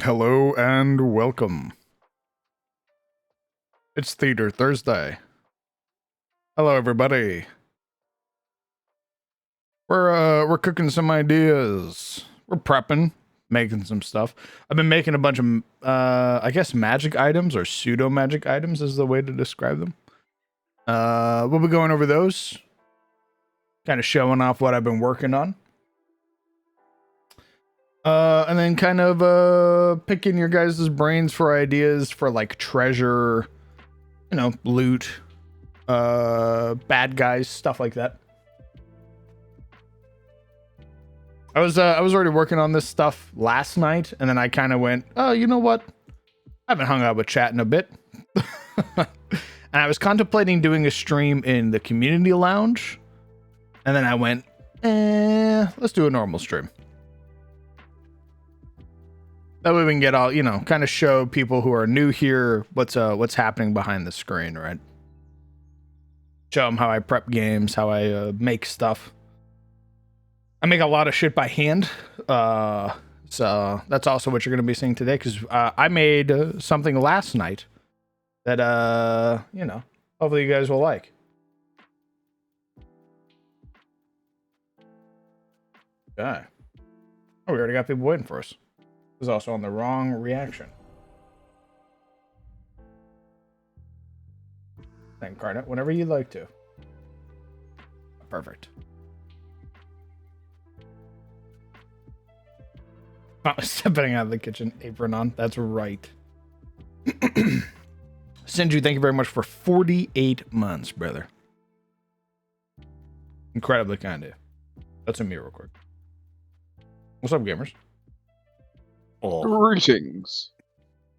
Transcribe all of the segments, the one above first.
Hello and welcome. It's Theater Thursday. Hello, everybody. We're cooking some ideas. We're prepping, making some stuff. I've been making a bunch of I guess magic items or pseudo magic items is the way to describe them. We'll be going over those, kind of showing off what I've been working on. And then kind of picking your guys' brains for ideas for like treasure, loot, bad guys, stuff like that. I was already working on this stuff last night, and then I kind of went, oh, you know what? I haven't hung out with chat in a bit. And I was contemplating doing a stream in the community lounge, and then I went, let's do a normal stream. That way we can get all, kind of show people who are new here what's happening behind the screen, right? Show them how I prep games, how I make stuff. I make a lot of shit by hand, so that's also what you're going to be seeing today, because I made something last night that, hopefully you guys will like. Okay. Oh, we already got people waiting for us. This is also on the wrong reaction. Incarnate, whenever you'd like to. Perfect. Stepping out of the kitchen, apron on. That's right. Sinju, thank you very much for 48 months, brother. Incredibly kind of you. That's a me real quick. What's up, gamers? Oh. Greetings.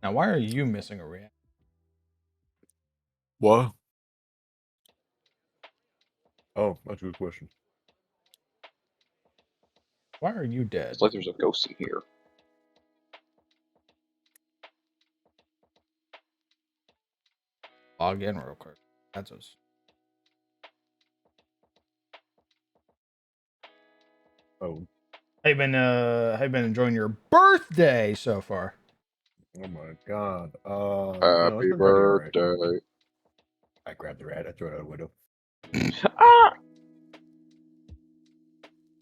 Now, why are you missing a react? What? Oh, that's a good question. Why are you dead? It's like there's a ghost in here. Log in real quick. That's us. Oh. How you been enjoying your birthday so far? Oh my god. Happy birthday. I grabbed the rat, I threw it out the window. Ah!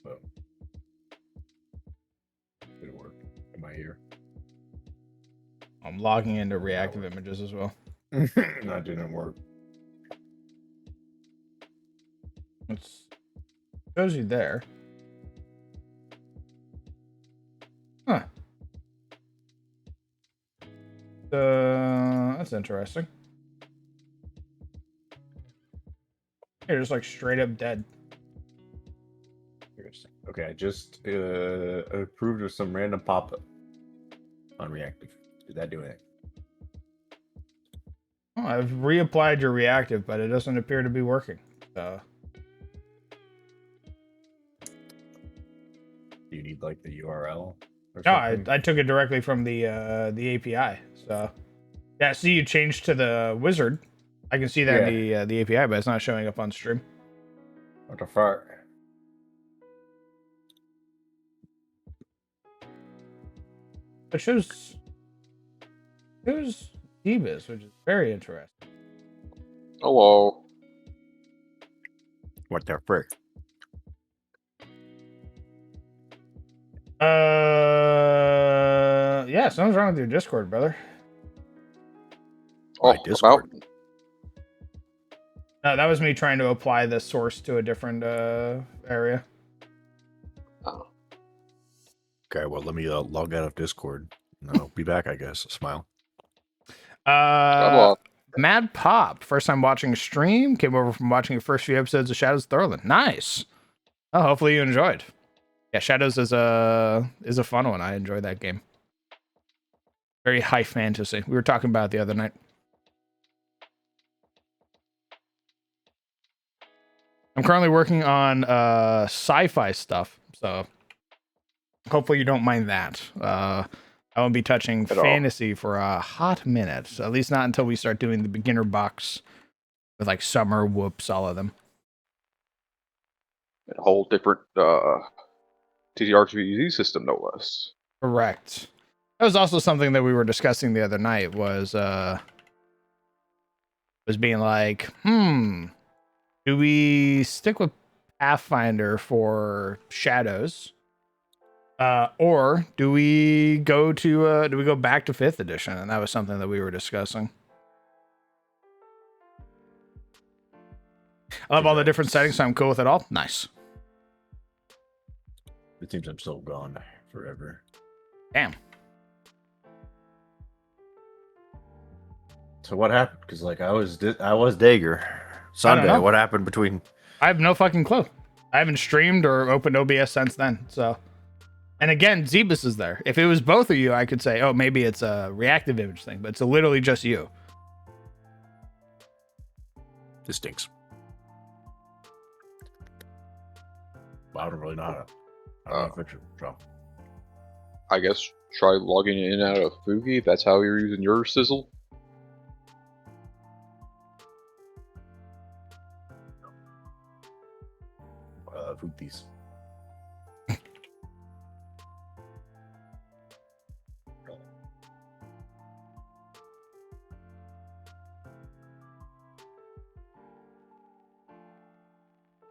Oh. Did it work? Am I here? I'm logging into reactive images as well. That didn't work. It shows you there. Huh. That's interesting. You're just like straight up dead. Okay, I just approved of some random pop-up on reactive. Did that do anything? Oh, I've reapplied your reactive, but it doesn't appear to be working. Do you need like the URL? No, I took it directly from the API. So yeah, see, you changed to the wizard. I can see that in the API, but it's not showing up on stream. What the fuck? It shows Debus, which is very interesting. Hello. What the frick? Yeah, something's wrong with your Discord, brother. Oh, Discord. No, that was me trying to apply the source to a different area. Oh. Okay, well, let me log out of Discord. And I'll be back, I guess. Smile. Mad Pop, first time watching a stream, came over from watching the first few episodes of Shadows of Thorland. Nice. Oh, hopefully you enjoyed. Yeah, Shadows is a fun one. I enjoy that game. Very high fantasy. We were talking about it the other night. I'm currently working on sci-fi stuff, so hopefully you don't mind that. I won't be touching fantasy for a hot minute, at least not until we start doing the beginner box with like Summer, Whoops, all of them. A whole different TTRPG system, no less. Correct. That was also something that we were discussing the other night was being like, do we stick with Pathfinder for shadows? Or do we go back to 5th edition? And that was something that we were discussing. I love all the different settings, so I'm cool with it all. Nice. It seems I'm still gone forever. Damn. So what happened? Because like I was Dagger Sunday. What happened between? I have no fucking clue. I haven't streamed or opened OBS since then. So, and again, Zebus is there. If it was both of you, I could say, oh, maybe it's a reactive image thing, but it's literally just you. This stinks. I don't really know how to fix it. So. I guess try logging in and out of Fugi. That's how you're using your sizzle. Footies.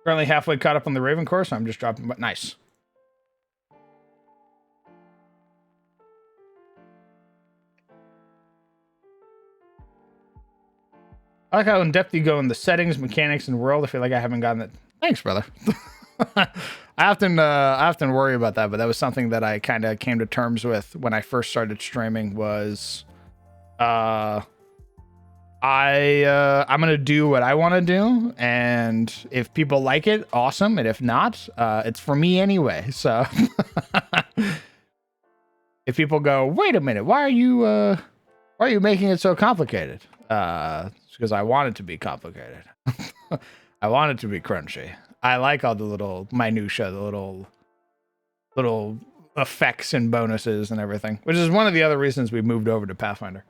Currently halfway caught up on the Raven course. I'm just dropping, but nice. I like how in depth you go in the settings, mechanics, and world. I feel like I haven't gotten it. Thanks, brother. I often worry about that, but that was something that I kind of came to terms with when I first started streaming. Was I'm gonna do what I want to do, and if people like it, awesome, and if not, it's for me anyway. So if people go, wait a minute, why are you making it so complicated? It's because I want it to be complicated. I want it to be crunchy. I like all the little minutia, the little effects and bonuses and everything, which is one of the other reasons we moved over to Pathfinder.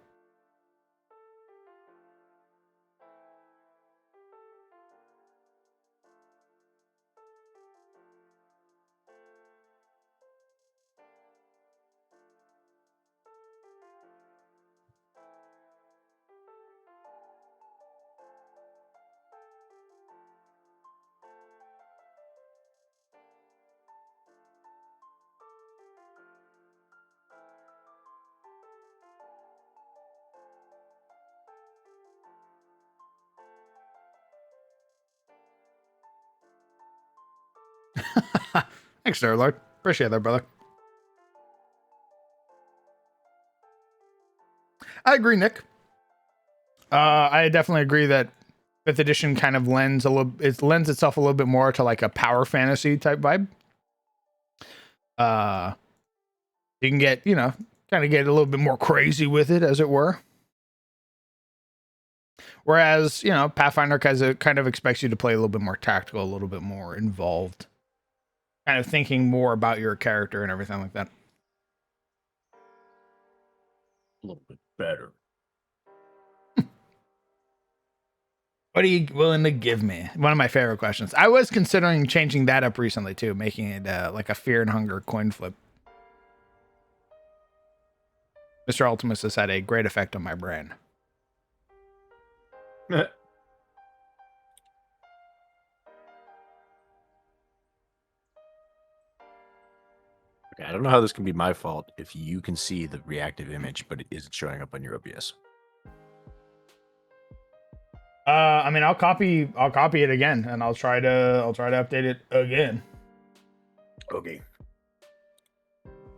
Thanks, Star Lord. Appreciate that, brother. I agree, Nick. I definitely agree that 5th edition kind of lends itself a little bit more to like a power fantasy type vibe. You can get, kind of get a little bit more crazy with it, as it were. Whereas, Pathfinder kind of expects you to play a little bit more tactical, a little bit more involved, kind of thinking more about your character and everything like that. A little bit better. What are you willing to give me? One of my favorite questions. I was considering changing that up recently too, making it like a Fear and Hunger coin flip. Mr. Ultimus has had a great effect on my brain. Okay, I don't know how this can be my fault if you can see the reactive image, but it isn't showing up on your OBS. I mean, I'll copy it again, and I'll try to update it again. Okay.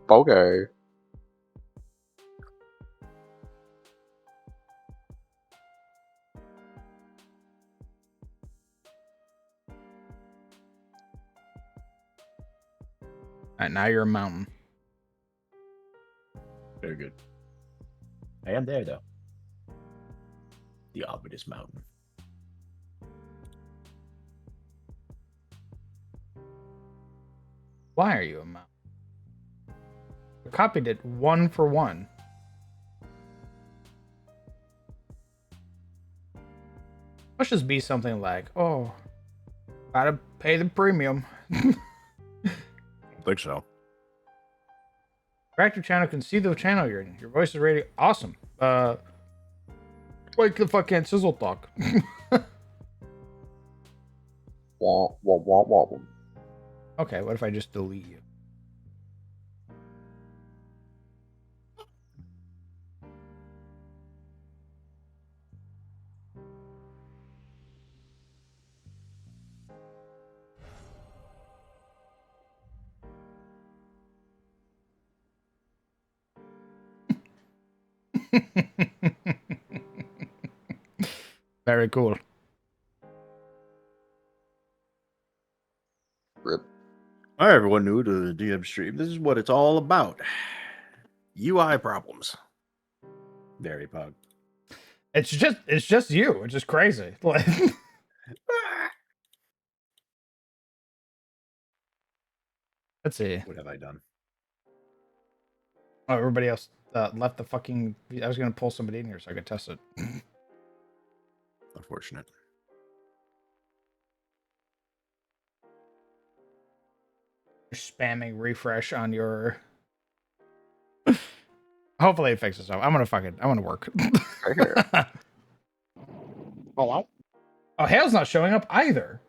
Okay. All right, now you're a mountain. Very good. I am there, though. The ominous mountain. Why are you a mountain? I copied it 1 for 1. Let's just be something like, oh, gotta pay the premium. I think so. Reactive channel can see the channel you're in. Your voice is radio. Awesome. Why the fuck can't Sizzle talk? Wah, wah, wah, wah. Okay, what if I just delete you? Very cool. Rip. All right, everyone new to the DM stream. This is what it's all about. UI problems. Very pug. It's just you, which is crazy. Like, let's see. What have I done? Oh, everybody else left the fucking. I was gonna pull somebody in here so I could test it. Unfortunate. You're spamming refresh on your. Hopefully it fixes up. I'm gonna work. Right here. Hello? Oh, Hale's not showing up either.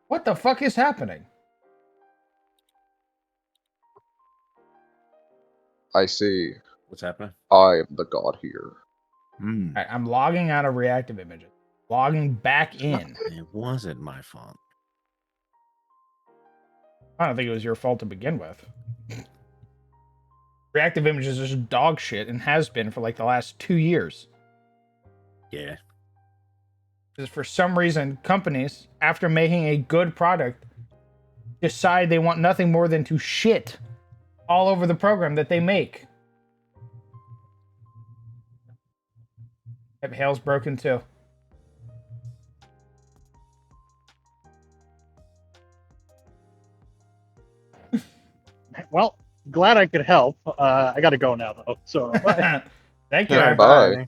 What the fuck is happening? I see. What's happening? I am the god here. Hmm. All right, I'm logging out of reactive images. Logging back in. It wasn't my fault. I don't think it was your fault to begin with. Reactive images is just dog shit and has been for like the last 2 years. Yeah. Because for some reason, companies, after making a good product, decide they want nothing more than to shit all over the program that they make. Yep, Hale's broken too. Well, glad I could help. I gotta go now, though. So, bye. Thank you. Yeah, bye.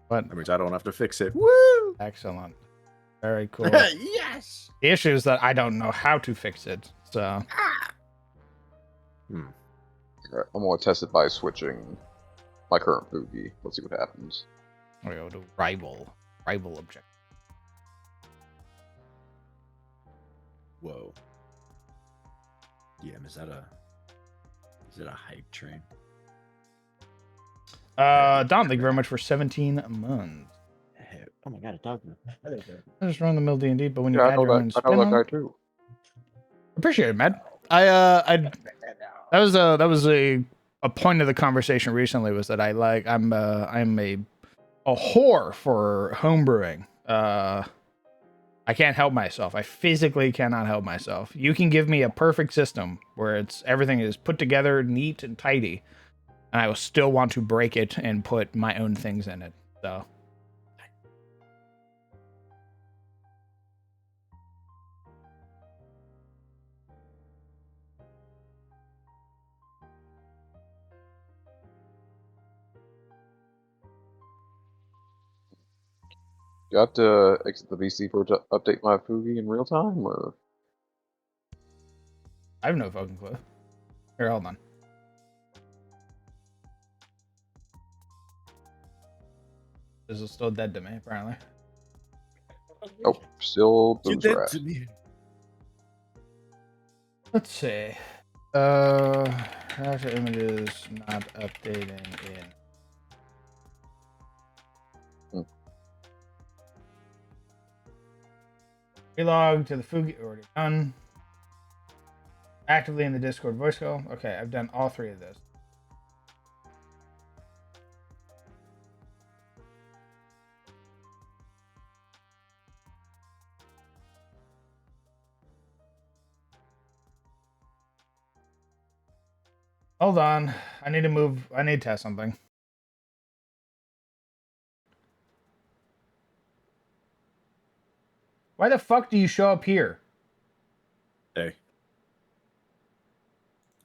But That means I don't have to fix it. Woo! excellent. Very cool. Yes! The issue is that I don't know how to fix it. So Hmm. Alright, I'm gonna test it by switching my current Fugi. Let's see what happens. we go to rival object. Whoa. Yeah, is it a hype train? Don, thank you very much for 17 months. Hey, oh my god, a dog. I just run the mill D&D, but when you Yeah, I add know your own that. I spin know on that it- guy too. Appreciate it, Matt. That was a point of the conversation recently was that I'm a whore for homebrewing. I can't help myself. I physically cannot help myself. You can give me a perfect system where everything is put together, neat and tidy, and I will still want to break it and put my own things in it. So. Do I have to exit the VC for to update my Fugi in real time, or? I have no fucking clue. Here, hold on. This is still dead to me, apparently. Oh, still You booze did rat. to me. Let's see. Raster images not updating in. Relog to the Fugi, already done. Actively in the Discord voice call. Okay, I've done all 3 of this. Hold on. I need to test something. Why the fuck do you show up here? Hey.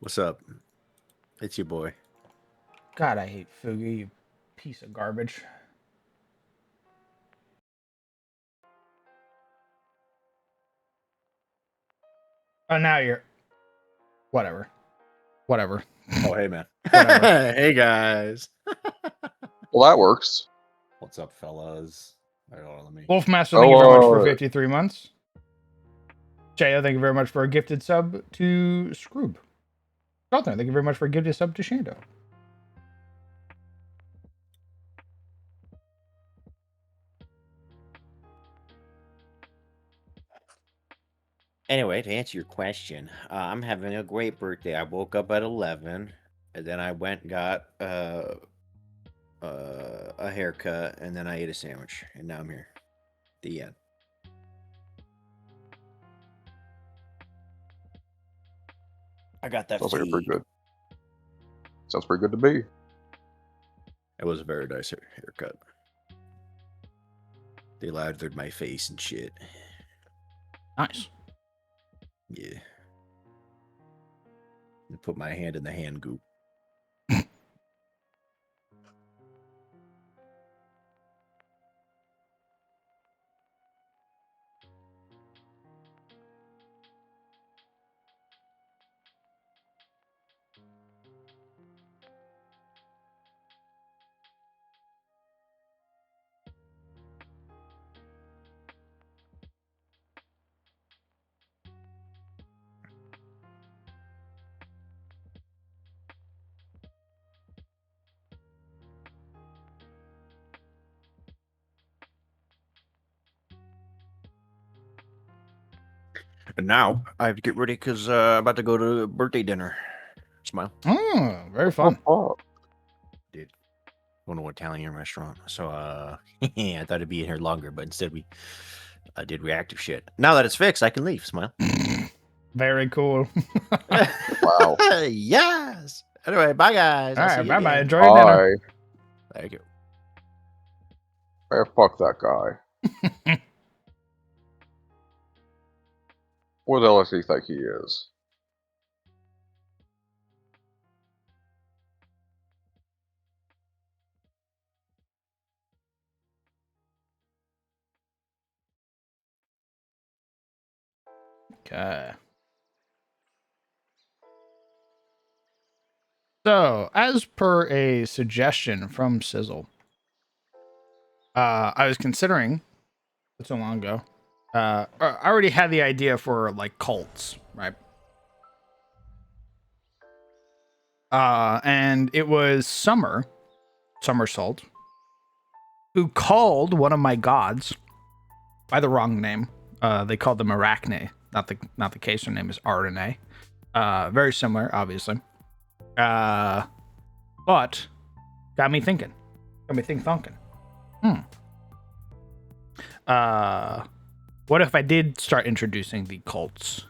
What's up? It's your boy. God, I hate Fugi, you piece of garbage. Oh, now you're. Whatever. Oh, hey, man. Whatever. Hey, guys. Well, that works. What's up, fellas? All right, hold on, let me. Wolfmaster, thank you very much for Oh, 53 months. Cheo, thank you very much for a gifted sub to Scroob. Carlton, thank you very much for a gifted sub to Shando. Anyway, to answer your question, I'm having a great birthday. I woke up at 11, and then I went and got a haircut, and then I ate a sandwich, and now I'm here. The end. I got that sounds like a pretty feed. good. Sounds pretty good to me. It was a very nice haircut. They lathered my face and shit. Nice. Yeah. And put my hand in the hand goop. And now I have to get ready because I'm about to go to a birthday dinner. Smile. Oh, very fun. Oh, Dude. Going to an Italian restaurant. So I thought it'd be in here longer, but instead we did reactive shit. Now that it's fixed, I can leave. Smile. Very cool. wow. Yes. Anyway, bye guys. All I'll see right, you bye bye. again. Enjoy your dinner. Bye. Thank you. Fuck that guy. What the hell does he think he is? Okay. So, as per a suggestion from Sizzle, I was considering not so long ago. I already had the idea for like cults, right? And it was Somersault, who called one of my gods by the wrong name. They called them Arachne. Not the case. Her name is Arane. Very similar, obviously. But got me thinking. What if I did start introducing the cults?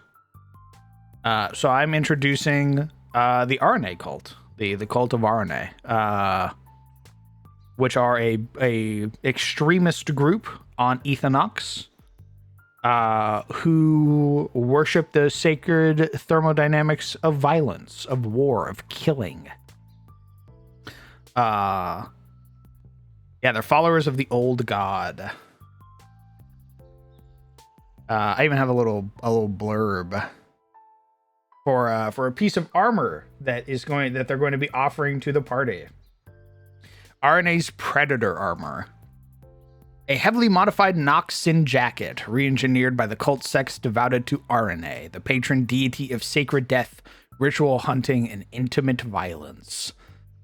So I'm introducing the RNA cult, the cult of RNA, which are a extremist group on Ethanox, who worship the sacred thermodynamics of violence, of war, of killing. Yeah, they're followers of the old god. I even have a little blurb for a piece of armor that they're going to be offering to the party. RNA's Predator armor. A heavily modified Nox Sin jacket, re-engineered by the cult sects devoted to RNA, the patron deity of sacred death, ritual hunting, and intimate violence.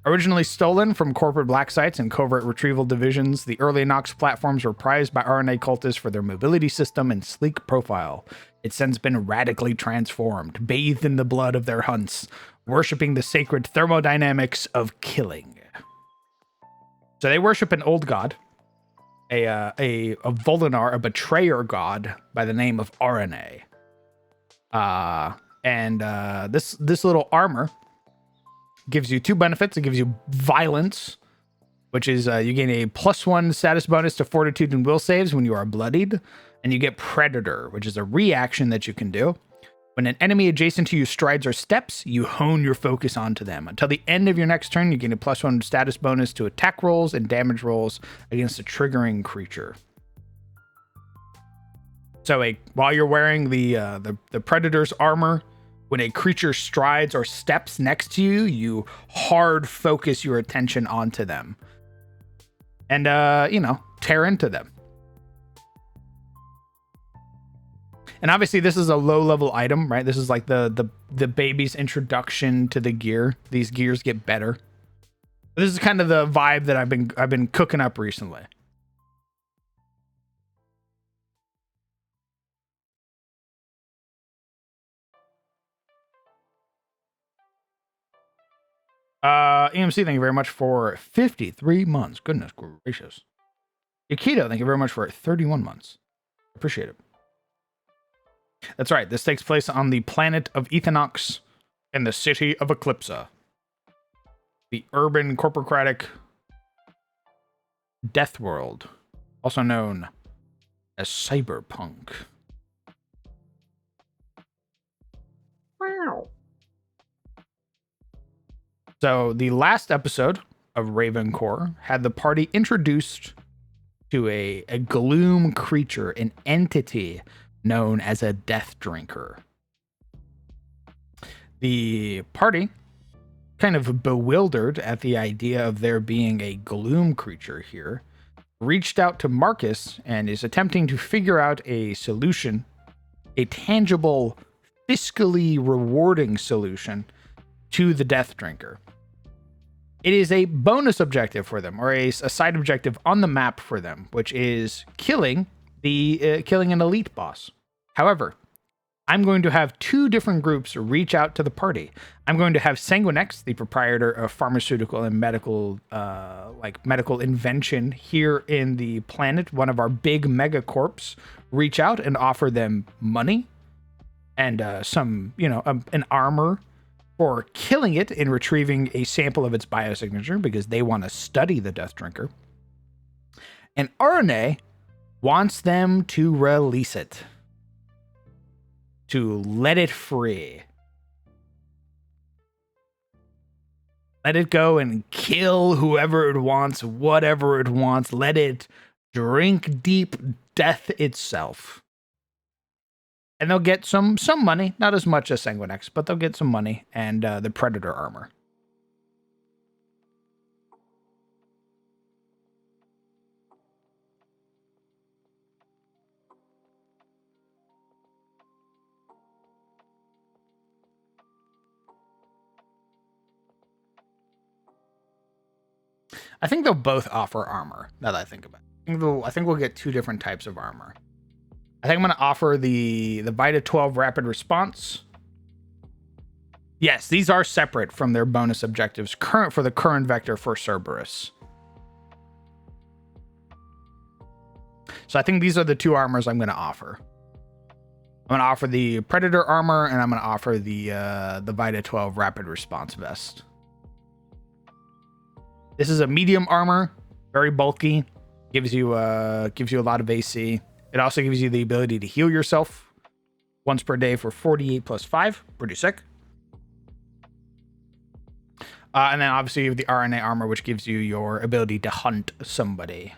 Originally stolen from corporate black sites and covert retrieval divisions, the early Nox platforms were prized by RNA cultists for their mobility system and sleek profile. It's since been radically transformed, bathed in the blood of their hunts, worshipping the sacred thermodynamics of killing. So they worship an old god, a Volinar, a betrayer god by the name of RNA. This little armor gives you two benefits. It gives you violence, which is you gain a +1 status bonus to fortitude and will saves when you are bloodied. And you get Predator, which is a reaction that you can do. When an enemy adjacent to you strides or steps, you hone your focus onto them. Until the end of your next turn, you gain a +1 status bonus to attack rolls and damage rolls against a triggering creature. So while you're wearing the predator's armor, when a creature strides or steps next to you, you hard focus your attention onto them. And tear into them. And obviously this is a low level item, right? This is like the baby's introduction to the gear. These gears get better. This is kind of the vibe that I've been cooking up recently. EMC, thank you very much for 53 months. Goodness gracious. Yakito, thank you very much for 31 months. Appreciate it. That's right. This takes place on the planet of Ethanox in the city of Eclipsa. The urban corporocratic death world, also known as cyberpunk. Wow. So the last episode of Ravencore had the party introduced to a gloom creature, an entity known as a death drinker. The party, kind of bewildered at the idea of there being a gloom creature here, reached out to Marcus and is attempting to figure out a solution, a tangible, fiscally rewarding solution to the death drinker. It is a bonus objective for them, or a side objective on the map for them, which is killing an elite boss. However, I'm going to have two different groups reach out to the party. I'm going to have Sanguinex, the proprietor of pharmaceutical and medical invention here in the planet, one of our big megacorps, reach out and offer them money and an armor for killing it and retrieving a sample of its biosignature because they want to study the Death Drinker. And RNA wants them to release it. To let it free. Let it go and kill whoever it wants, whatever it wants. Let it drink deep death itself. And they'll get some money, not as much as Sanguinex, but they'll get some money and the Predator armor. I think they'll both offer armor, now that I think about it. I think we'll get two different types of armor. I think I'm going to offer the Vita 12 Rapid Response. Yes, these are separate from their bonus objectives for the current vector for Cerberus. So I think these are the two armors I'm going to offer. I'm going to offer the Predator armor, and I'm going to offer the Vita 12 Rapid Response vest. This is a medium armor, very bulky, gives you a lot of AC. It also gives you the ability to heal yourself once per day for 48 plus 5. Pretty sick. And then obviously you have the RNA armor, which gives you your ability to hunt somebody.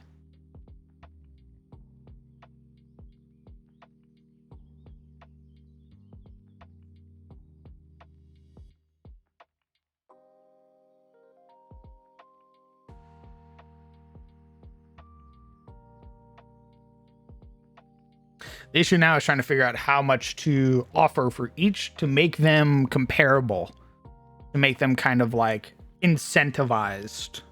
The issue now is trying to figure out how much to offer for each to make them comparable, to make them kind of like incentivized.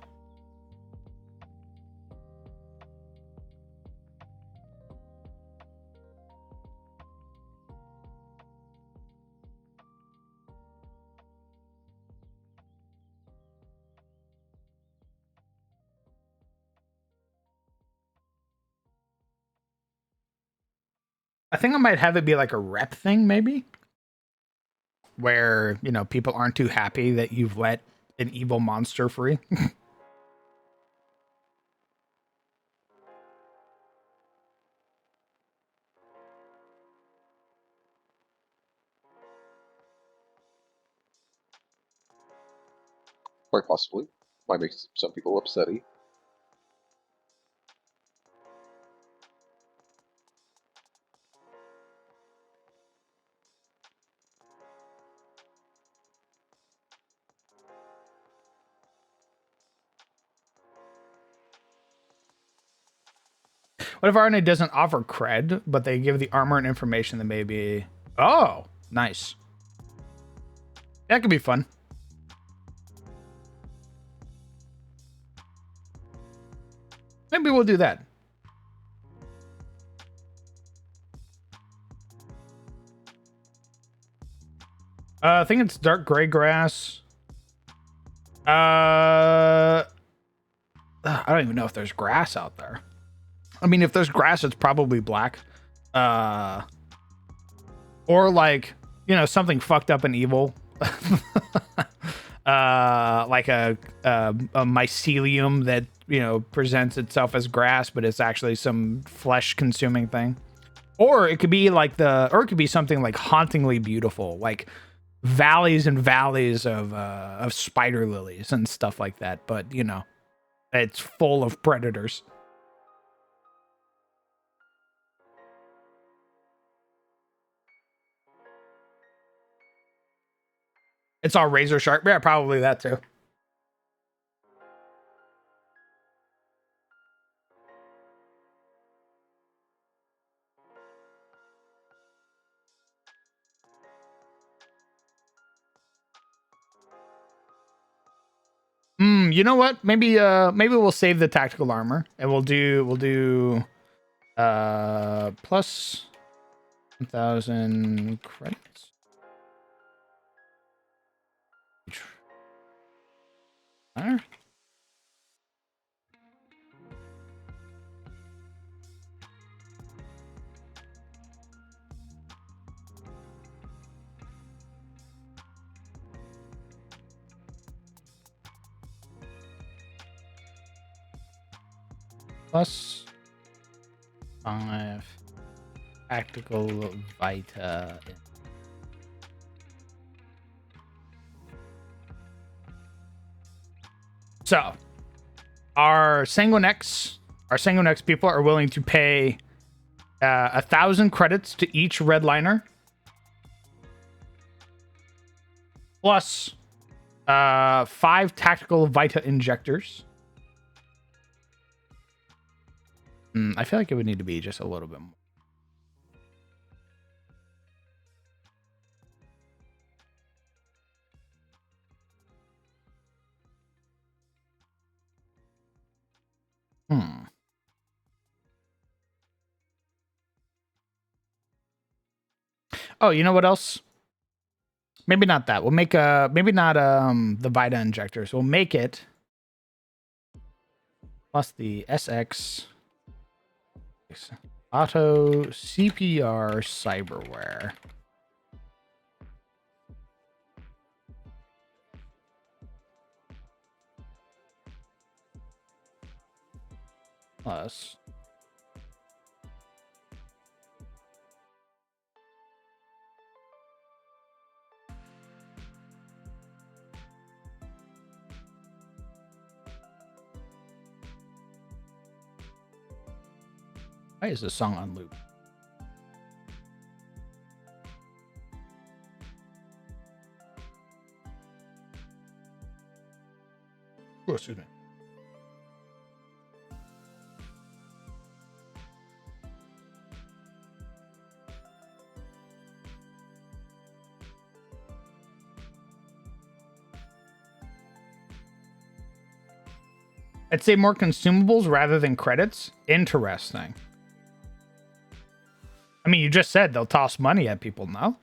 I think I might have it be like a rep thing, maybe, where, people aren't too happy that you've let an evil monster free. Quite possibly. Might make some people upsetty. – . . . . . . . . . . . . . . . . . . . . . . . . . . . . . . . . . . . . . . . . . . . . . . . . . . . . . . . . . . . . What if RNA doesn't offer cred, but they give the armor and information that maybe... Oh, nice. That could be fun. Maybe we'll do that. I think it's dark gray grass. I don't even know if there's grass out there. I mean, if there's grass, it's probably black. Or like, you know, something fucked up and evil. Like a mycelium that, you know, presents itself as grass, but it's actually some flesh consuming thing. Or it could be like or it could be something like hauntingly beautiful, like valleys and valleys of spider lilies and stuff like that. But, you know, it's full of predators. It's all razor sharp. Yeah, probably that too. You know what? Maybe we'll save the tactical armor and we'll do plus 1,000 credits. There. Plus 5 tactical vita. So, our Sanguinex people are willing to pay 1,000 credits to each redliner, plus 5 tactical vita injectors. I feel like it would need to be just a little bit more. Oh, you know what else? Maybe not that. We'll make maybe not the Vita injectors. We'll make it plus the SX Auto CPR Cyberware. Plus why is this song on loop? Oh, excuse me. I'd say more consumables rather than credits. Interesting. I mean, you just said they'll toss money at people, no?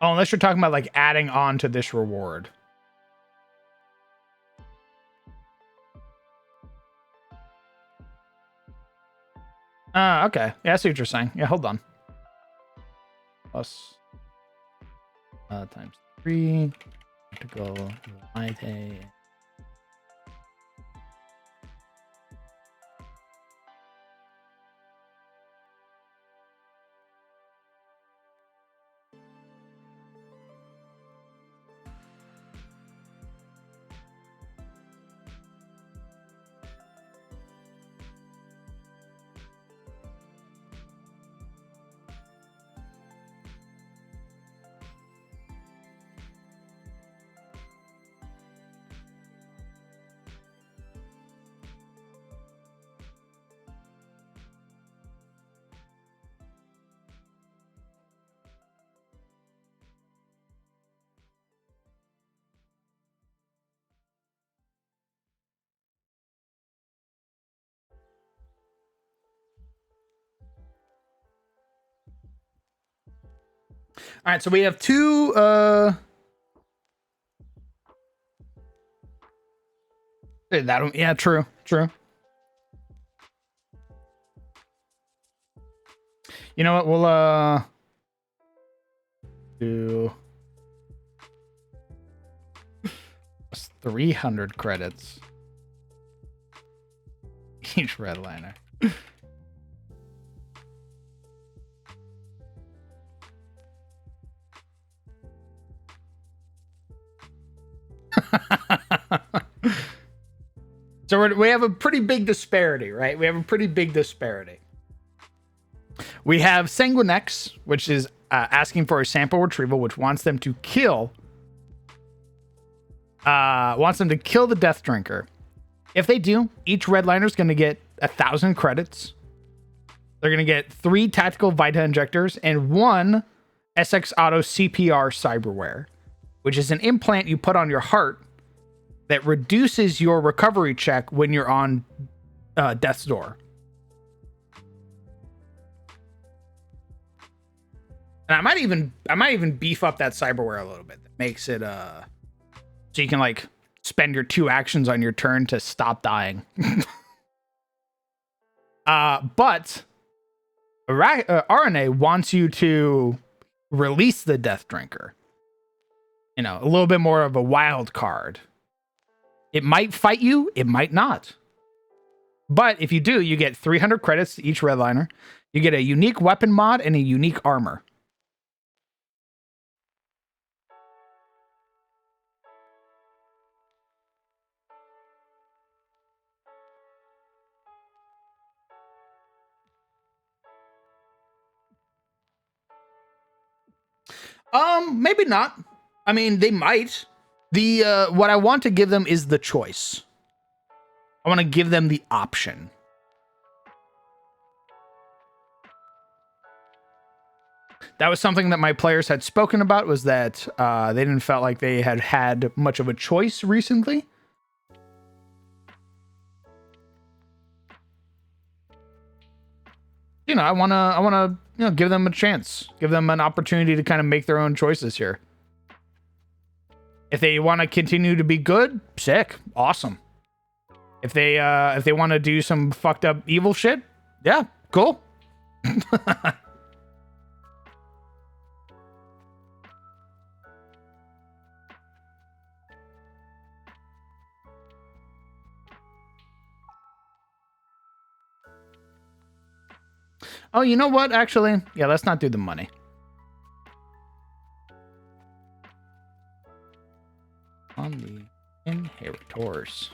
Oh, unless you're talking about like adding on to this reward. Okay. Yeah, I see what you're saying. Yeah, hold on. Plus times 3 to go Vitae. All right, so we have two. Yeah, true. You know what? We'll do 300 credits each redliner. So we have a pretty big disparity, right? We have a pretty big disparity. We have Sanguinex, which is asking for a sample retrieval, which wants them to kill the Death Drinker. If they do, each redliner is going to get 1,000 credits. They're going to get 3 tactical Vita injectors and 1 SX Auto CPR cyberware, which is an implant you put on your heart that reduces your recovery check when you're on death's door. And I might even beef up that cyberware a little bit. That makes it so you can like spend your 2 actions on your turn to stop dying. But RNA wants you to release the Death Drinker. You know, a little bit more of a wild card. It might fight you, it might not. But if you do, you get 300 credits to each redliner. You get a unique weapon mod and a unique armor. Maybe not. I mean, they might. What I want to give them is the choice. I want to give them the option. That was something that my players had spoken about, was that they didn't felt like they had much of a choice recently. You know, I wanna give them a chance, give them an opportunity to kind of make their own choices here. If they want to continue to be good, sick, awesome. If they want to do some fucked up evil shit, yeah, cool. Oh, you know what? Actually, yeah, let's not do the money. On the inheritors.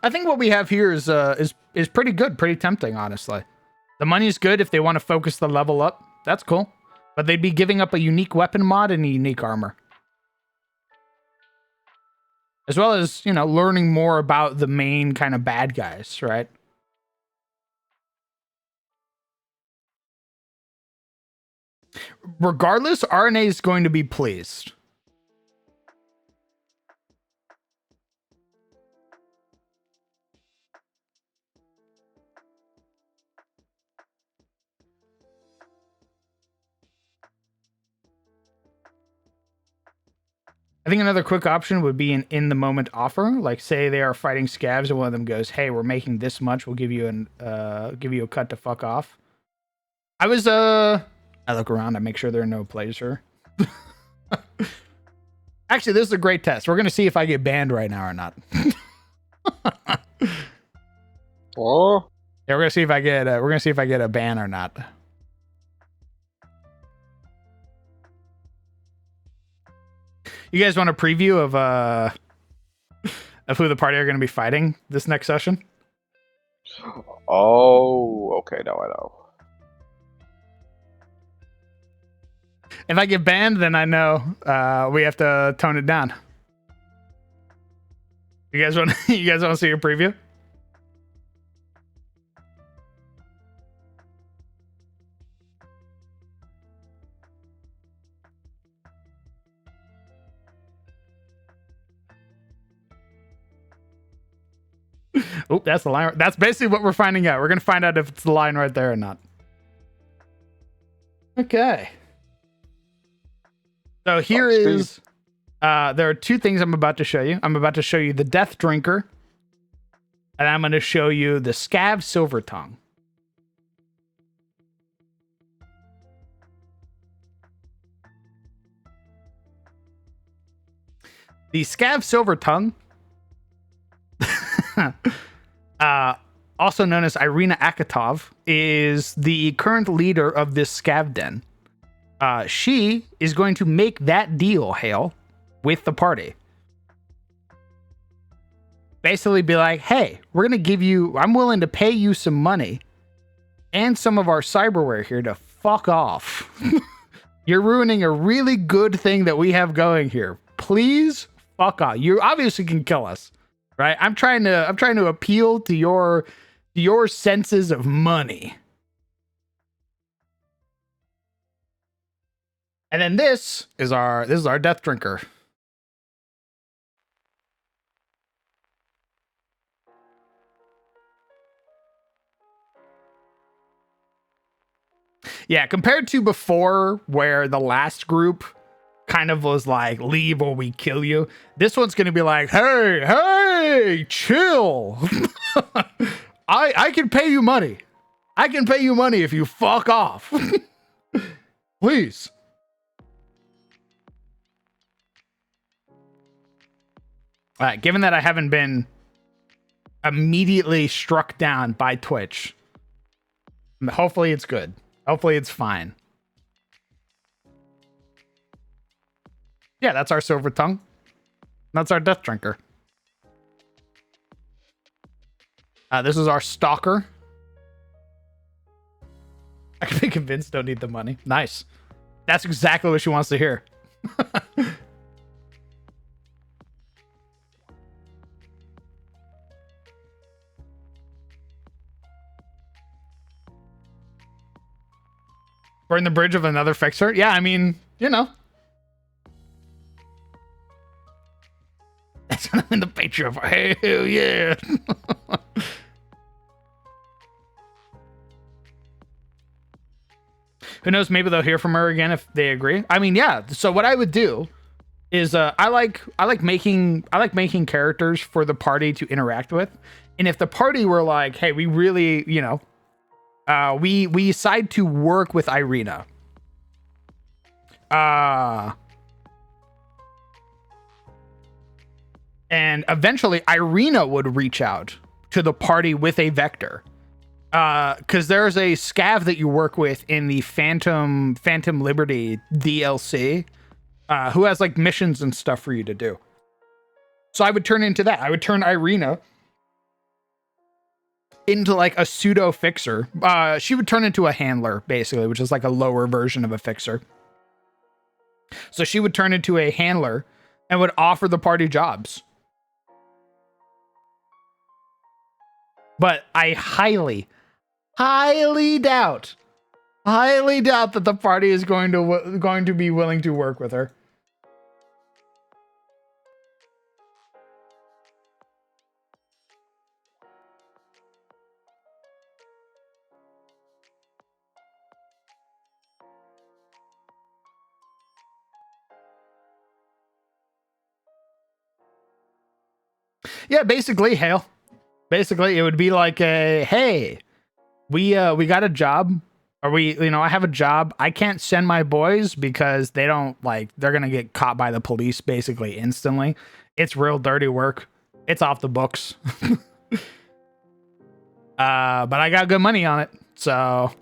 I think what we have here is pretty good, pretty tempting, honestly. The money's good if they want to focus the level up. That's cool. But they'd be giving up a unique weapon mod and a unique armor. As well as, you know, learning more about the main kind of bad guys, right? Regardless, RNA is going to be pleased. I think another quick option would be an in-the-moment offer. Like, say they are fighting scavs, and one of them goes, "Hey, we're making this much. We'll give you a cut to fuck off." I look around. I make sure there are no plays here. Actually, this is a great test. We're gonna see if I get banned right now or not. Oh, Yeah, we're gonna see if I get a ban or not. You guys want a preview of who the party are going to be fighting this next session? oh, okay. Now I know. If I get banned, then I know we have to tone it down. You guys want you guys want to see a preview? Oh, that's the line. That's basically what we're finding out. We're gonna find out if it's the line right there or not. Okay. So here is. There are two things I'm about to show you. I'm about to show you the Death Drinker, and I'm going to show you the Scav Silvertongue. The Scav Silvertongue, also known as Irina Akatov, is the current leader of this Scav den. She is going to make that deal, Hale, with the party. Basically be like, hey, we're going to give you, I'm willing to pay you some money and some of our cyberware here to fuck off. You're ruining a really good thing that we have going here. Please fuck off. You obviously can kill us, right? I'm trying to appeal to your senses of money. And then this is our Death Drinker. Yeah, compared to before, where the last group kind of was like, leave or we kill you, this one's gonna be like, hey, chill. I can pay you money. I can pay you money if you fuck off. Please. All right, given that I haven't been immediately struck down by Twitch, hopefully it's good. Hopefully it's fine. Yeah, that's our Silvertongue. That's our Death Drinker. This is our Stalker. I can be convinced, don't need the money. Nice. That's exactly what she wants to hear. Burn the bridge of another fixer? Yeah, I mean, you know. That's what I'm in the Patreon for. Hell yeah. Who knows? Maybe they'll hear from her again if they agree. I mean, yeah. So what I would do is I like making characters for the party to interact with. And if the party were like, hey, we really, you know, we decide to work with Irina. And eventually Irina would reach out to the party with a vector. Because there's a scav that you work with in the Phantom Liberty DLC, who has like missions and stuff for you to do. So I would turn into that. I would turn Irina into like a pseudo fixer. She would turn into a handler, basically, which is like a lower version of a fixer. So she would turn into a handler and would offer the party jobs. But I highly doubt that the party is going to be willing to work with her. Yeah, basically, Hale. Basically, it would be like a, hey, we got a job. Or I have a job. I can't send my boys because they're gonna get caught by the police basically instantly. It's real dirty work. It's off the books. But I got good money on it, so.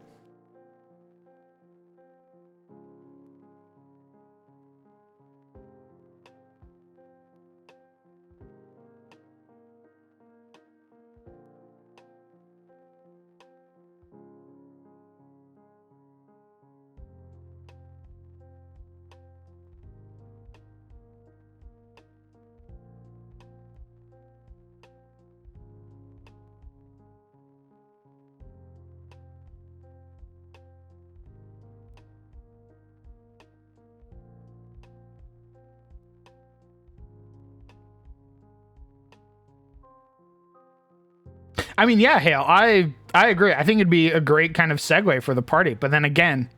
I mean, yeah, Hale, I agree. I think it'd be a great kind of segue for the party. But then again,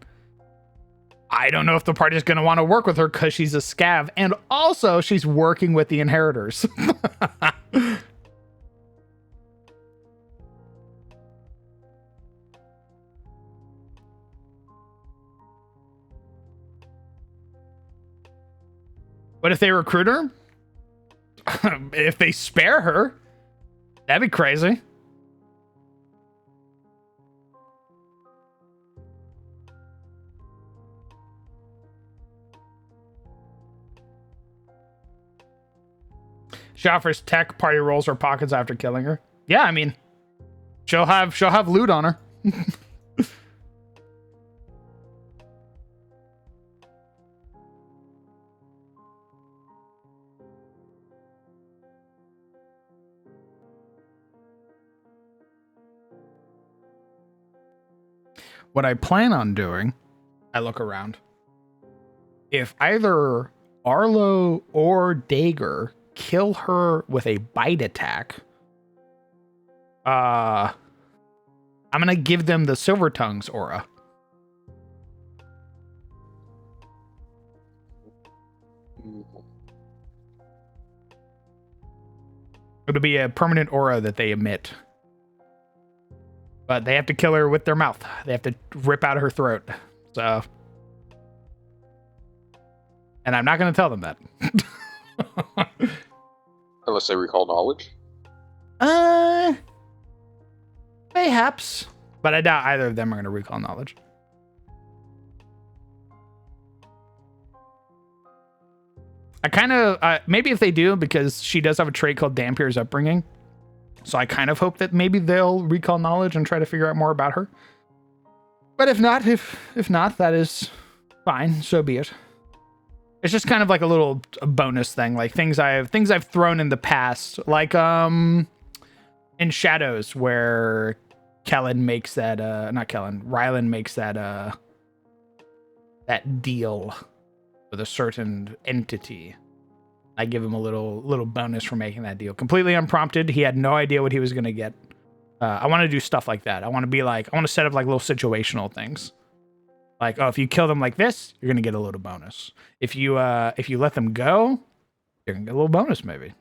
I don't know if the party's going to want to work with her because she's a scav. And also, she's working with the inheritors. But if they recruit her, if they spare her, that'd be crazy. She offers tech, party rolls her pockets after killing her. Yeah, I mean, she'll have loot on her. What I plan on doing, I look around. If either Arlo or Dager kill her with a bite attack, I'm gonna give them the Silver Tongues aura. It'll be a permanent aura that they emit. But they have to kill her with their mouth. They have to rip out her throat. So. And I'm not going to tell them that. Unless they recall knowledge. Mayhaps. But I doubt either of them are going to recall knowledge. I kind of, maybe if they do, because she does have a trait called Dampier's Upbringing. So I kind of hope that maybe they'll recall knowledge and try to figure out more about her. But if not, that is fine. So be it. It's just kind of like a bonus thing, like things I've thrown in the past, like in Shadows, where Kellen makes that Rylan makes that deal with a certain entity. I give him a little bonus for making that deal. Completely unprompted. He had no idea what he was going to get. I want to do stuff like that. I want to set up like little situational things. Like, oh, if you kill them like this, you're going to get a little bonus. If you let them go, you're going to get a little bonus maybe.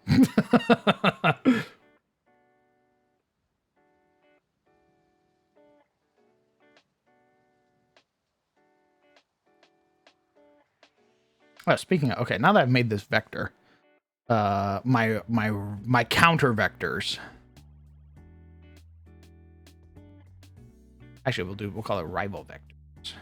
Oh, speaking of, okay, now that I've made this vector, my counter vectors. Actually, we'll call it rival vectors.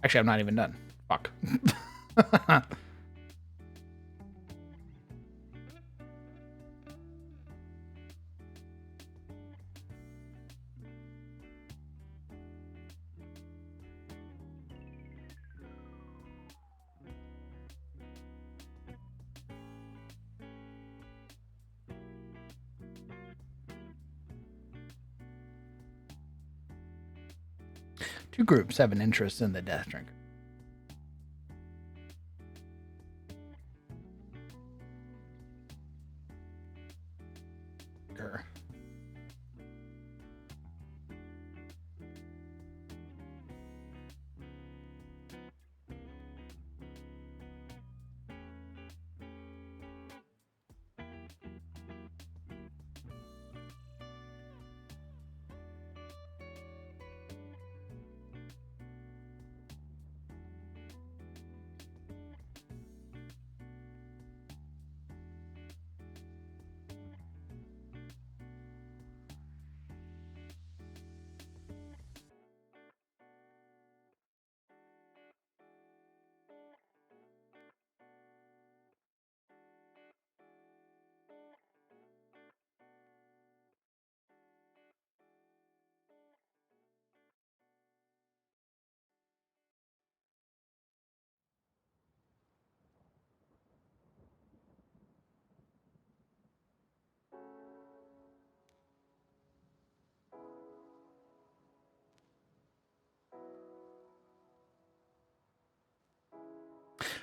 Actually, I'm not even done. Fuck. Two groups have an interest in the Death Drinker.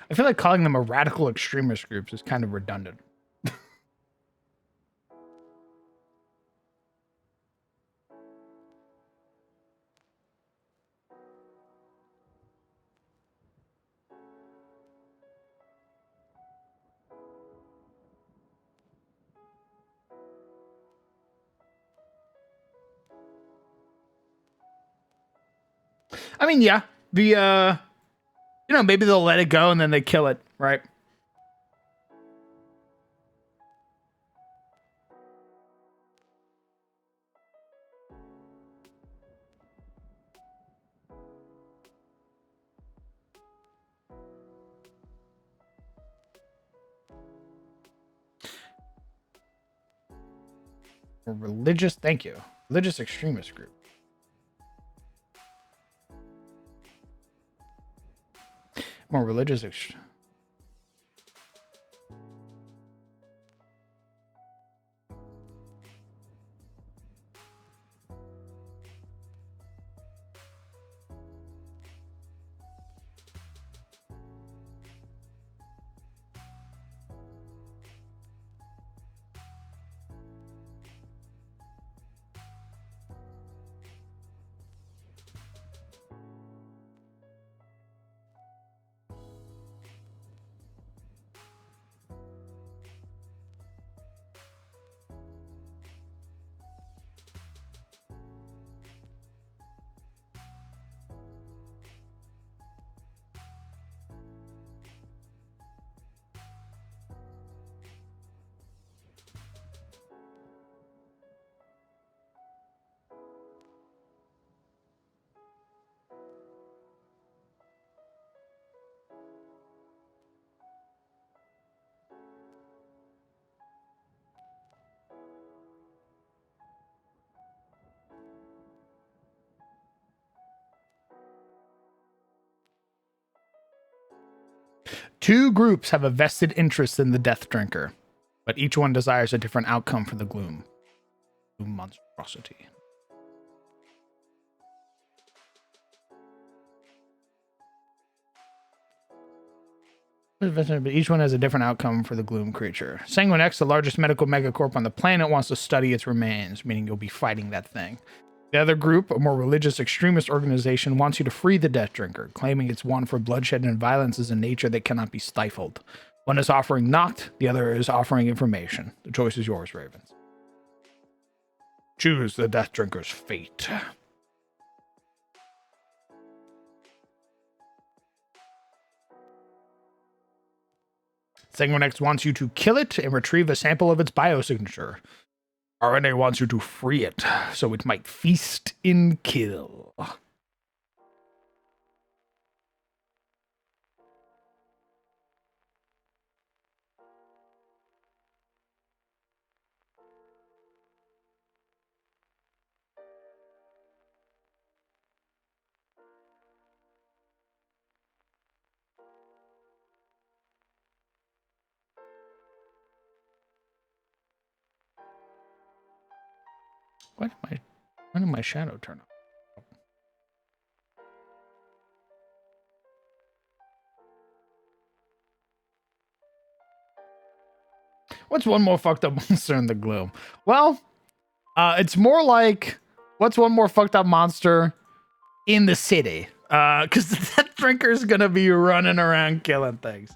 I feel like calling them a radical extremist group is kind of redundant. I mean, yeah, the maybe they'll let it go and then they kill it, right? Or religious, thank you. Religious extremist group. More religious Two groups have a vested interest in the Death Drinker, but each one desires a different outcome for the Gloom monstrosity. But each one has a different outcome for the Gloom creature. Sanguine X, the largest medical megacorp on the planet, wants to study its remains, meaning you'll be fighting that thing. The other group, a more religious extremist organization, wants you to free the Death Drinker, claiming its want for bloodshed and violence is a nature that cannot be stifled. One is offering Noct, the other is offering information. The choice is yours, Ravens. Choose the Death Drinker's fate. Sanguine X wants you to kill it and retrieve a sample of its biosignature. RNA wants you to free it, so it might feast in kill. When did my shadow turn off? What's one more fucked up monster in the Gloom? Well, it's more like what's one more fucked up monster in the city? Because the Death Drinker is gonna be running around killing things.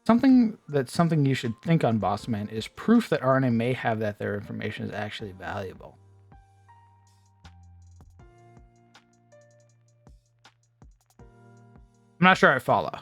Something you should think on, Bossman, is proof that RNA may have that their information is actually valuable. I'm not sure I follow.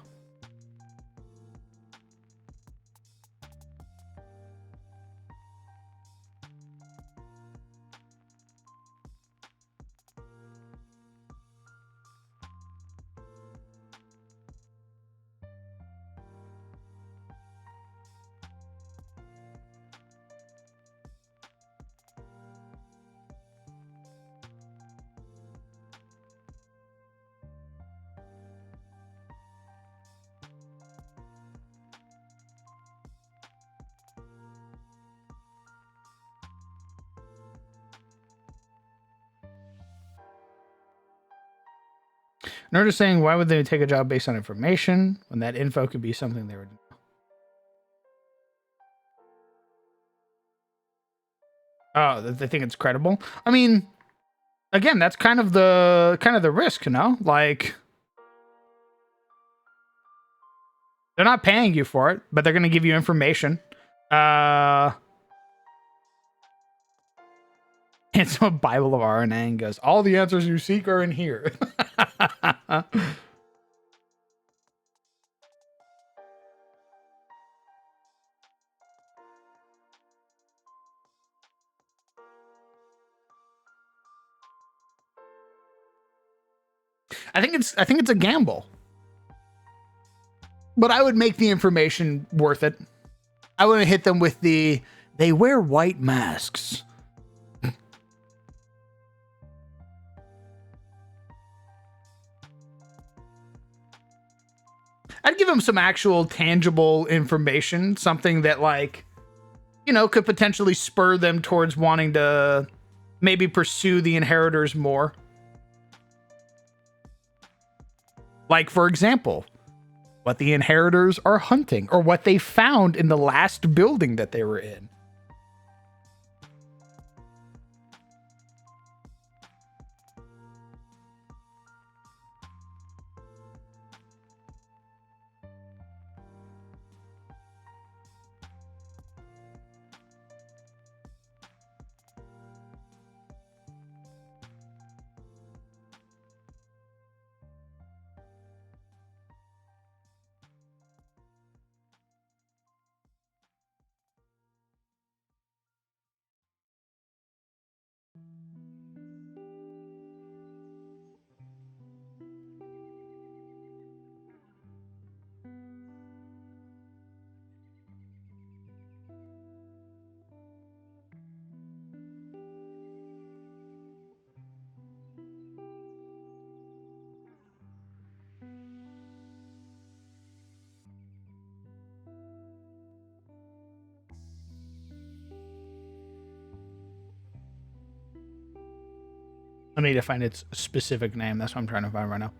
They're just saying, why would they take a job based on information when that info could be something they would. Oh, they think it's credible. I mean, again, that's kind of the risk, you know? Like, they're not paying you for it, but they're going to give you information. It's a Bible of RNA and goes, all the answers you seek are in here. I think it's a gamble. But I would make the information worth it. I would hit them with they wear white masks. I'd give them some actual tangible information, something that, like, you know, could potentially spur them towards wanting to maybe pursue the inheritors more. Like, for example, what the inheritors are hunting, or what they found in the last building that they were in. I need to find its specific name. That's what I'm trying to find right now.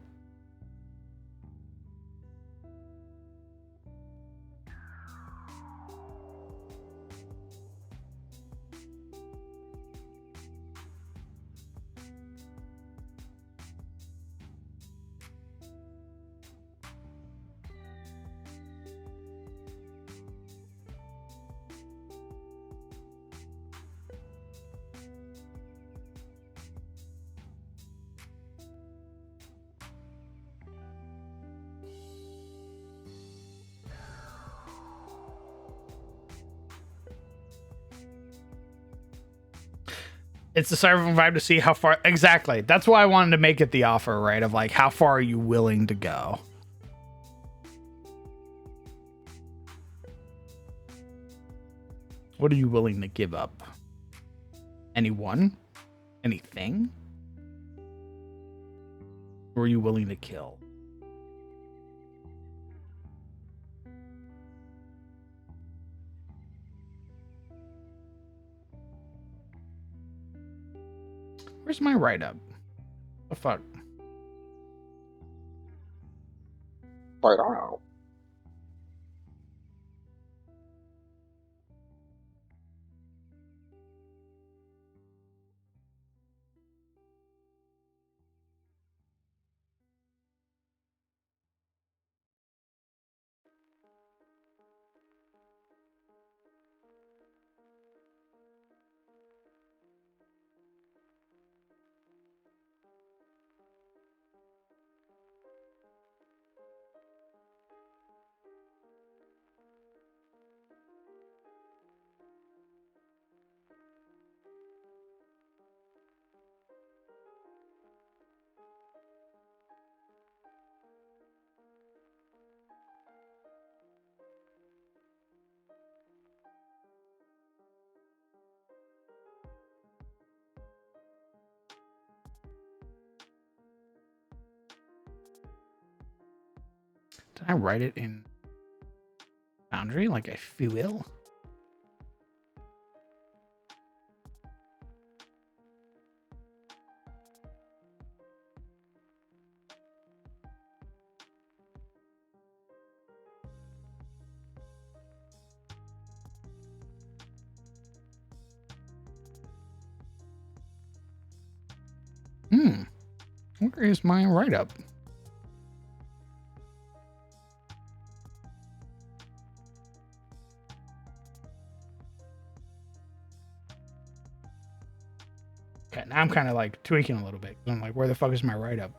It's the Cyberpunk vibe to see how far. Exactly. That's why I wanted to make it the offer, right? Of like, how far are you willing to go? What are you willing to give up? Anyone? Anything? Or are you willing to kill? Where's my write-up? The fuck? I don't know. Did I write it in Foundry like I feel? Where is my write-up? Okay, now I'm kind of like tweaking a little bit. I'm like, where the fuck is my write-up?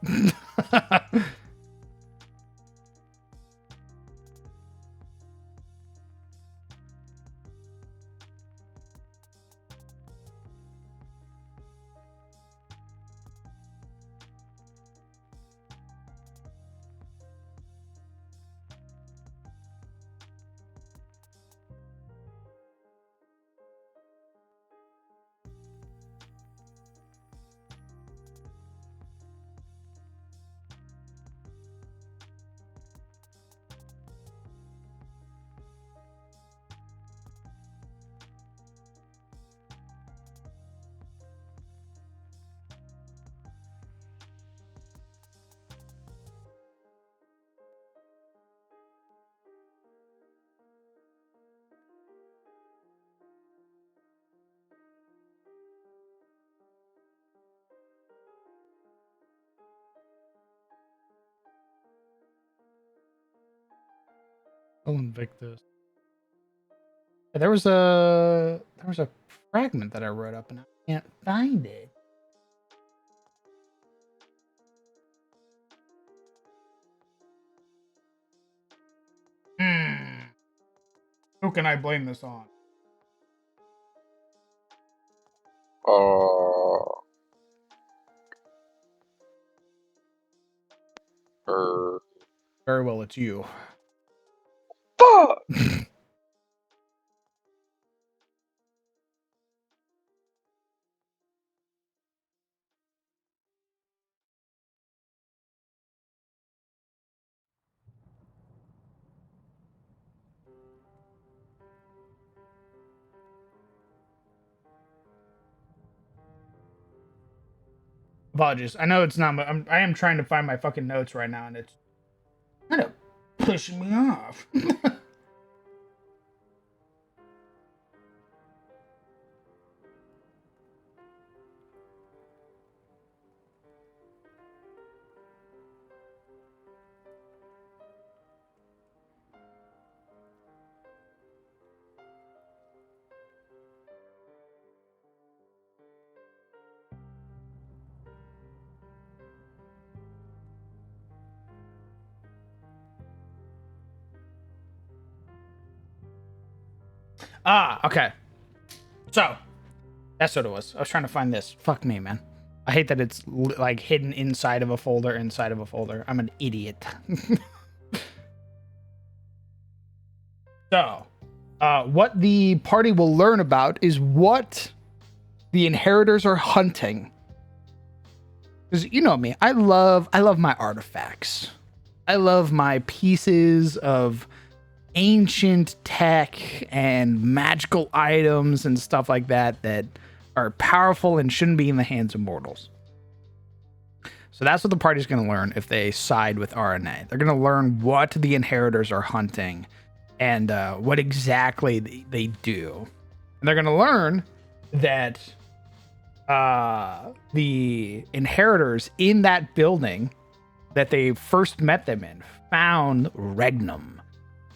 Oh, Invictus. There was a fragment that I wrote up and I can't find it. Who can I blame this on? Er, Very well, it's you. fuck! Apologies. I know it's not. I am trying to find my fucking notes right now, and it's kind of pushing me off. Okay. So that's what it was. I was trying to find this. Fuck me, man. I hate that it's like hidden inside of a folder. I'm an idiot. So, what the party will learn about is what the inheritors are hunting. Because you know me, I love my artifacts. I love my pieces of ancient tech and magical items and stuff like that that are powerful and shouldn't be in the hands of mortals. So that's what the party's going to learn if they side with RNA. They're going to learn what the inheritors are hunting and what exactly they do. And they're going to learn that the inheritors in that building that they first met them in found Regnum,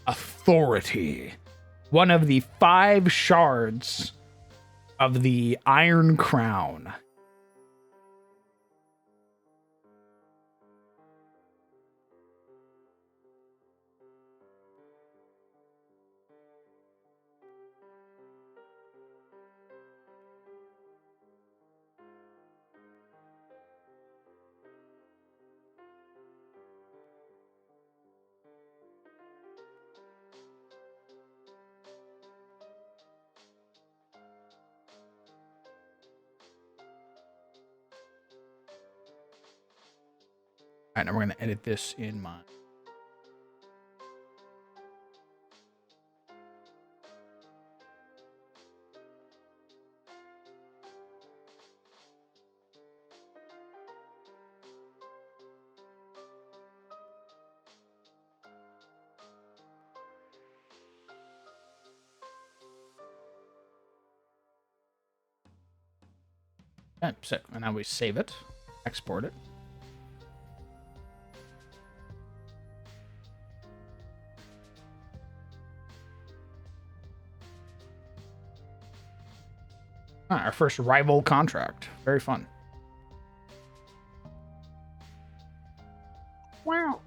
authority, one of the 5 shards of the Iron Crown. All right, now we're going to edit this in my... Okay, so and now we save it. Export it. Ah, our first rival contract. Very fun. Wow.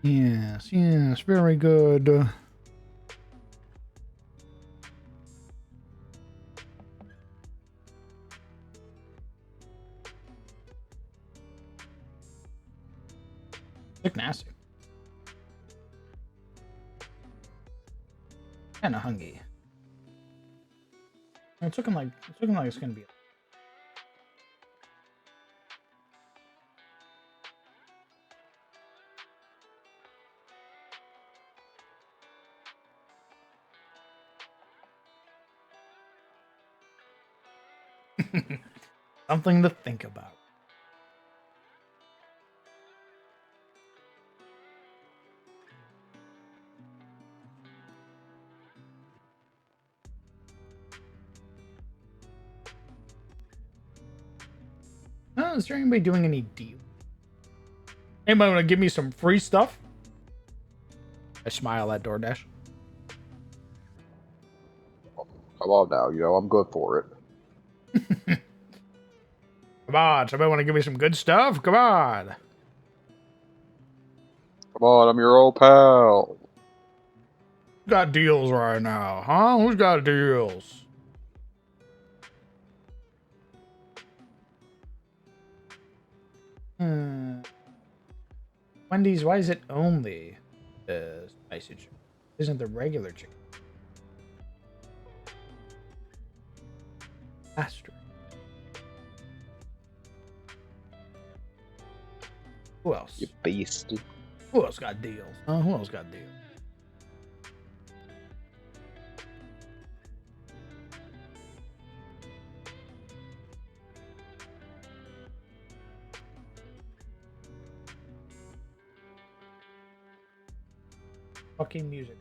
Yes, yes, very good. Look nasty. Kinda hungry. It's looking like it's gonna be. Something to think about. Oh, is there anybody doing any deal? Anybody want to give me some free stuff? I smile at DoorDash. Come on now, you know I'm good for it. Come on, somebody want to give me some good stuff? Come on. Come on, I'm your old pal. Who's got deals right now, huh? Who's got deals? Wendy's, why is it only the spicy chicken? Isn't the regular chicken? Asterisk. Who else? You beast. Who else got deals? Who else got deals? Fucking music.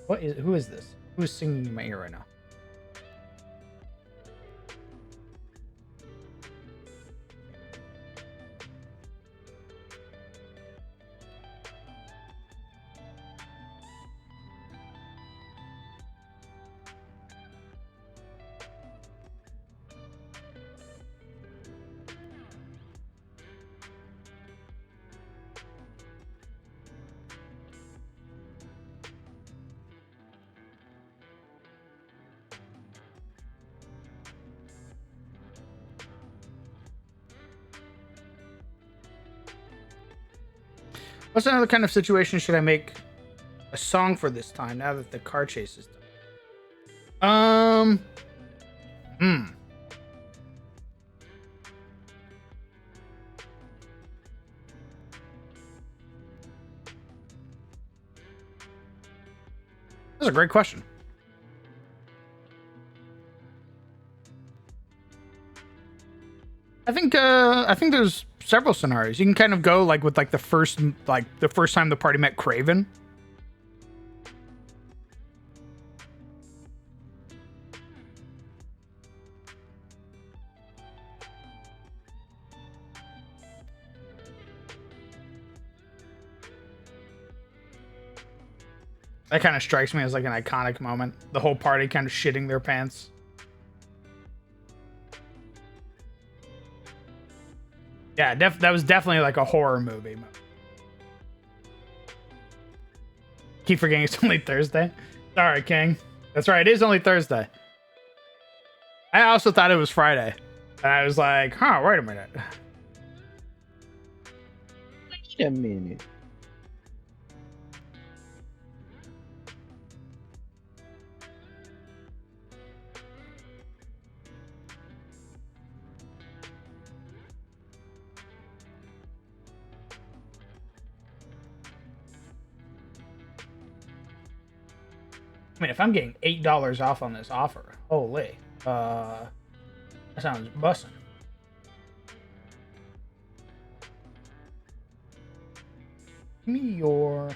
Who is this? Who's singing in my ear right now? What's another kind of situation should I make a song for this time now that the car chase is done? That's a great question. I think there's several scenarios. You can kind of go like with like the first time the party met Craven. That kind of strikes me as like an iconic moment. The whole party kind of shitting their pants. Yeah, that was definitely like a horror movie. Keep forgetting it's only Thursday. Sorry, King. That's right. It is only Thursday. I also thought it was Friday. And I was like, huh, wait a minute. Wait a minute. I mean, if I'm getting $8 off on this offer, holy, that sounds bussin'. Give me your.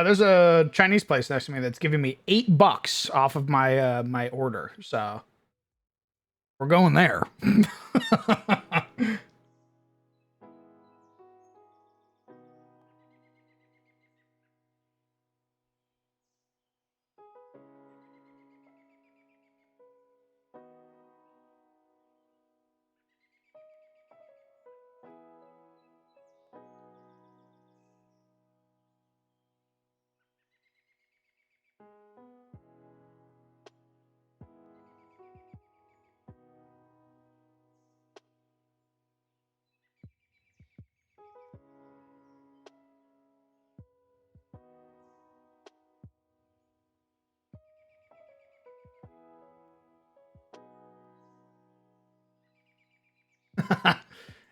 There's a Chinese place next to me that's giving me $8 off of my my order, so we're going there.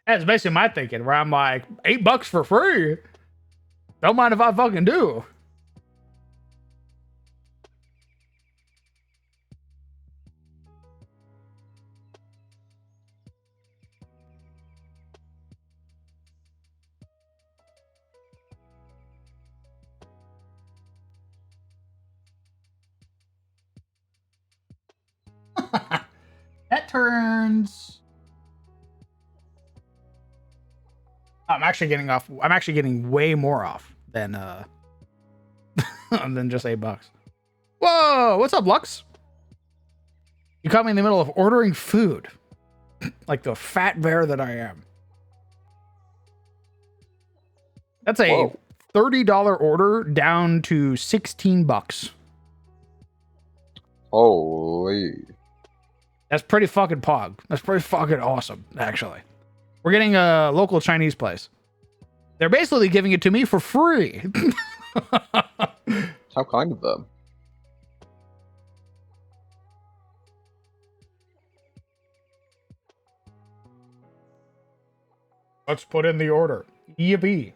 That's basically my thinking, where I'm like, $8 for free. Don't mind if I fucking do. That turns. I'm actually getting off. I'm actually getting way more off than than just $8. Whoa! What's up, Lux? You caught me in the middle of ordering food, like the fat bear that I am. That's a Whoa. $30 order down to $16. Holy. That's pretty fucking pog. That's pretty fucking awesome, actually. We're getting a local Chinese place. They're basically giving it to me for free. How kind of them. Let's put in the order. Yippee.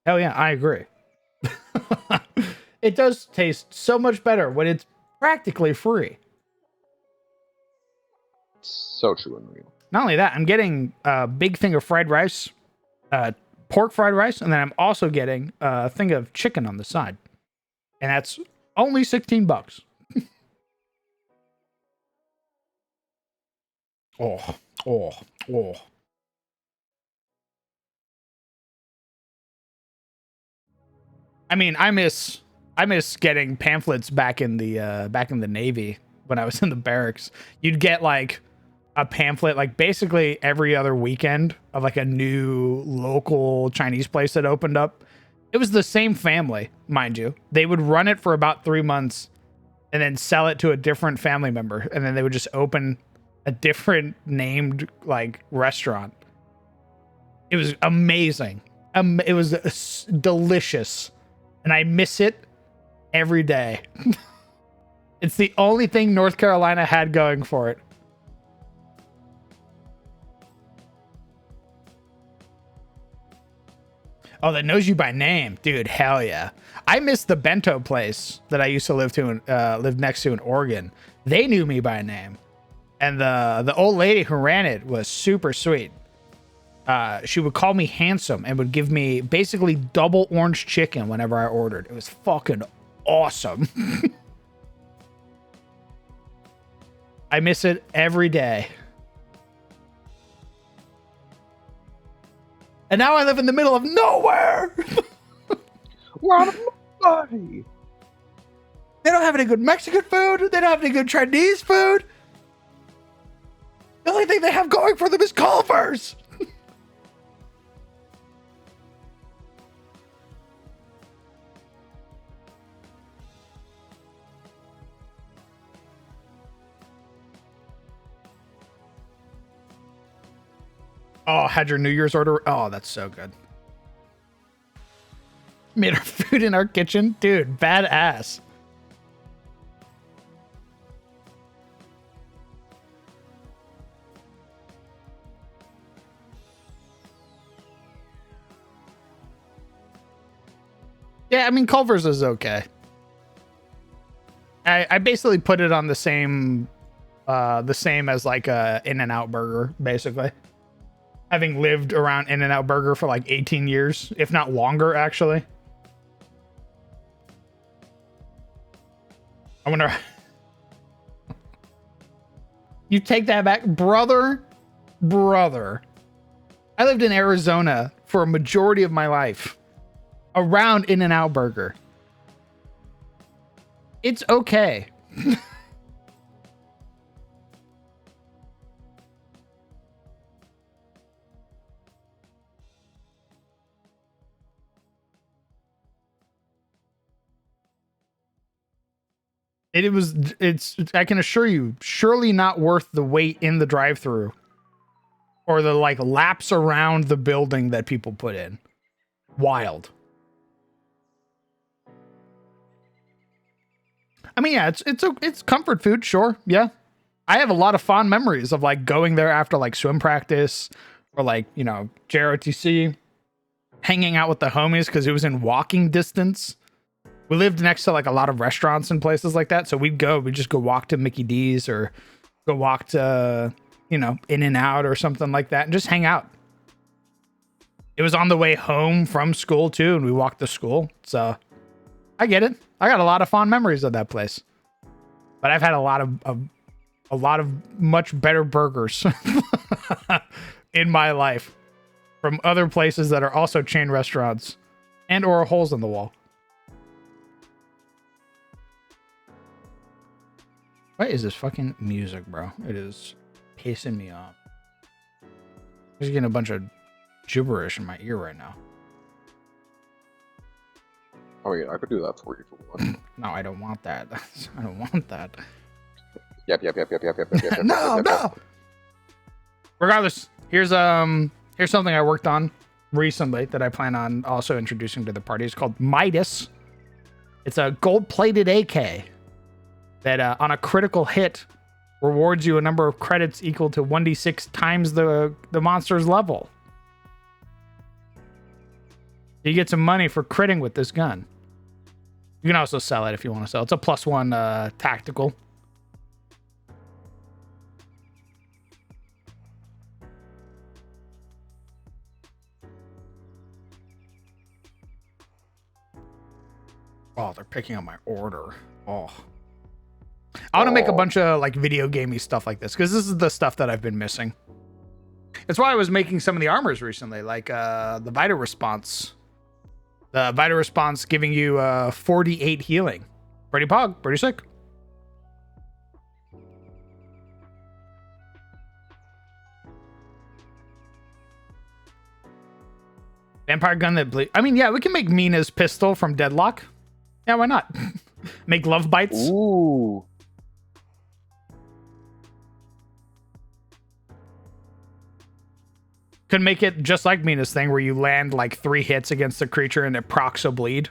Hell yeah, I agree. It does taste so much better when it's practically free. So true and real. Not only that, I'm getting a big thing of fried rice, pork fried rice, and then I'm also getting a thing of chicken on the side. And that's only $16. Oh. I mean, I miss getting pamphlets back in the Navy when I was in the barracks. You'd get like a pamphlet like basically every other weekend of like a new local Chinese place that opened up. It was the same family, mind you. They would run it for about 3 months and then sell it to a different family member, and then they would just open a different named like restaurant. It was amazing. It was delicious, and I miss it every day. It's the only thing North Carolina had going for it. Oh, that knows you by name, dude. Hell yeah. I miss the bento place that I used to live next to in Oregon. They knew me by name, and the old lady who ran it was super sweet. She would call me handsome and would give me basically double orange chicken whenever I ordered. It was fucking awesome. I miss it every day. And now I live in the middle of nowhere. We're out of money. They don't have any good Mexican food. They don't have any good Chinese food. The only thing they have going for them is Culver's. Oh, had your New Year's order? Oh, that's so good. Made our food in our kitchen? Dude, badass. Yeah, I mean, Culver's is okay. I basically put it on the same as like a In-N-Out burger, basically. Having lived around In-N-Out Burger for like 18 years, if not longer, actually. I wonder. You take that back, brother. I lived in Arizona for a majority of my life around In-N-Out Burger. It's okay. It's I can assure you, surely not worth the wait in the drive-thru or the like laps around the building that people put in. Wild. I mean, yeah, it's comfort food, sure. Yeah. I have a lot of fond memories of like going there after like swim practice or like, you know, JROTC, hanging out with the homies because it was in walking distance. We lived next to like a lot of restaurants and places like that. So we'd just go walk to Mickey D's or go walk to, you know, In-N-Out or something like that and just hang out. It was on the way home from school too. And we walked to school. So I get it. I got a lot of fond memories of that place, but I've had a lot of much better burgers in my life from other places that are also chain restaurants and or holes in the wall. What is this fucking music, bro? It is pissing me off. I'm just getting a bunch of gibberish in my ear right now. Oh yeah, I could do that for you for one. No, I don't want that. I don't want that. Yep. No. Regardless, here's something I worked on recently that I plan on also introducing to the party. It's called Midas. It's a gold-plated AK that on a critical hit rewards you a number of credits equal to 1d6 times the monster's level. You get some money for critting with this gun. You can also sell it if you want to sell. It's a +1 tactical. Oh, they're picking up my order. Oh. I want to make a bunch of like video gamey stuff like this because this is the stuff that I've been missing. That's why I was making some of the armors recently, like the Vital Response. The Vital Response giving you 48 healing. Pretty pog, pretty sick. Vampire gun that bleed. I mean, yeah, we can make Mina's pistol from Deadlock. Yeah, why not? Make love bites. Ooh. Could make it just like Mina's thing where you land like 3 hits against the creature and it procs a bleed.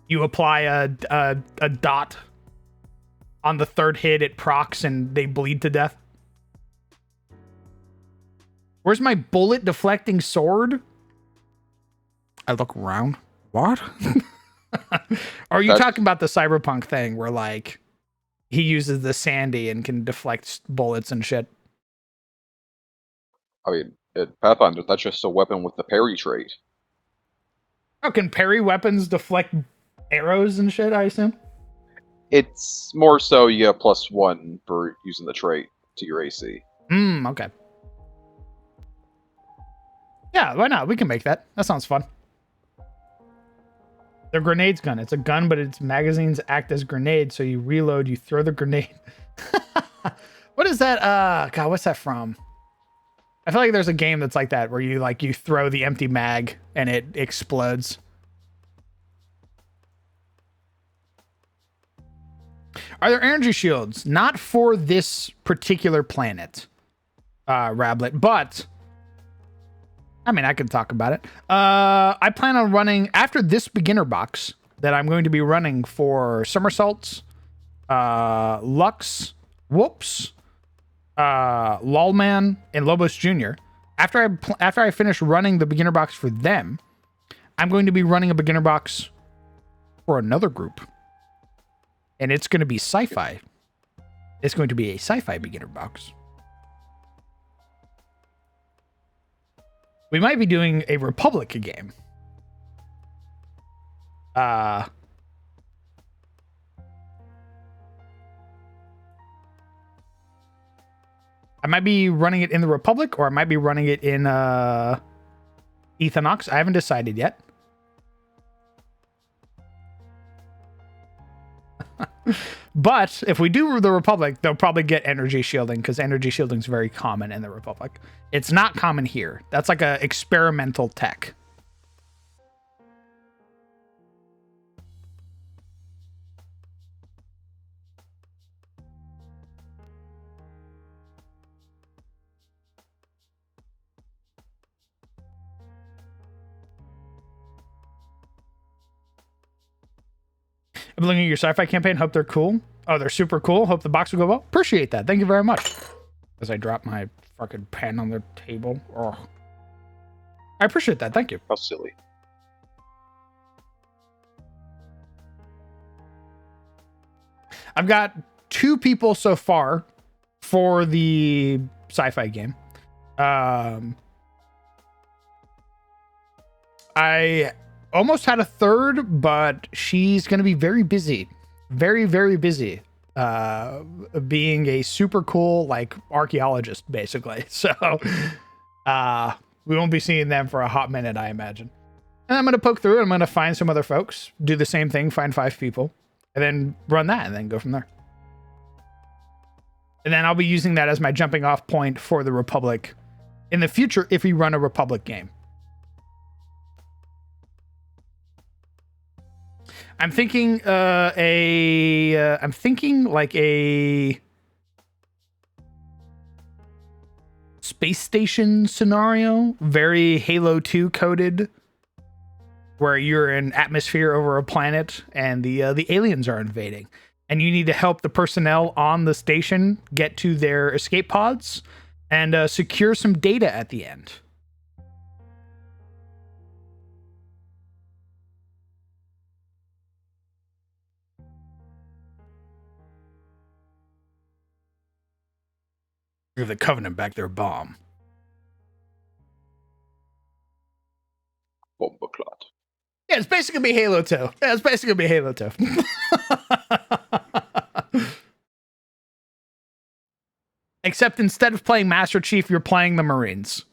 You apply a dot on the 3rd hit, it procs and they bleed to death. Where's my bullet deflecting sword? I look around. What? Are you That's- talking about the cyberpunk thing where like he uses the sandy and can deflect bullets and shit? I mean, in Pathfinder, that's just a weapon with the parry trait. Oh, can parry weapons deflect arrows and shit, I assume? It's more so you get +1 for using the trait to your AC. Okay. Yeah, why not? We can make that. That sounds fun. The grenades gun. It's a gun, but its magazines act as grenades, so you reload, you throw the grenade. What is that? God, what's that from? I feel like there's a game that's like that where you throw the empty mag and it explodes. Are there energy shields? Not for this particular planet, Rablet, but I mean, I can talk about it. I plan on running after this beginner box that I'm going to be running for somersaults, Lux, Whoops, Lawman, and Lobos Jr. After I finish running the beginner box for them, I'm going to be running a beginner box for another group. And it's going to be sci-fi. It's going to be a sci-fi beginner box. We might be doing a Republic game. I might be running it in the Republic, or I might be running it in Ethanox. I haven't decided yet. But if we do the Republic, they'll probably get energy shielding because energy shielding is very common in the Republic. It's not common here. That's like a experimental tech. I'm looking at your sci-fi campaign. Hope they're cool. Oh, they're super cool. Hope the box will go well. Appreciate that. Thank you very much. As I drop my fucking pen on the table. Oh. I appreciate that. Thank you. How silly. I've got 2 people so far for the sci-fi game. I almost had a third, but she's going to be very busy. Very, very busy. Being a super cool, like, archaeologist, basically. So, we won't be seeing them for a hot minute, I imagine. And I'm going to poke through it. I'm going to find some other folks, do the same thing, find 5 people, and then run that, and then go from there. And then I'll be using that as my jumping off point for the Republic in the future if we run a Republic game. I'm thinking I'm thinking like a space station scenario, very Halo 2 coded, where you're in atmosphere over a planet and the aliens are invading, and you need to help the personnel on the station get to their escape pods and secure some data at the end. Give the Covenant back their bomb. Bombaclot. Yeah, it's basically gonna be Halo 2. Yeah, it's basically gonna be Halo 2. Except instead of playing Master Chief, you're playing the Marines.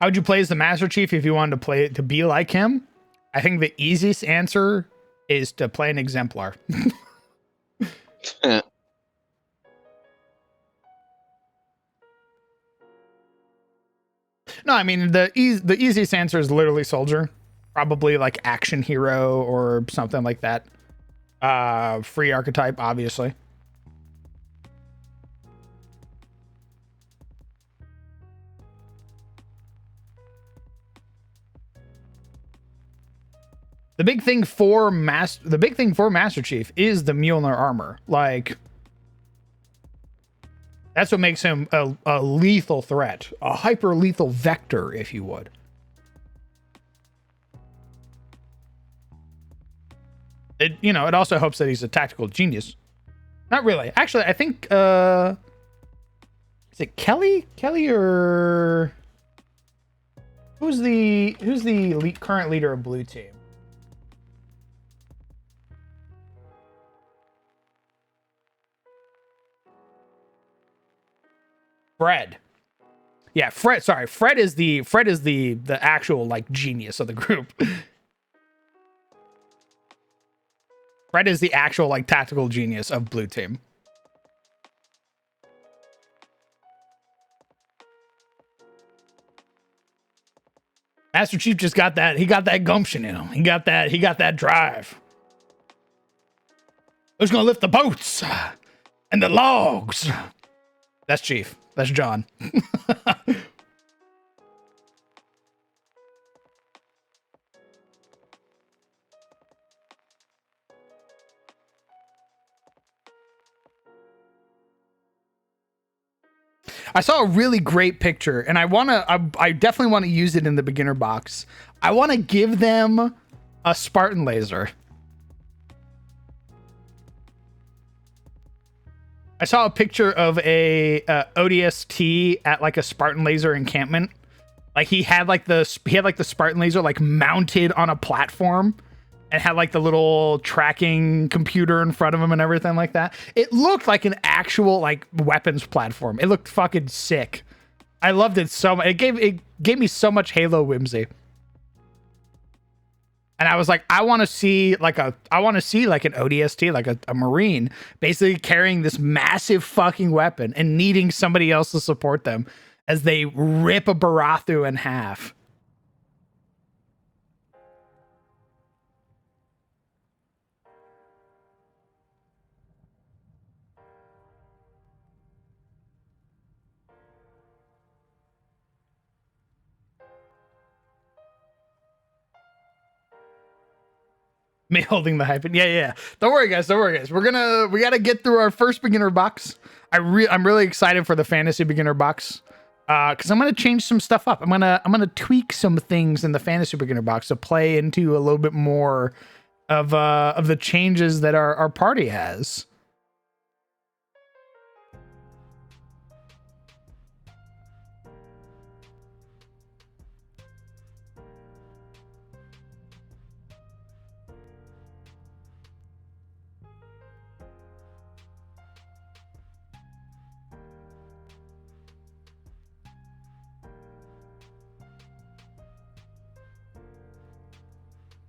How would you play as the Master Chief if you wanted to play it to be like him? I think the easiest answer is to play an Exemplar. Eh, No, I mean the easiest answer is literally soldier, probably like action hero or something like that. Free archetype, obviously. The big thing for Master Chief is the Mjolnir armor. Like, that's what makes him a lethal threat, a hyper lethal vector, if you would. It, you know, it also hopes that he's a tactical genius. Not really. Actually, I think is it Kelly? Kelly or who's the current leader of Blue Team? Fred. Yeah, Fred. Sorry, Fred is the actual like genius of the group. Fred is the actual like tactical genius of Blue Team. Master Chief just got that. He got that gumption in him. He got that drive. Who's gonna lift the boats and the logs? That's Chief. That's John. I saw a really great picture, and I definitely want to use it in the beginner box. I want to give them a Spartan laser. I saw a picture of a ODST at like a Spartan laser encampment. Like he had like the Spartan laser like mounted on a platform and had like the little tracking computer in front of him and everything like that. It looked like an actual like weapons platform. It looked fucking sick. I loved it so much. It gave me so much Halo whimsy. And I was like, I want to see like an ODST, like a Marine, basically carrying this massive fucking weapon and needing somebody else to support them as they rip a Barathu in half. Me holding the hyphen. Yeah. Don't worry, guys. We gotta get through our first beginner box. I'm really excited for the fantasy beginner box. Because I'm gonna change some stuff up. I'm gonna tweak some things in the fantasy beginner box to play into a little bit more of the changes that our party has.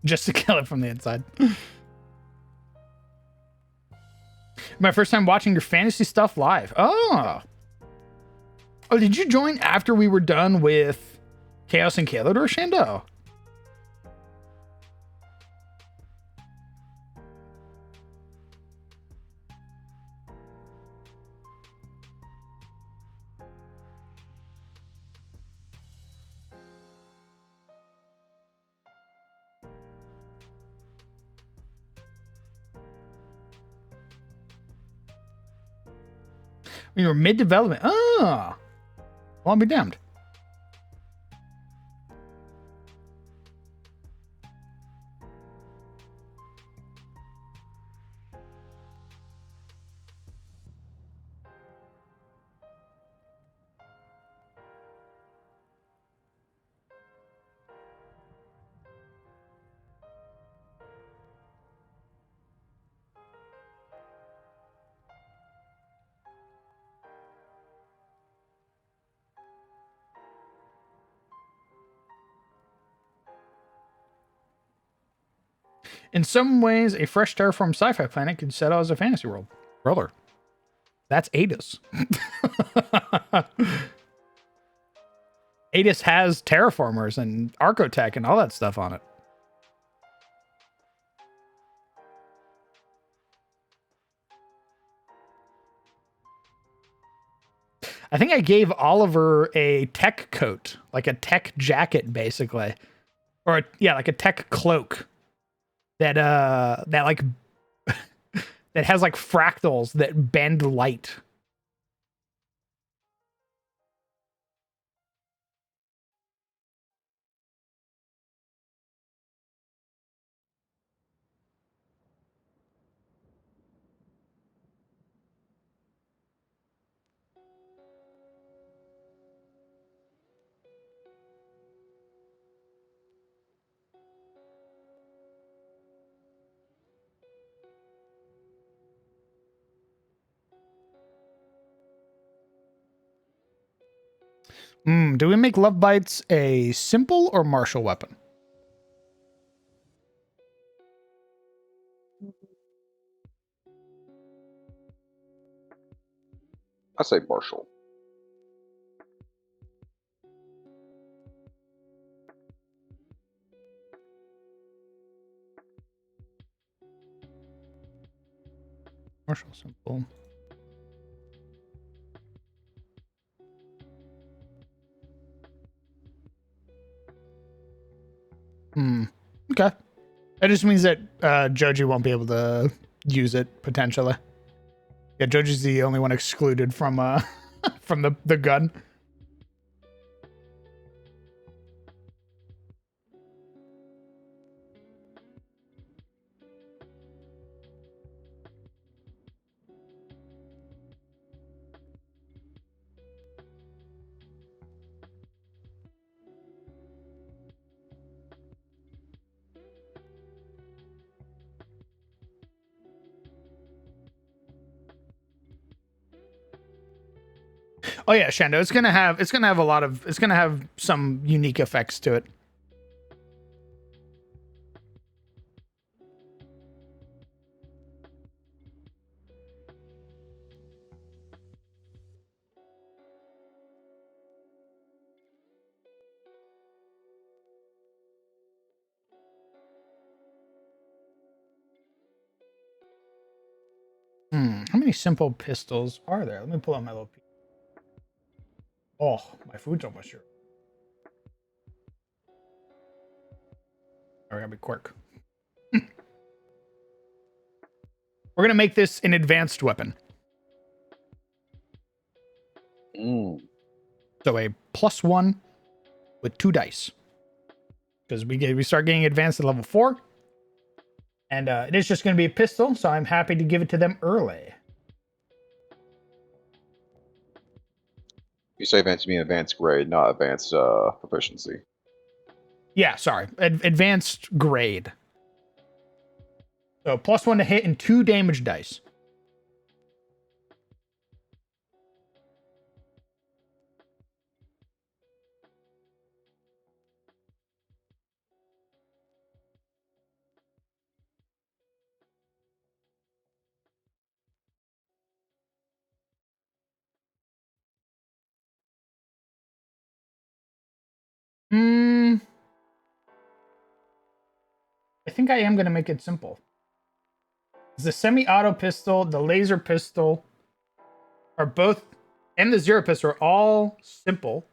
Just to kill it from the inside. My first time watching your fantasy stuff live. Oh, did you join after we were done with Chaos and Kalodor, Shando? When you were mid-development. Oh. Well, I'll be damned. In some ways, a fresh terraformed sci-fi planet could set out as a fantasy world. Roller. That's Adis. Adis has terraformers and Archotech and all that stuff on it. I think I gave Oliver a tech coat, like a tech jacket, basically, or like a tech cloak that like that has like fractals that bend light. Do we make love bites a simple or martial weapon? I say Marshall. Martial simple. Okay. That just means that Joji won't be able to use it potentially. Yeah, Joji's the only one excluded from from the gun. Oh yeah, Shando. It's gonna have some unique effects to it. How many simple pistols are there? Let me pull out my little. Oh, my food's almost here. I gotta be quick. We're gonna make this an advanced weapon. So a +1 with 2 dice. Because we start getting advanced at level 4. And it is just going to be a pistol, so I'm happy to give it to them early. You say advanced, you mean advanced grade, not advanced proficiency. Yeah, sorry. Advanced grade. So +1 to hit and 2 damage dice. I think I am going to make it simple. The semi-auto pistol, the laser pistol are both, and the zero pistol are all simple.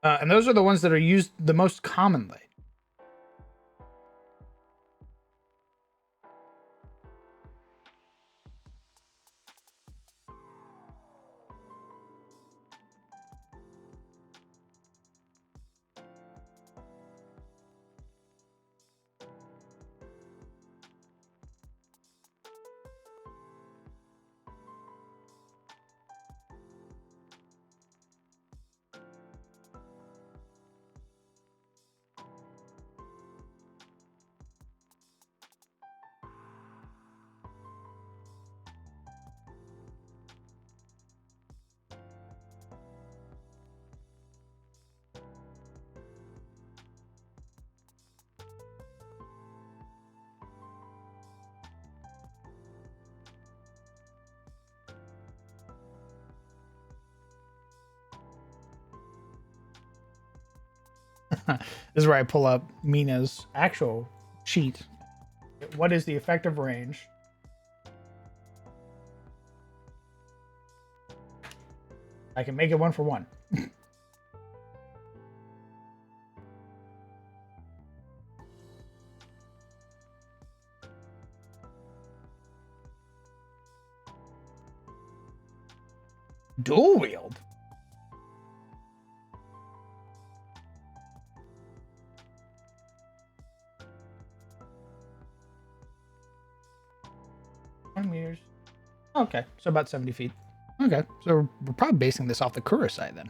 And those are the ones that are used the most commonly. This is where I pull up Mina's actual cheat. What is the effective range? I can make it 1-for-1. Dual wield? Meters. Okay, so about 70 feet. Okay, so we're probably basing this off the Kurosai then.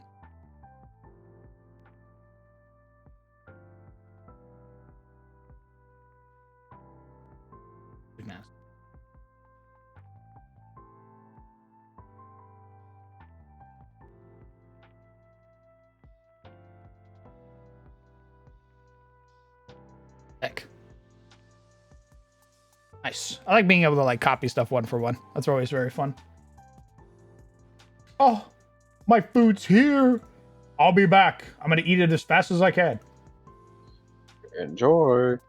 Goodness. Heck. Nice. I like being able to like copy stuff 1-for-1. That's always very fun. Oh, my food's here. I'll be back. I'm gonna eat it as fast as I can. Enjoy.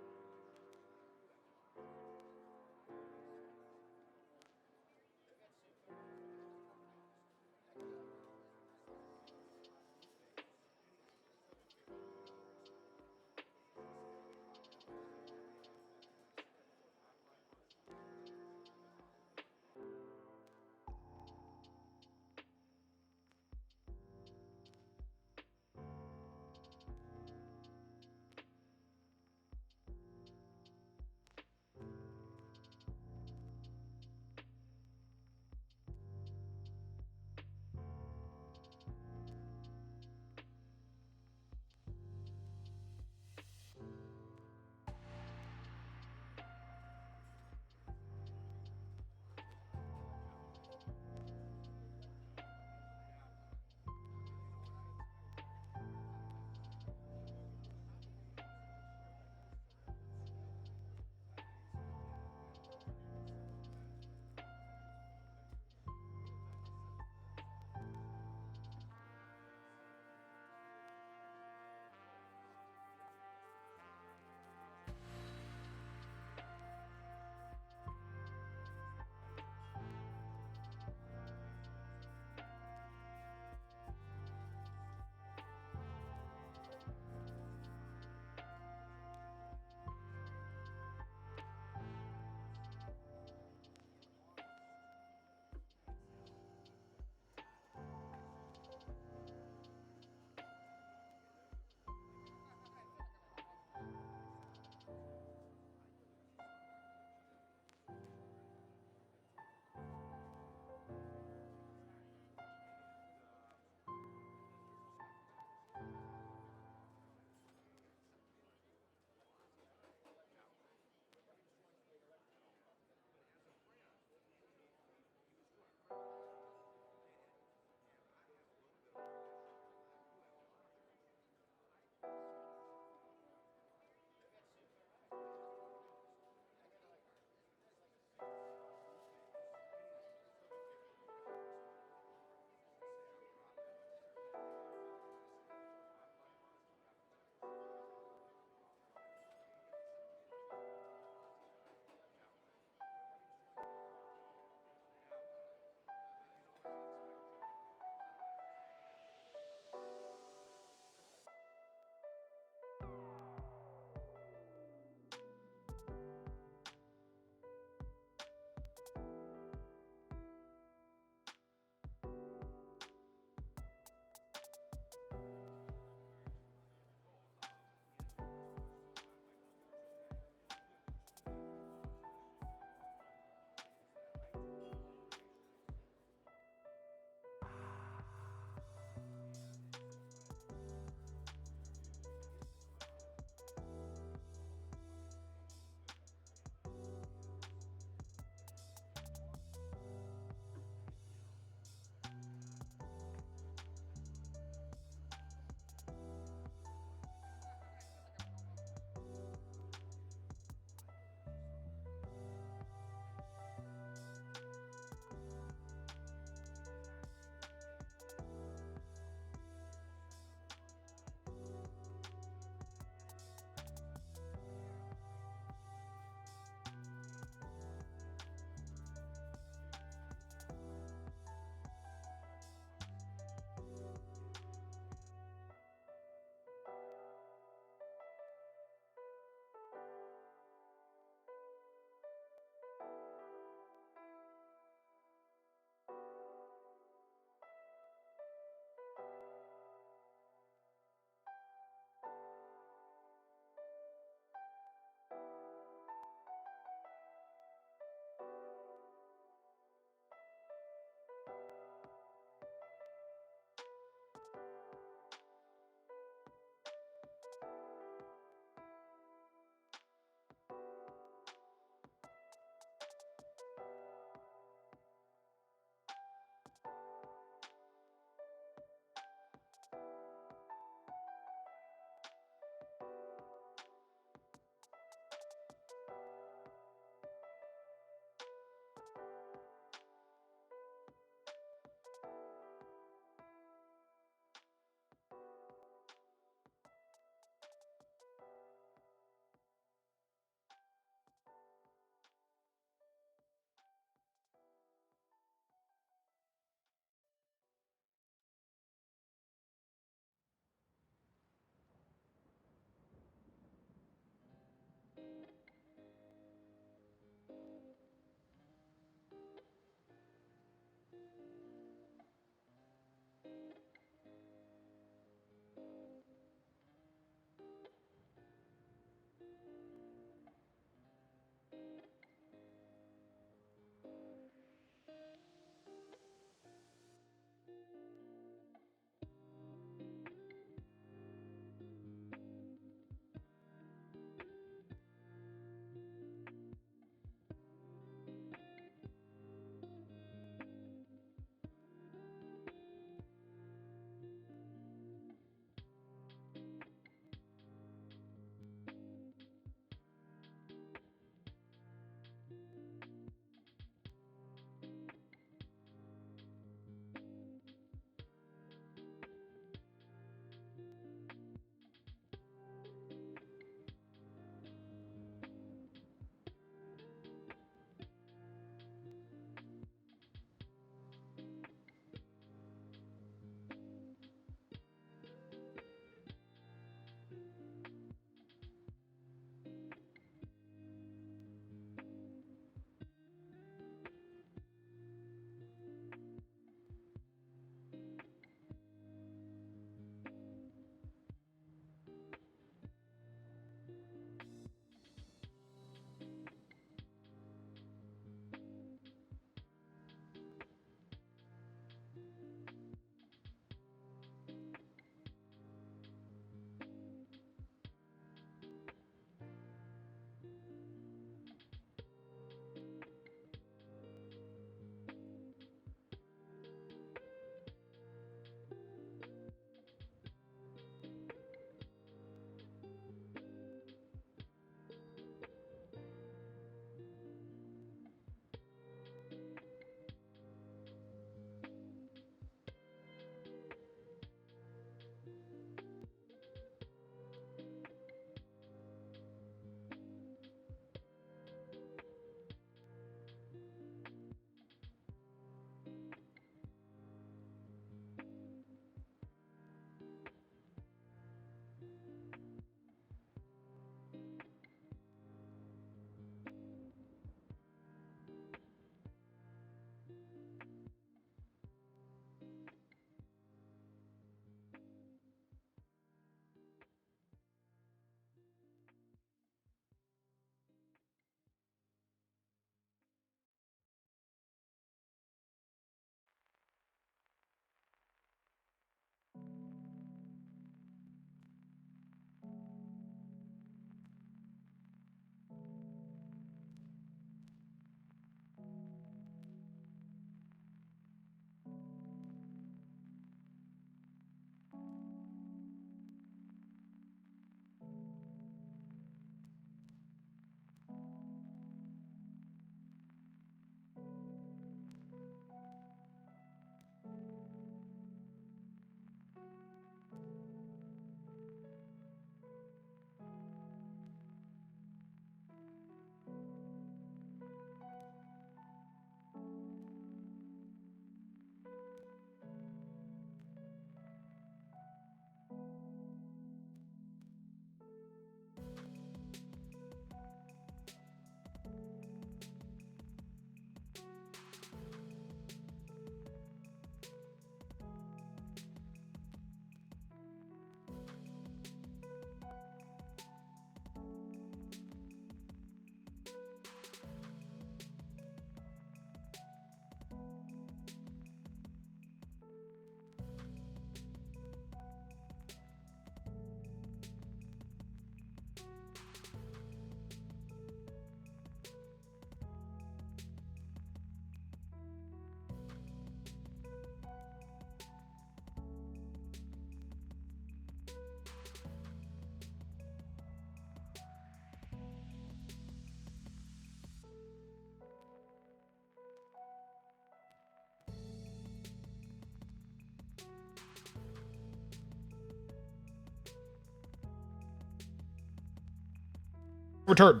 Return.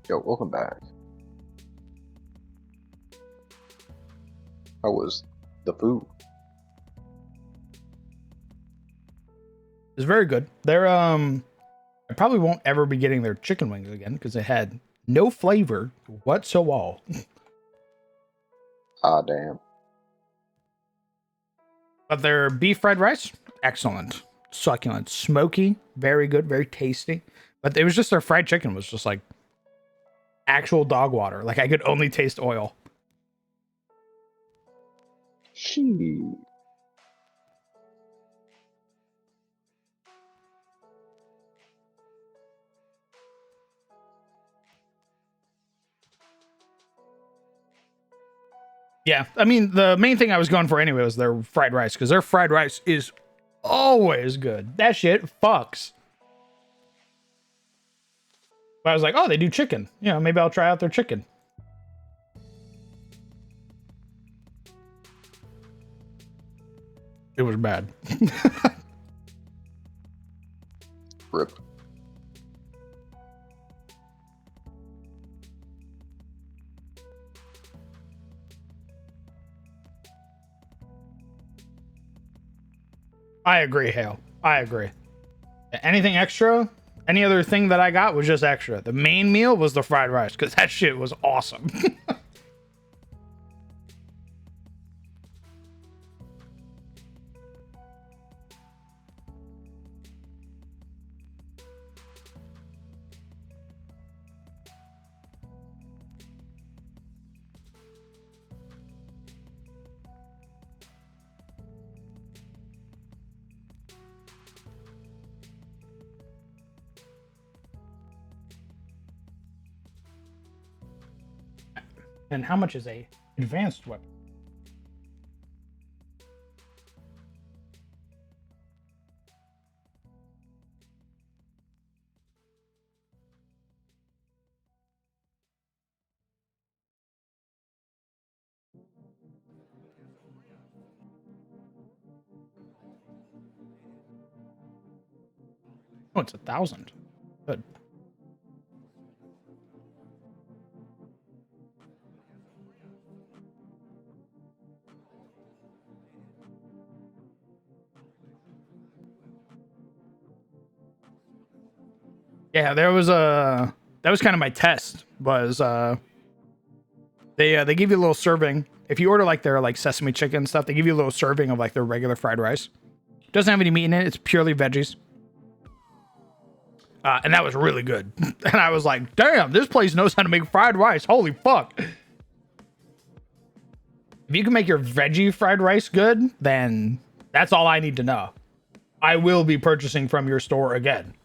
Yo, welcome back. How was the food? It's very good. They're I probably won't ever be getting their chicken wings again because they had no flavor whatsoever. Ah, damn. But their beef fried rice, excellent, succulent, smoky, very good, very tasty. But it was just their fried chicken was just like actual dog water. Like I could only taste oil. She. Yeah, I mean the main thing I was going for anyway was their fried rice because their fried rice is always good. That shit fucks. But I was like, oh, they do chicken. You know, maybe I'll try out their chicken. It was bad. Rip. I agree, Hale. I agree. Anything extra? Any other thing that I got was just extra. The main meal was the fried rice because that shit was awesome. And how much is a advanced weapon? Oh, it's 1,000. Good. Yeah, there was a that was kind of my test. Was they give you a little serving if you order like their like sesame chicken stuff. They give you a little serving of like their regular fried rice. Doesn't have any meat in it. It's purely veggies. And that was really good. And I was like, damn, this place knows how to make fried rice. Holy fuck. If you can make your veggie fried rice good, then that's all I need to know. I will be purchasing from your store again.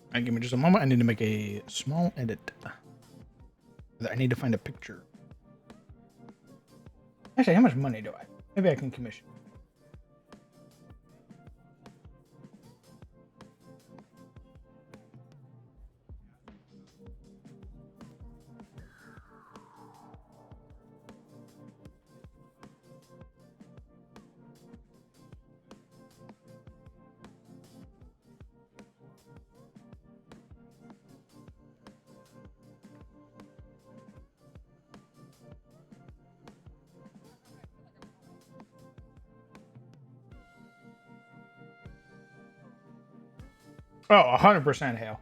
All right, give me just a moment. I need to make a small edit. I need to find a picture. Actually, how much money do I? Maybe I can commission. Oh, 100% hail.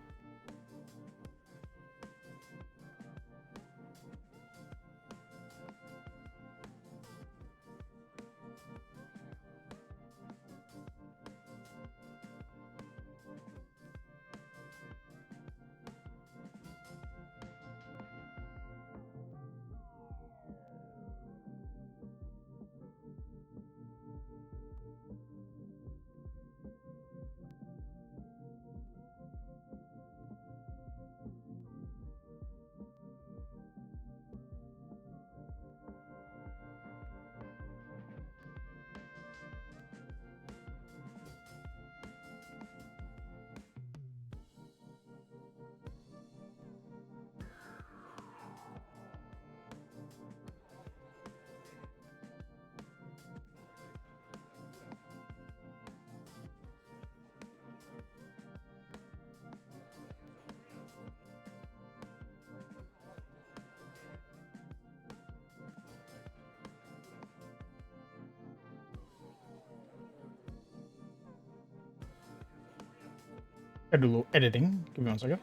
Gotta do a little editing. Give me 1 second.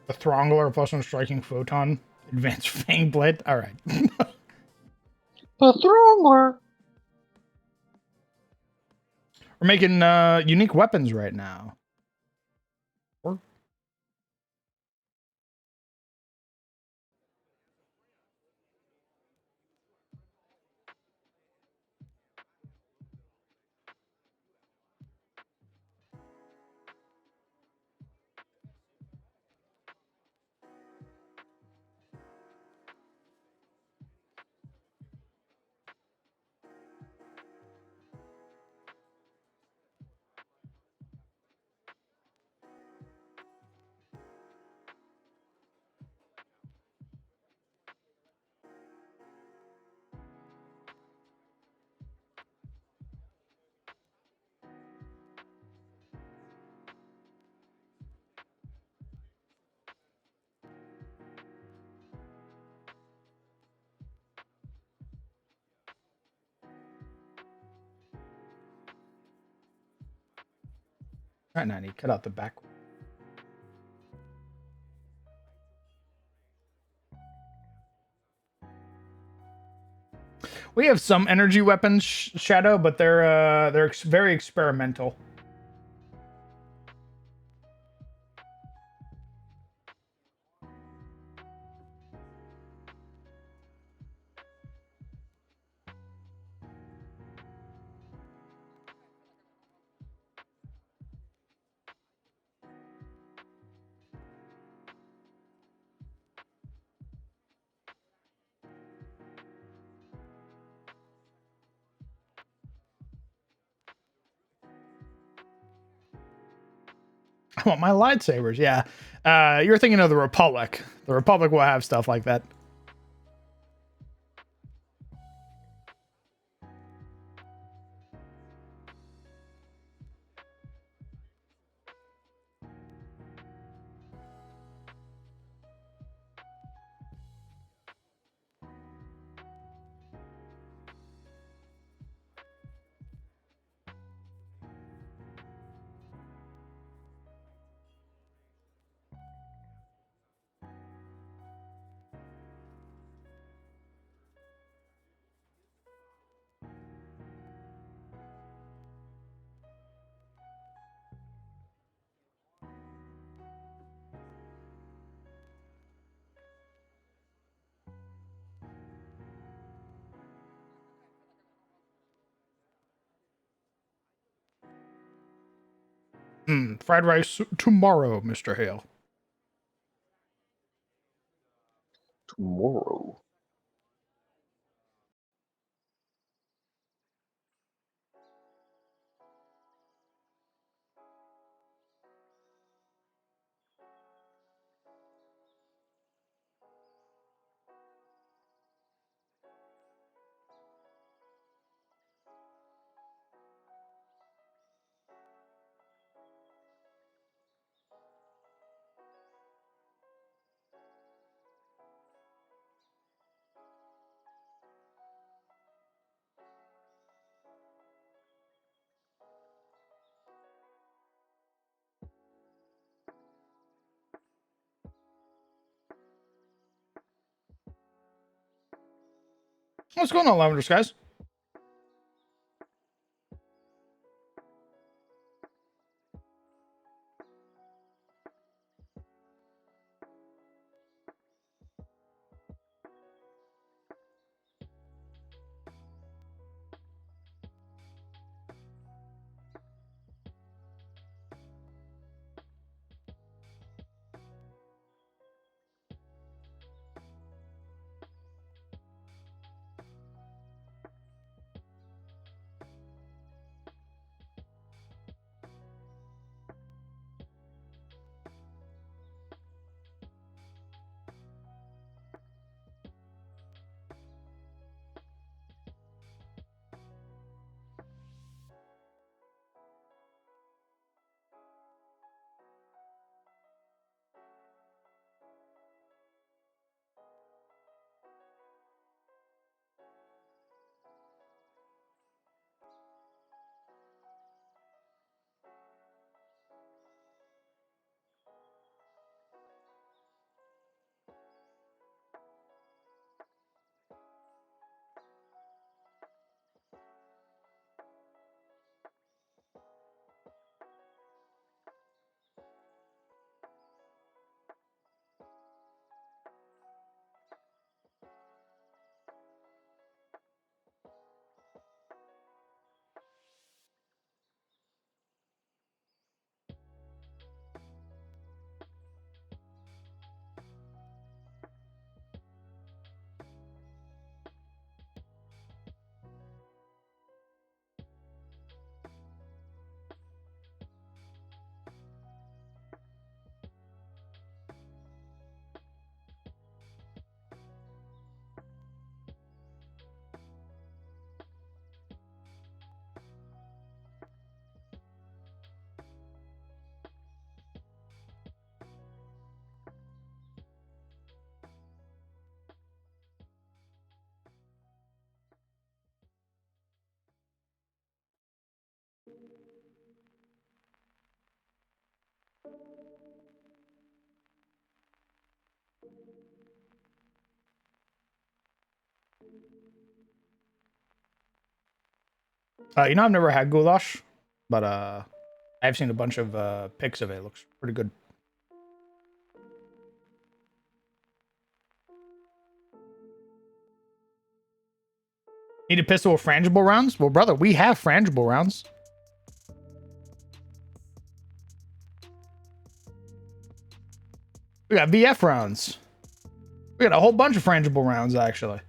The Throngler plus 1 striking photon. Advanced Fang Blade. All right. The Throngler. We're making unique weapons right now. All right, 90. Cut out the back. We have some energy weapons, Shadow, but they're very experimental. I want my lightsabers. Yeah. You're thinking of the Republic. The Republic will have stuff like that. Fried rice tomorrow, Mr. Hale. Tomorrow. What's going on, Lavender Skies? You know, I've never had goulash, but I've seen a bunch of pics of it. It looks pretty good. Need a pistol with frangible rounds? Well, brother, we have frangible rounds. We got VF rounds. We got a whole bunch of frangible rounds, actually.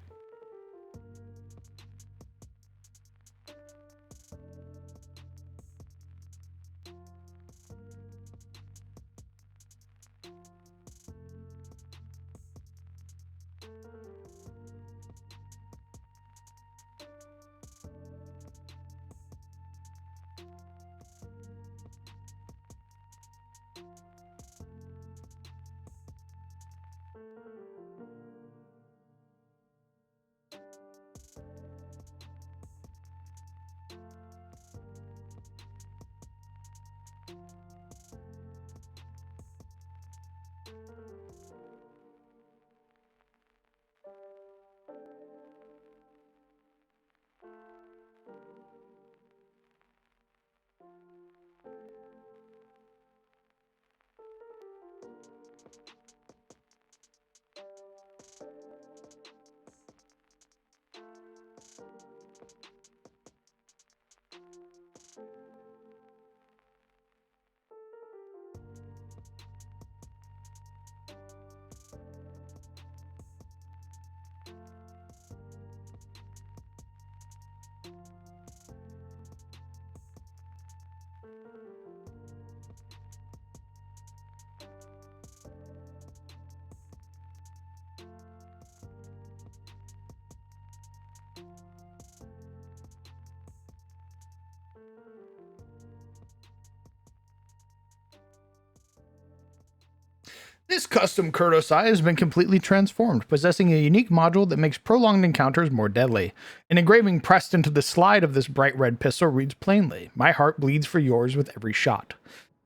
This custom Kurtosai has been completely transformed, possessing a unique module that makes prolonged encounters more deadly. An engraving pressed into the slide of this bright red pistol reads plainly, "My heart bleeds for yours with every shot."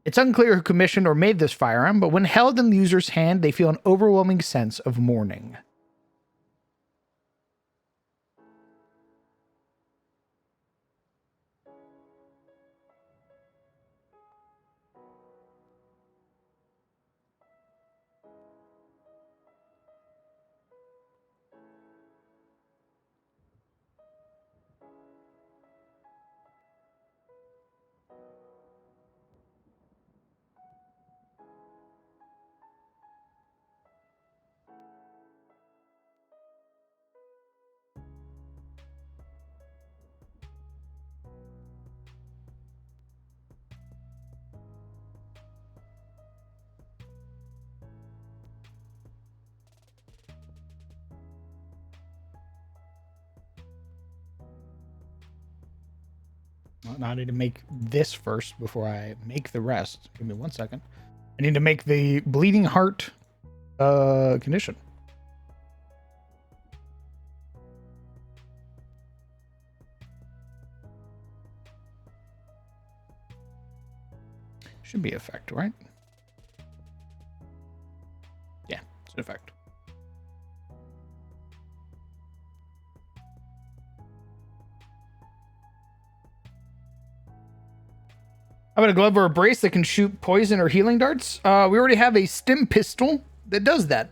It's unclear who commissioned or made this firearm, but when held in the user's hand, they feel an overwhelming sense of mourning. Now I need to make this first before I make the rest. Give me 1 second. I need to make the bleeding heart condition. Should be effect, right? Yeah, it's an effect. How about a glove or a brace that can shoot poison or healing darts? We already have a stim pistol that does that.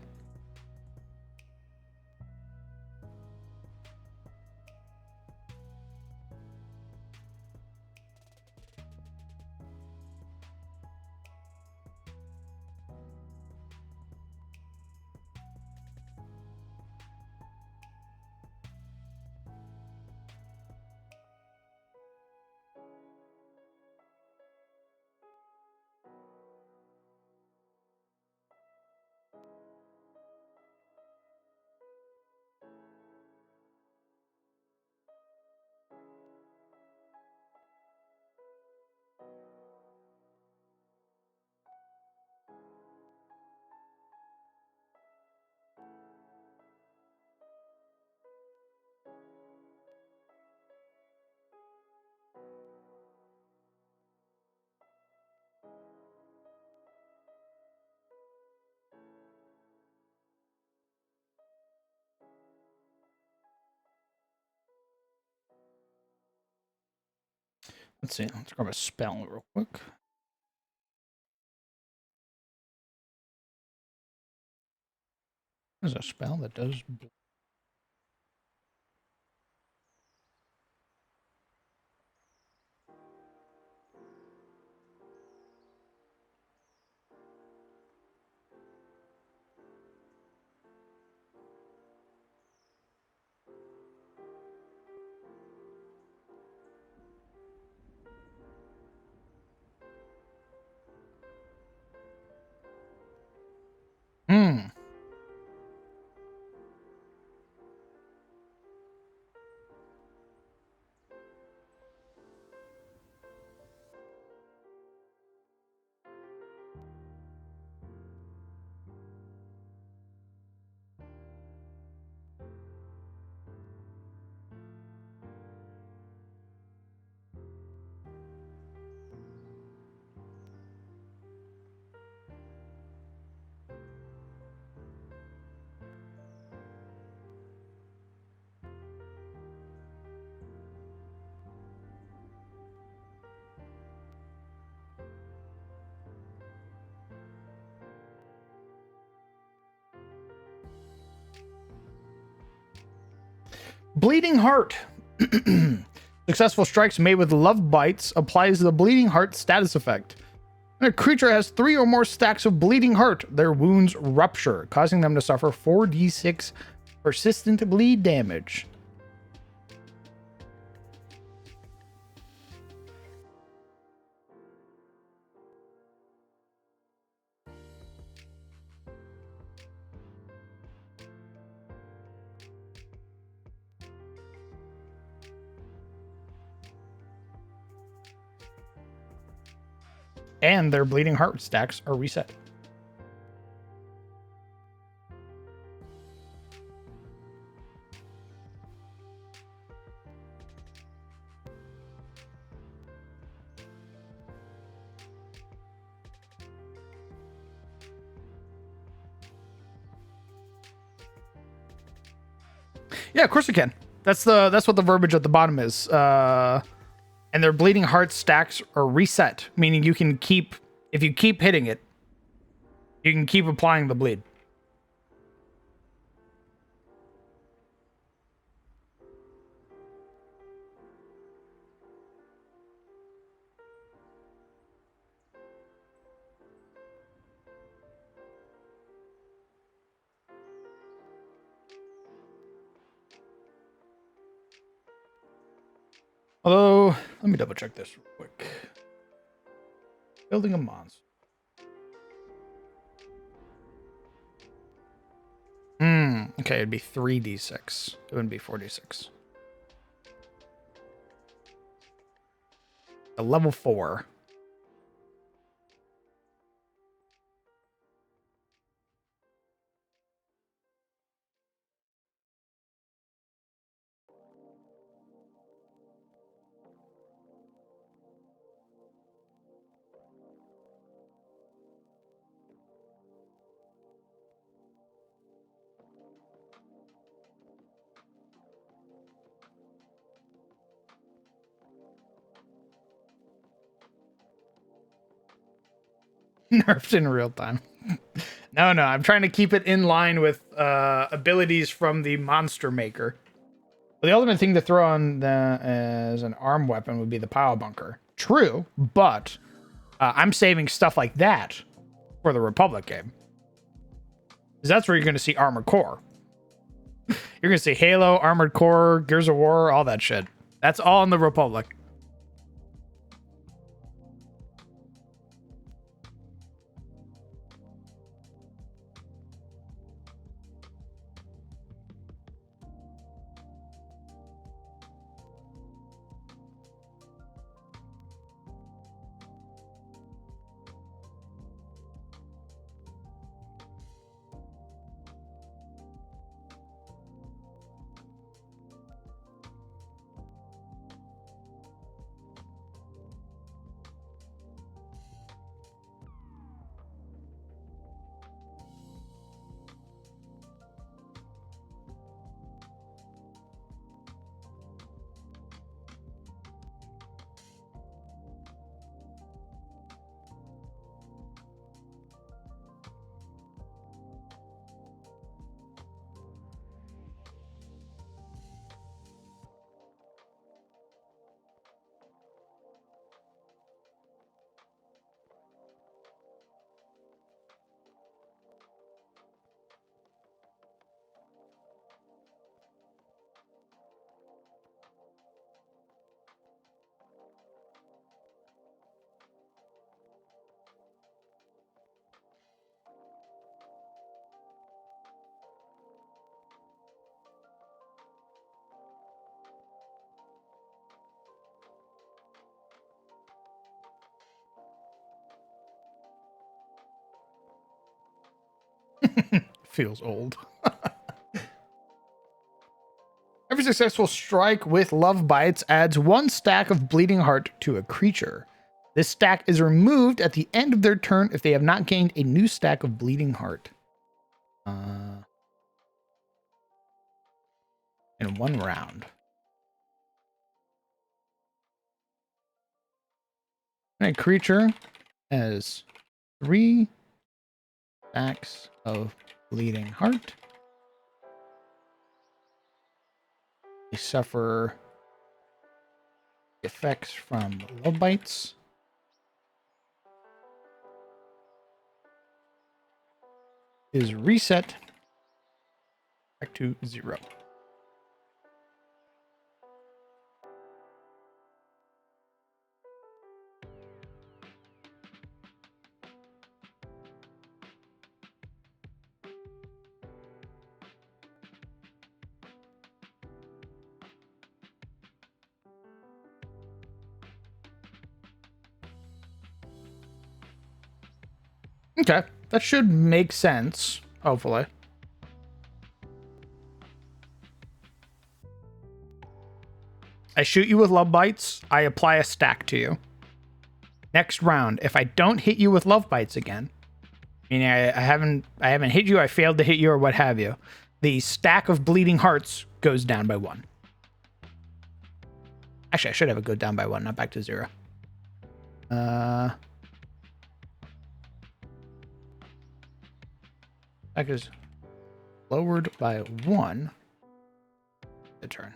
Let's see. Let's grab a spell real quick. There's a spell that does. Hmm. Bleeding Heart. Successful strikes made with love bites applies the Bleeding Heart status effect. When a creature has 3 or more stacks of Bleeding Heart, their wounds rupture, causing them to suffer 4d6 persistent bleed damage. And their Bleeding Heart stacks are reset. Yeah, of course you can. That's what the verbiage at the bottom is. And their Bleeding Heart stacks are reset, meaning you can keep, if you keep hitting it, you can keep applying the bleed. Although, let me double check this real quick. Building a monster. Okay, it'd be 3d6. It wouldn't be 4d6. A level 4. Nerfed in real time. No, I'm trying to keep it in line with abilities from the Monster Maker. Well, the ultimate thing to throw on as an arm weapon would be the Pile Bunker. True, but I'm saving stuff like that for the Republic game. Because that's where you're going to see Armored Core. You're going to see Halo, Armored Core, Gears of War, all that shit. That's all in the Republic. feels old. Every successful strike with Love Bites adds 1 stack of Bleeding Heart to a creature. This stack is removed at the end of their turn if they have not gained a new stack of Bleeding Heart. In 1 round. A creature has 3 stacks of Bleeding Heart. They suffer effects from Love Bites. Is reset back to 0. Okay, that should make sense, hopefully. I shoot you with Love Bites, I apply a stack to you. Next round, if I don't hit you with Love Bites again, meaning I haven't hit you, I failed to hit you, or what have you, the stack of Bleeding Hearts goes down by 1. Actually, I should have it go down by 1, not back to 0. That goes lowered by 1. The turn.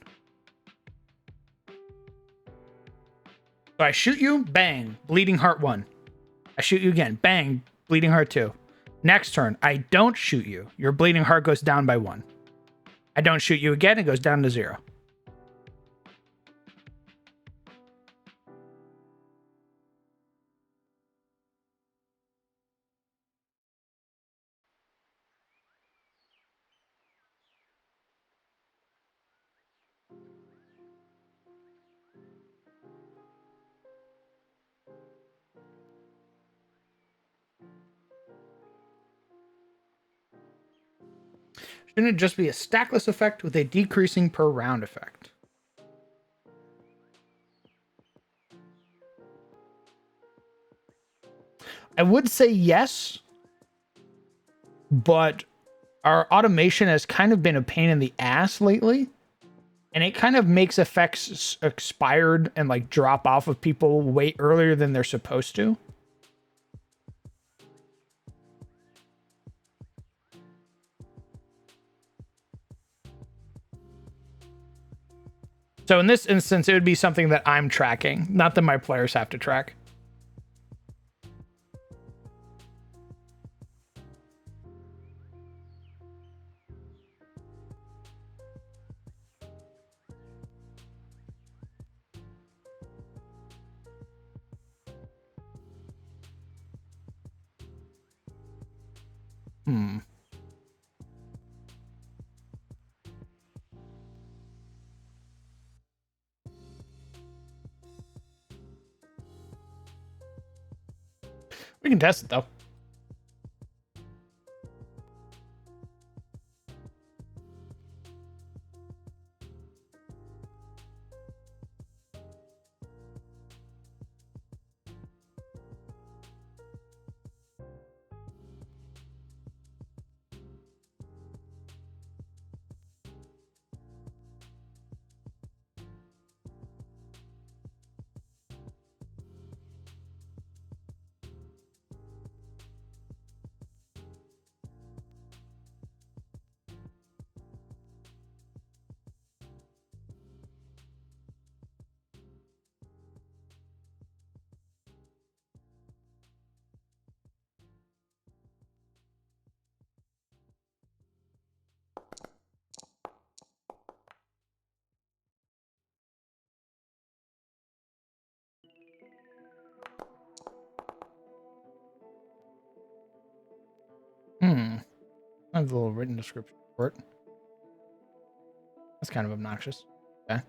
So I shoot you, bang, Bleeding Heart 1. I shoot you again, bang, Bleeding Heart 2. Next turn, I don't shoot you. Your Bleeding Heart goes down by 1. I don't shoot you again, it goes down to 0. Shouldn't it just be a stackless effect with a decreasing per round effect? I would say yes, but our automation has kind of been a pain in the ass lately, and it kind of makes effects expired and like drop off of people way earlier than they're supposed to. So in this instance, it would be something that I'm tracking, not that my players have to track. We can test it though. I have a little written description for it. That's kind of obnoxious. Okay.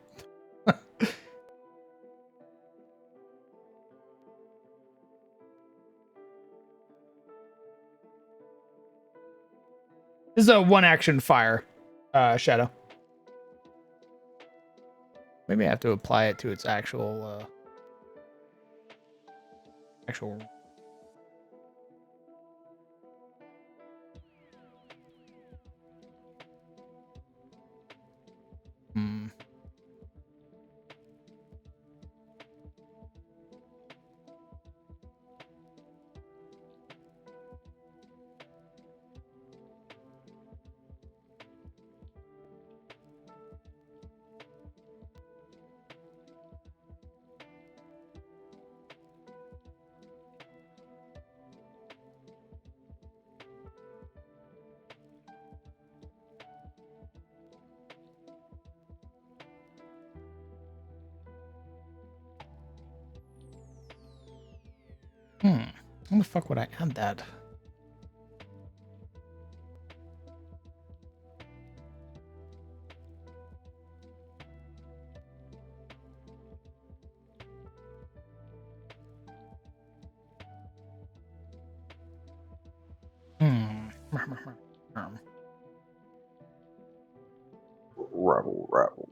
This is a one action fire, Shadow. Maybe I have to apply it to its actual actual. Hmm. How the fuck would I add that? Rabble.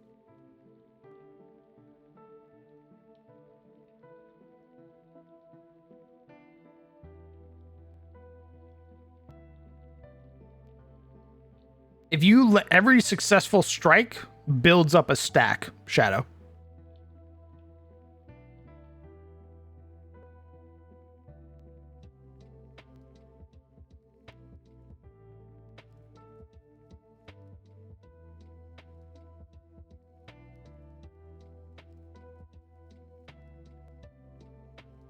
If you let every successful strike builds up a stack, Shadow.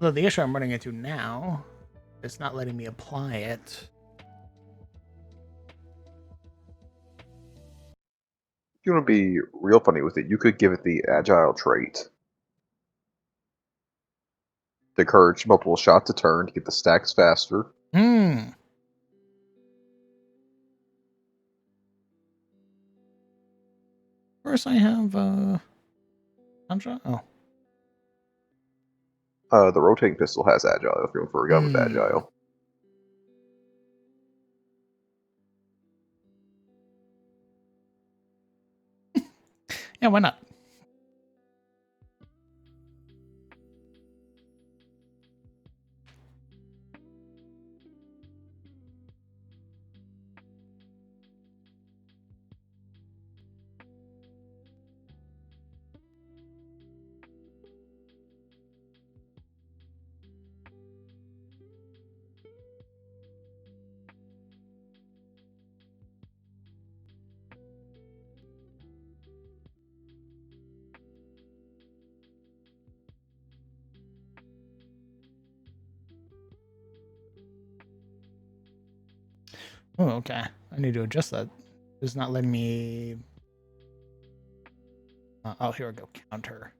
Well, the issue I'm running into now, it's not letting me apply it. If you want to be real funny with it, you could give it the agile trait. To encourage multiple shots a turn to get the stacks faster. Of course I have Andra? Oh. The rotating pistol has agile if you're looking for a gun with agile. Yeah, why not? Oh, okay. I need to adjust that. It's not letting me. Oh, here we go. Counter.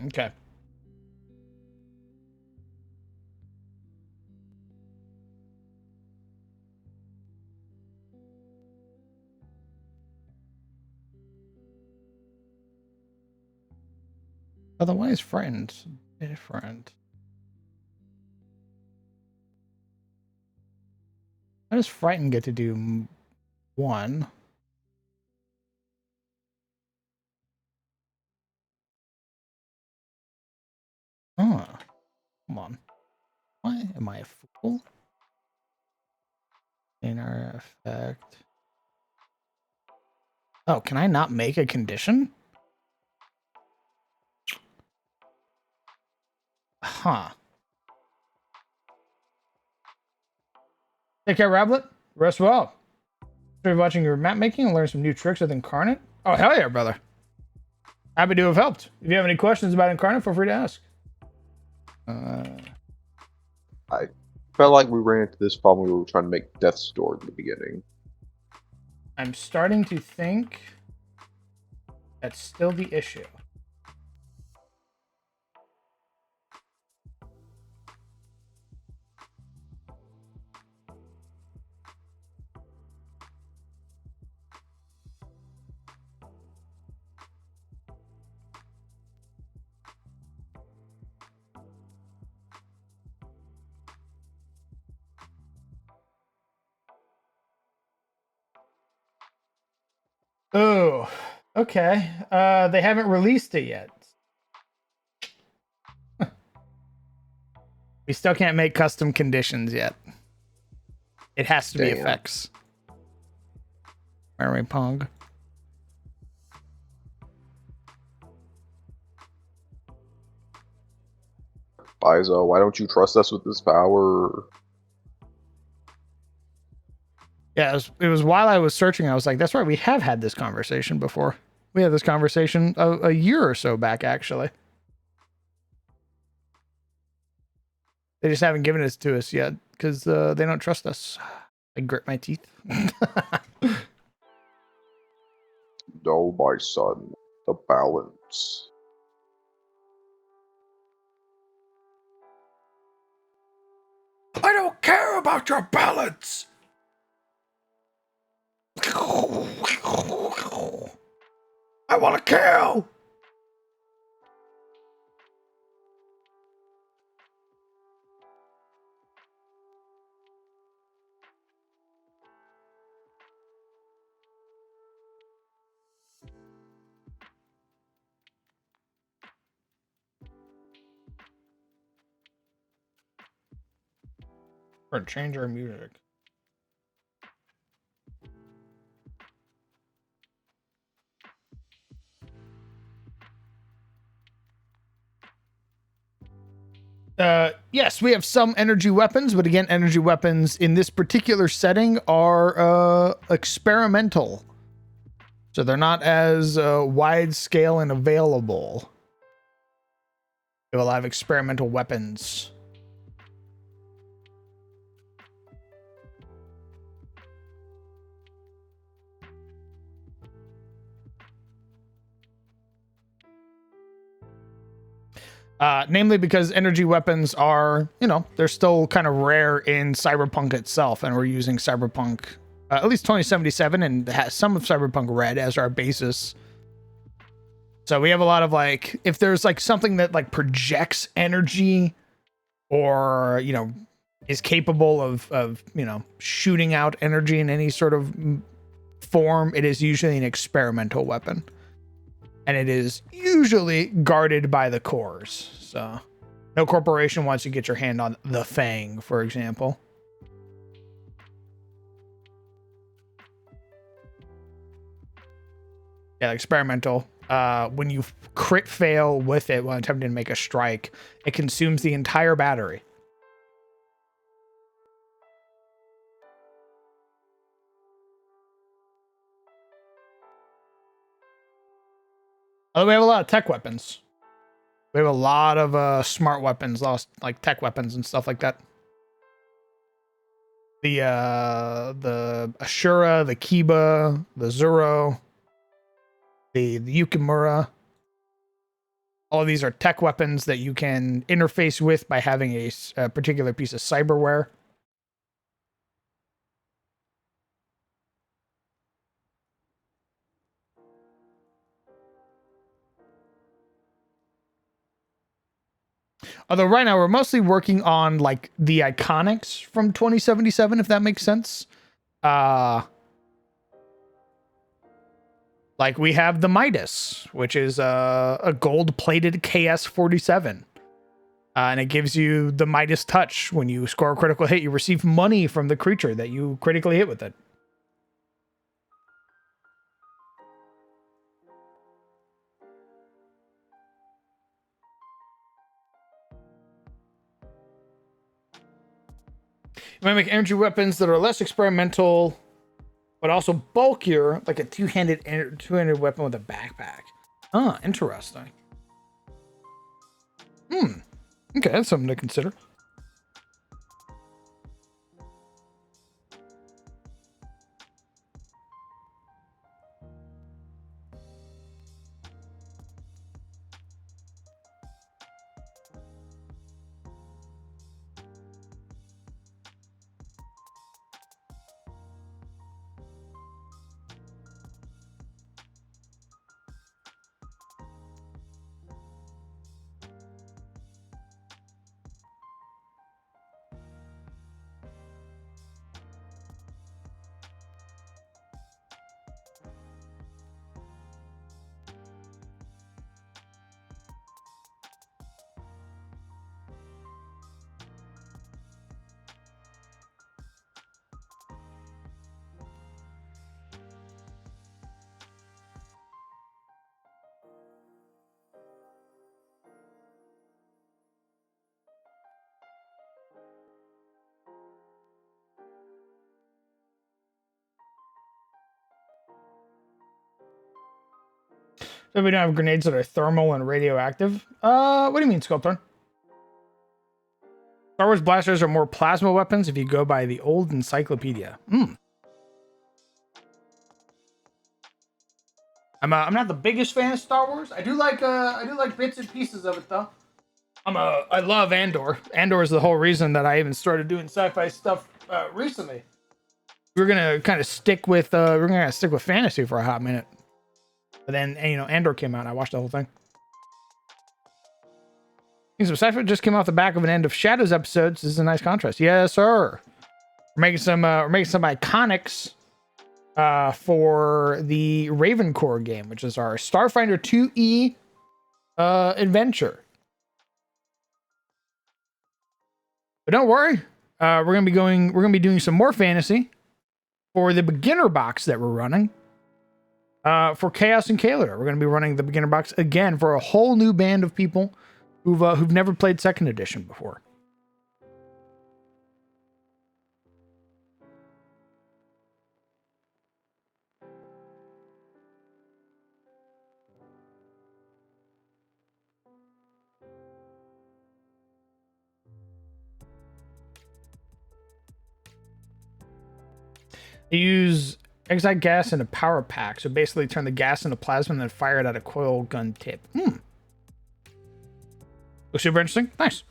Okay. Otherwise, frightened. Different. How does frightened get to do one? Huh. Come on. Why am I a fool? Inner effect. Oh, can I not make a condition? Huh. Take care, Rablet. Rest well. Enjoy watching your map making and learn some new tricks with Incarnate. Oh, hell yeah, brother. Happy to have helped. If you have any questions about Incarnate, feel free to ask. I felt like we ran into this problem when we were trying to make Death's Door at the beginning. I'm starting to think that's still the issue. Oh, okay. They haven't released it yet. We still can't make custom conditions yet. It has to be Damn. effects. Mary Pong. Bizo, why don't you trust us with this power? Yeah, it was while I was searching, I was like, that's right, we have had this conversation before. We had this conversation a year or so back, actually. They just haven't given it to us yet because they don't trust us. I grit my teeth. No, my son. The balance. I don't care about your balance. I want to kill. Or change our music. Yes, we have some energy weapons, but again, energy weapons in this particular setting are experimental. So they're not as wide scale and available. We have a lot of experimental weapons. Namely because energy weapons are, they're still kind of rare in Cyberpunk itself, and we're using Cyberpunk, at least 2077, and has some of Cyberpunk Red as our basis. So we have a lot of if there's something that projects energy or, is capable of shooting out energy in any sort of form, it is usually an experimental weapon. And it is usually guarded by the cores. So no corporation wants to get your hand on the Fang, for example. Yeah, experimental. When you crit fail with it while attempting to make a strike, it consumes the entire battery. Although we have a lot of tech weapons. We have a lot of smart weapons, like tech weapons and stuff like that. The Ashura, the Kiba, the Zuro, the Yukimura. All of these are tech weapons that you can interface with by having a particular piece of cyberware. Although right now we're mostly working on the iconics from 2077, if that makes sense. We have the Midas, which is a gold-plated KS-47. And it gives you the Midas touch. When you score a critical hit, you receive money from the creature that you critically hit with it. You might make energy weapons that are less experimental, but also bulkier, like a two-handed weapon with a backpack. Ah, interesting. Okay, that's something to consider. So we don't have grenades that are thermal and radioactive. What do you mean, Sculptor? Star Wars blasters are more plasma weapons if you go by the old encyclopedia. I'm not the biggest fan of Star Wars. I do like bits and pieces of it though. I love Andor. Andor is the whole reason that I even started doing sci-fi stuff recently. We're gonna kind of stick with fantasy for a hot minute. But then, Andor came out and I watched the whole thing. Some sci-fi just came off the back of an End of Shadows episode. So this is a nice contrast. Yes, sir. We're making some iconics for the Ravencore game, which is our Starfinder 2E adventure. But don't worry, we're gonna be doing some more fantasy for the beginner box that we're running. For Chaos and Kaler, we're going to be running the beginner box again for a whole new band of people who've never played second edition before. They use exite gas in a power pack, so basically turn the gas into plasma and then fire it at a coil gun tip. Looks super interesting. Nice.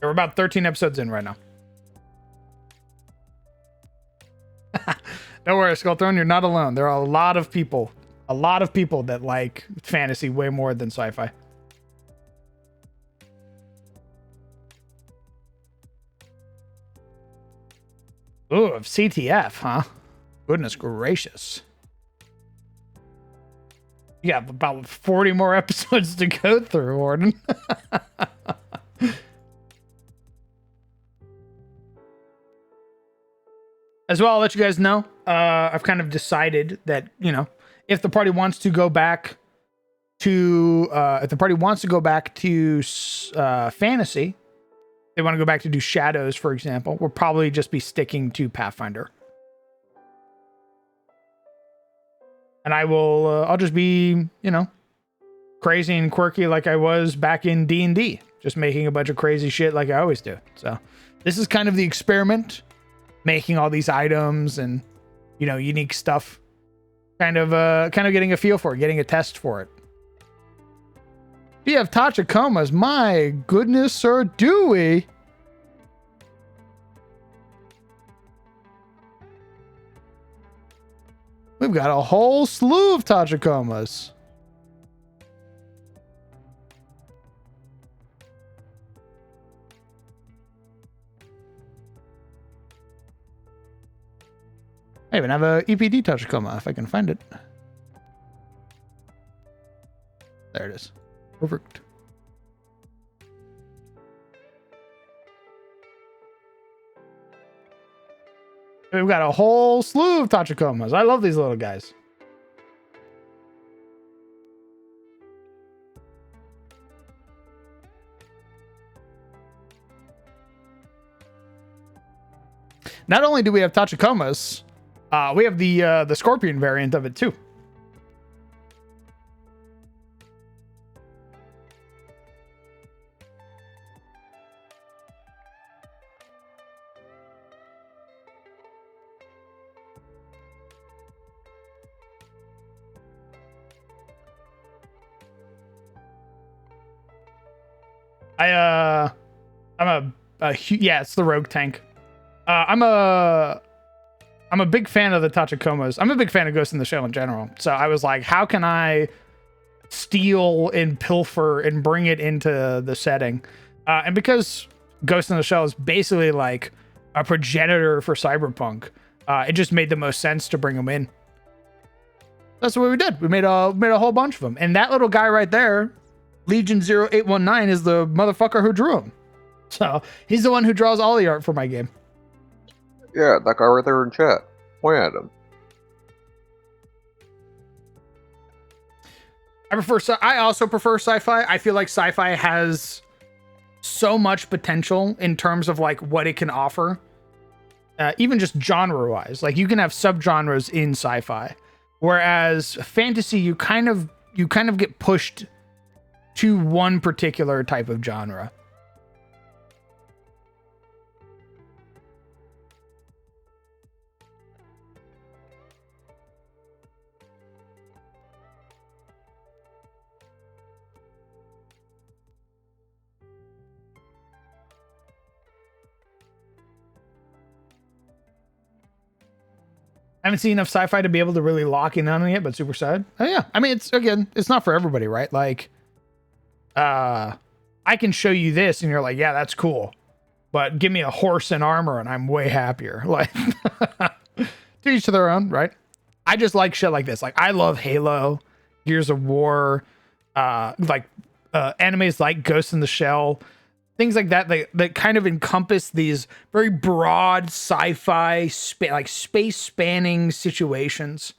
We're about 13 episodes in right now. Don't worry, Skullthrone, you're not alone. There are a lot of people that like fantasy way more than sci-fi. Ooh, of CTF, huh? Goodness gracious. You got about 40 more episodes to go through, Warden. As well, I'll let you guys know. I've kind of decided that, if the party wants to go back to fantasy, they want to go back to do Shadows, for example, we'll probably just be sticking to Pathfinder. And I'll just be, crazy and quirky like I was back in D&D, just making a bunch of crazy shit like I always do. So this is kind of the experiment, making all these items and, unique stuff, kind of getting a feel for it, getting a test for it. We have Tachakomas. My goodness, sir, do we? We've got a whole slew of Tachakomas. I even have a EPD Tachikoma if I can find it. There it is. Perfect. We've got a whole slew of Tachicomas. I love these little guys. Not only do we have Tachicomas, we have the Scorpion variant of it too. Yeah, it's the rogue tank. I'm a big fan of the Tachicomas. I'm a big fan of Ghost in the Shell in general. So I was like, how can I steal and pilfer and bring it into the setting? And because Ghost in the Shell is basically like a progenitor for Cyberpunk, it just made the most sense to bring them in. That's what we did. We made a whole bunch of them. And that little guy right there, Legion 0819, is the motherfucker who drew him. So he's the one who draws all the art for my game. Yeah, that guy right there in chat. Point at him. I also prefer sci-fi. I feel like sci-fi has so much potential in terms of like what it can offer. Even just genre-wise. Like you can have subgenres in sci-fi. Whereas fantasy, you kind of get pushed to one particular type of genre. I haven't seen enough sci-fi to be able to really lock in on it yet, but super sad. Oh yeah. I mean, it's not for everybody, right? Like, I can show you this and you're like, yeah, that's cool. But give me a horse and armor and I'm way happier. Like, to each to their own, right? I just like shit like this. Like, I love Halo, Gears of War, animes like Ghost in the Shell. Things like that, that kind of encompass these very broad sci-fi, like space-spanning situations.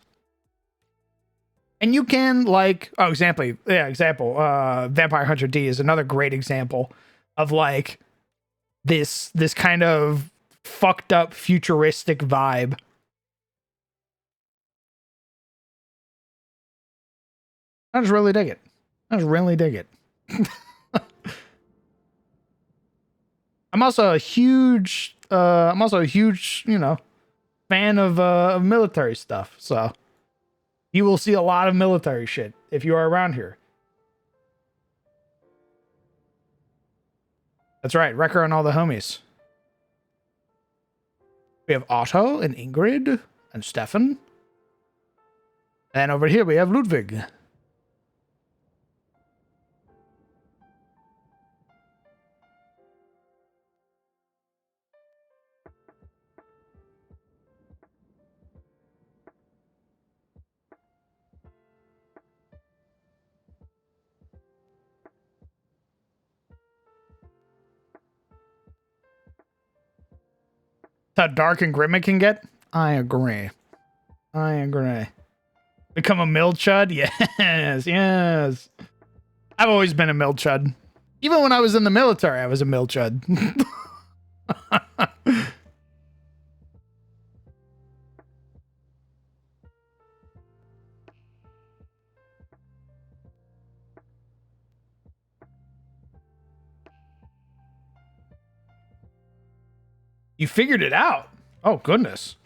And you can example, Vampire Hunter D is another great example of like this kind of fucked up futuristic vibe. I just really dig it. I'm also a huge, fan of military stuff. So you will see a lot of military shit if you are around here. That's right, Wrecker and all the homies. We have Otto and Ingrid and Stefan. And over here we have Ludwig. How dark and grim it can get? I agree. Become a mill chud? Yes. I've always been a mill chud. Even when I was in the military, I was a mill chud. You figured it out. Oh, goodness.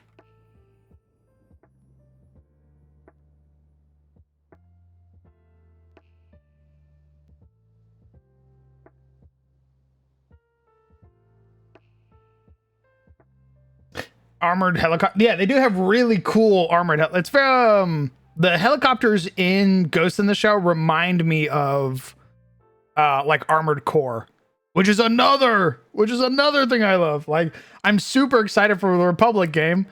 Armored helicopter. Yeah, they do have really cool armored. It's very, the helicopters in Ghost in the Shell remind me of like Armored Core, which is another thing I love. Like, I'm super excited for the Republic game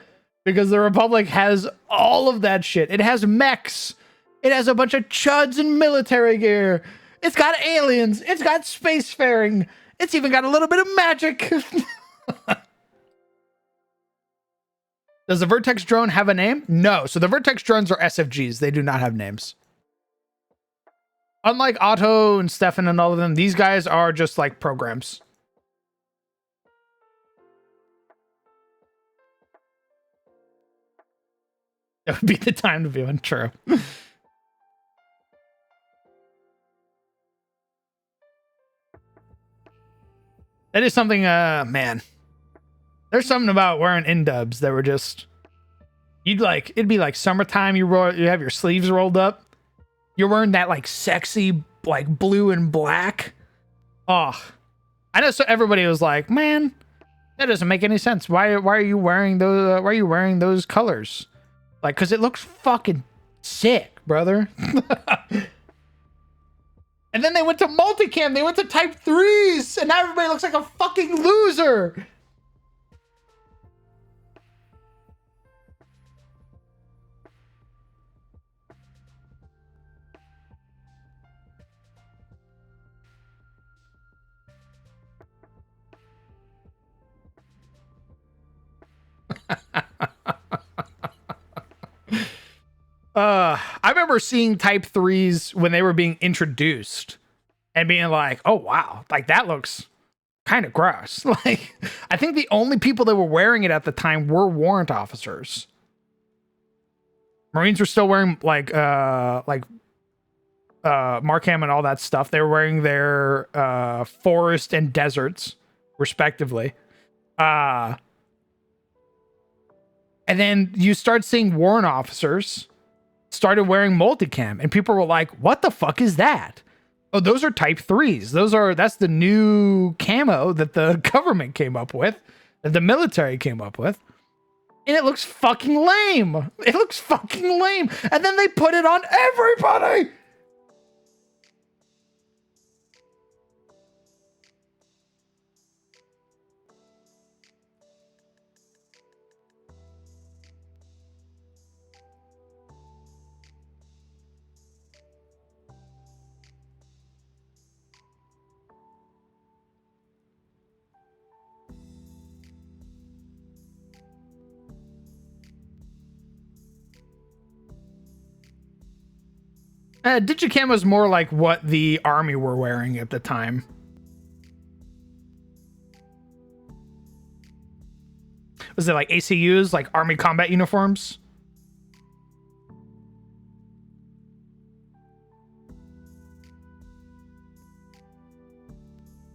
because the Republic has all of that shit. It has mechs. It has a bunch of chuds and military gear. It's got aliens. It's got spacefaring. It's even got a little bit of magic. Does the Vertex drone have a name? No. So the Vertex drones are SFGs. They do not have names. Unlike Otto and Stefan and all of them, these guys are just like programs. That would be the time to be untrue. That is something, man. There's something about wearing in-dubs that were just... it'd be like summertime, you have your sleeves rolled up. You're wearing that like sexy, like blue and black. Oh, I know. So everybody was like, man, that doesn't make any sense. Why are you wearing those? Why are you wearing those colors? Like, cause it looks fucking sick, brother. And then they went to multicam. They went to Type 3s, and now everybody looks like a fucking loser. I remember seeing Type 3s when they were being introduced and being like, oh wow, like that looks kind of gross. Like, I think the only people that were wearing it at the time were warrant officers. Marines were still wearing like Markham and all that stuff. They were wearing their forest and deserts respectively. And then you start seeing warrant officers started wearing multicam, and people were like, what the fuck is that? Oh, those are Type 3s. That's the new camo that the government came up with, that the military came up with. And it looks fucking lame. It looks fucking lame. And then they put it on everybody. Digicam was more like what the army were wearing at the time. Was it like ACUs, like army combat uniforms?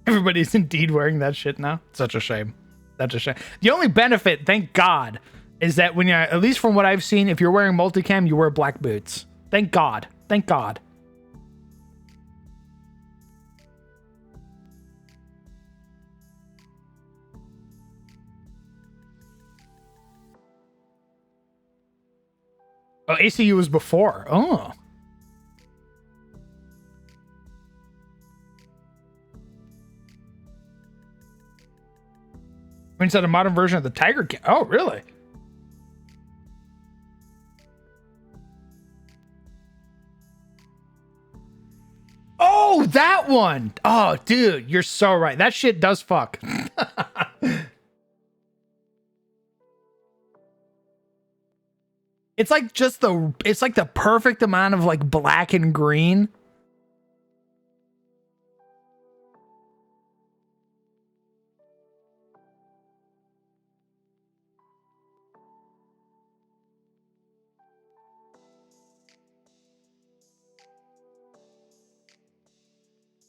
Everybody's indeed wearing that shit now. Such a shame. Such a shame. The only benefit, thank God, is that when you're, at least from what I've seen, if you're wearing multicam, you wear black boots. Thank God. Thank God. Oh, ACU was before. Oh. Inside a modern version of the Tiger Cam. Oh, really? Oh, that one. Oh, dude, you're so right. That shit does fuck. It's like it's like the perfect amount of like black and green.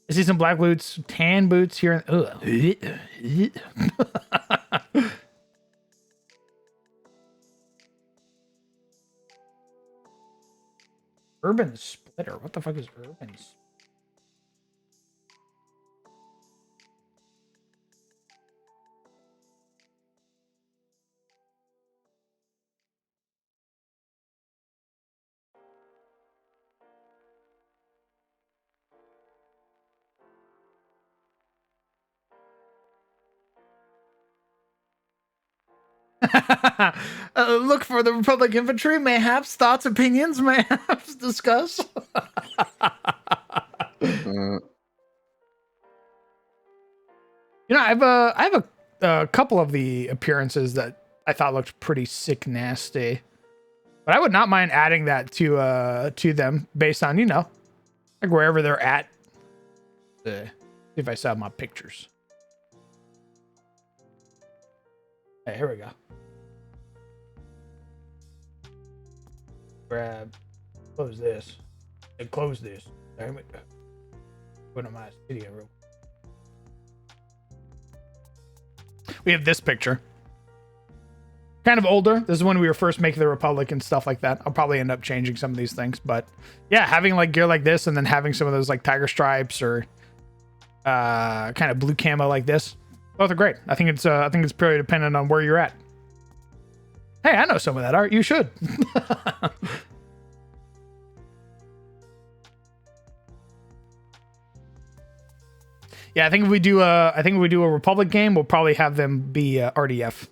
I see some black boots, tan boots here. Urban Splitter. What the fuck is Urban? Look for the Republic infantry. Mayhaps thoughts, opinions. Mayhaps discuss. You know, I have a couple of the appearances that I thought looked pretty sick nasty. But I would not mind adding that to them based on, you know, like wherever they're at. See if I saw my pictures. Hey, here we go. Grab, close this, and close this. Damn it. Put on my video real. We have this picture. Kind of older. This is when we were first making the Republic and stuff like that. I'll probably end up changing some of these things, but yeah, having like gear like this and then having some of those like tiger stripes or kind of blue camo like this, both are great. I think it's purely dependent on where you're at. Hey, I know some of that art. You should. Yeah, I think if we do a Republic game, we'll probably have them be RDF.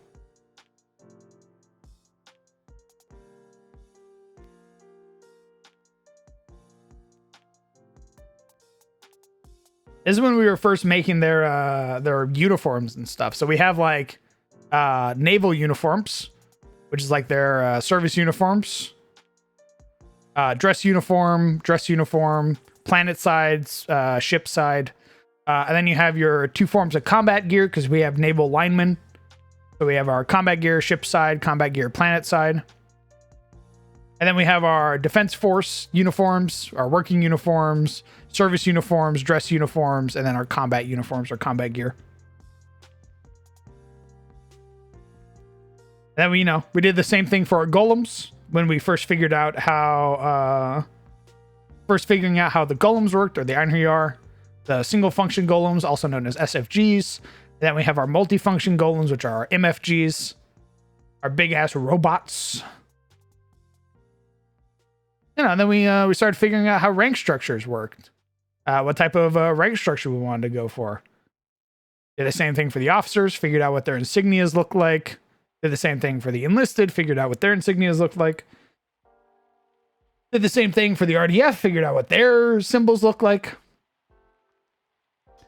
This is when we were first making their uniforms and stuff. So we have like naval uniforms, which is like their service uniforms, dress uniform, planet sides, ship side. And then you have your two forms of combat gear because we have naval linemen. So we have our combat gear, ship side, combat gear, planet side. And then we have our defense force uniforms, our working uniforms, service uniforms, dress uniforms, and then our combat uniforms or combat gear. And then we did the same thing for our golems when we first figured out how the golems worked, or the Einherjar, the single function golems, also known as SFGs. And then we have our multifunction golems, which are our MFGs, our big ass robots. And then we started figuring out how rank structures worked. What type of rank structure we wanted to go for. Did the same thing for the officers, figured out what their insignias look like. Did the same thing for the enlisted, figured out what their insignias looked like. Did the same thing for the RDF, figured out what their symbols look like.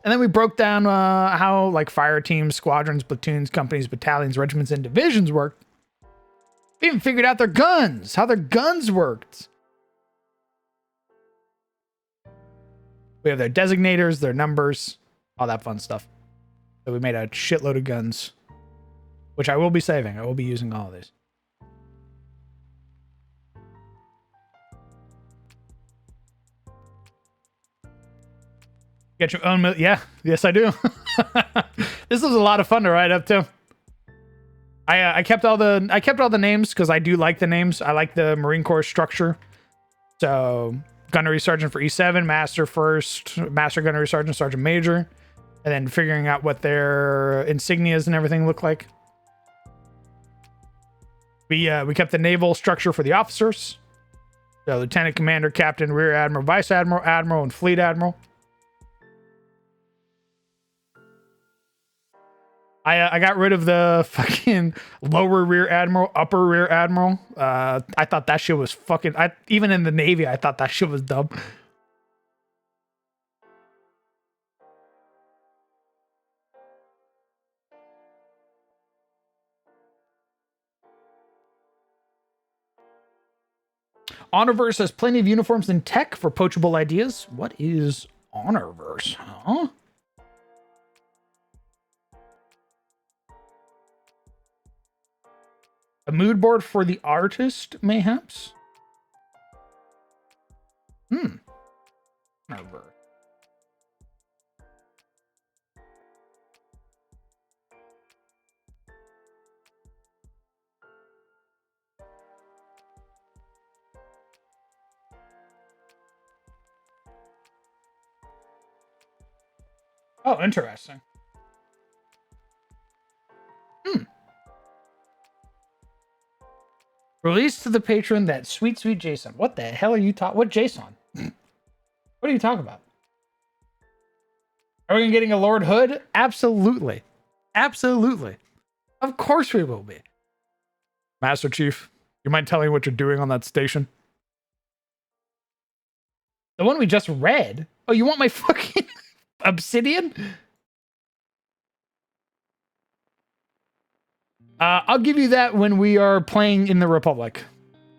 And then we broke down how like fire teams, squadrons, platoons, companies, battalions, regiments, and divisions worked. We even figured out their guns, how their guns worked. We have their designators, their numbers, all that fun stuff. So we made a shitload of guns, which I will be saving. I will be using all of these. Get your own... Yeah, yes I do. This was a lot of fun to write up too. I kept all the names because I do like the names. I like the Marine Corps structure. So... Gunnery Sergeant for E7, Master First, Master Gunnery Sergeant, Sergeant Major, and then figuring out what their insignias and everything look like. We kept the naval structure for the officers. So Lieutenant Commander, Captain, Rear Admiral, Vice Admiral, Admiral, and Fleet Admiral. I got rid of the fucking lower rear admiral, upper rear admiral. I thought that shit was fucking... even in the Navy, I thought that shit was dumb. Honorverse has plenty of uniforms and tech for poachable ideas. What is Honorverse? Huh? A mood board for the artist, mayhaps? Honorverse. Oh, interesting. Release to the patron that sweet Jason. What the hell are you talking? What Jason? What are you talking about? Are we getting a Lord Hood? Absolutely. Absolutely. Of course we will be. Master Chief, you mind telling me what you're doing on that station? The one we just read? Oh, you want my fucking obsidian? I'll give you that when we are playing in the Republic.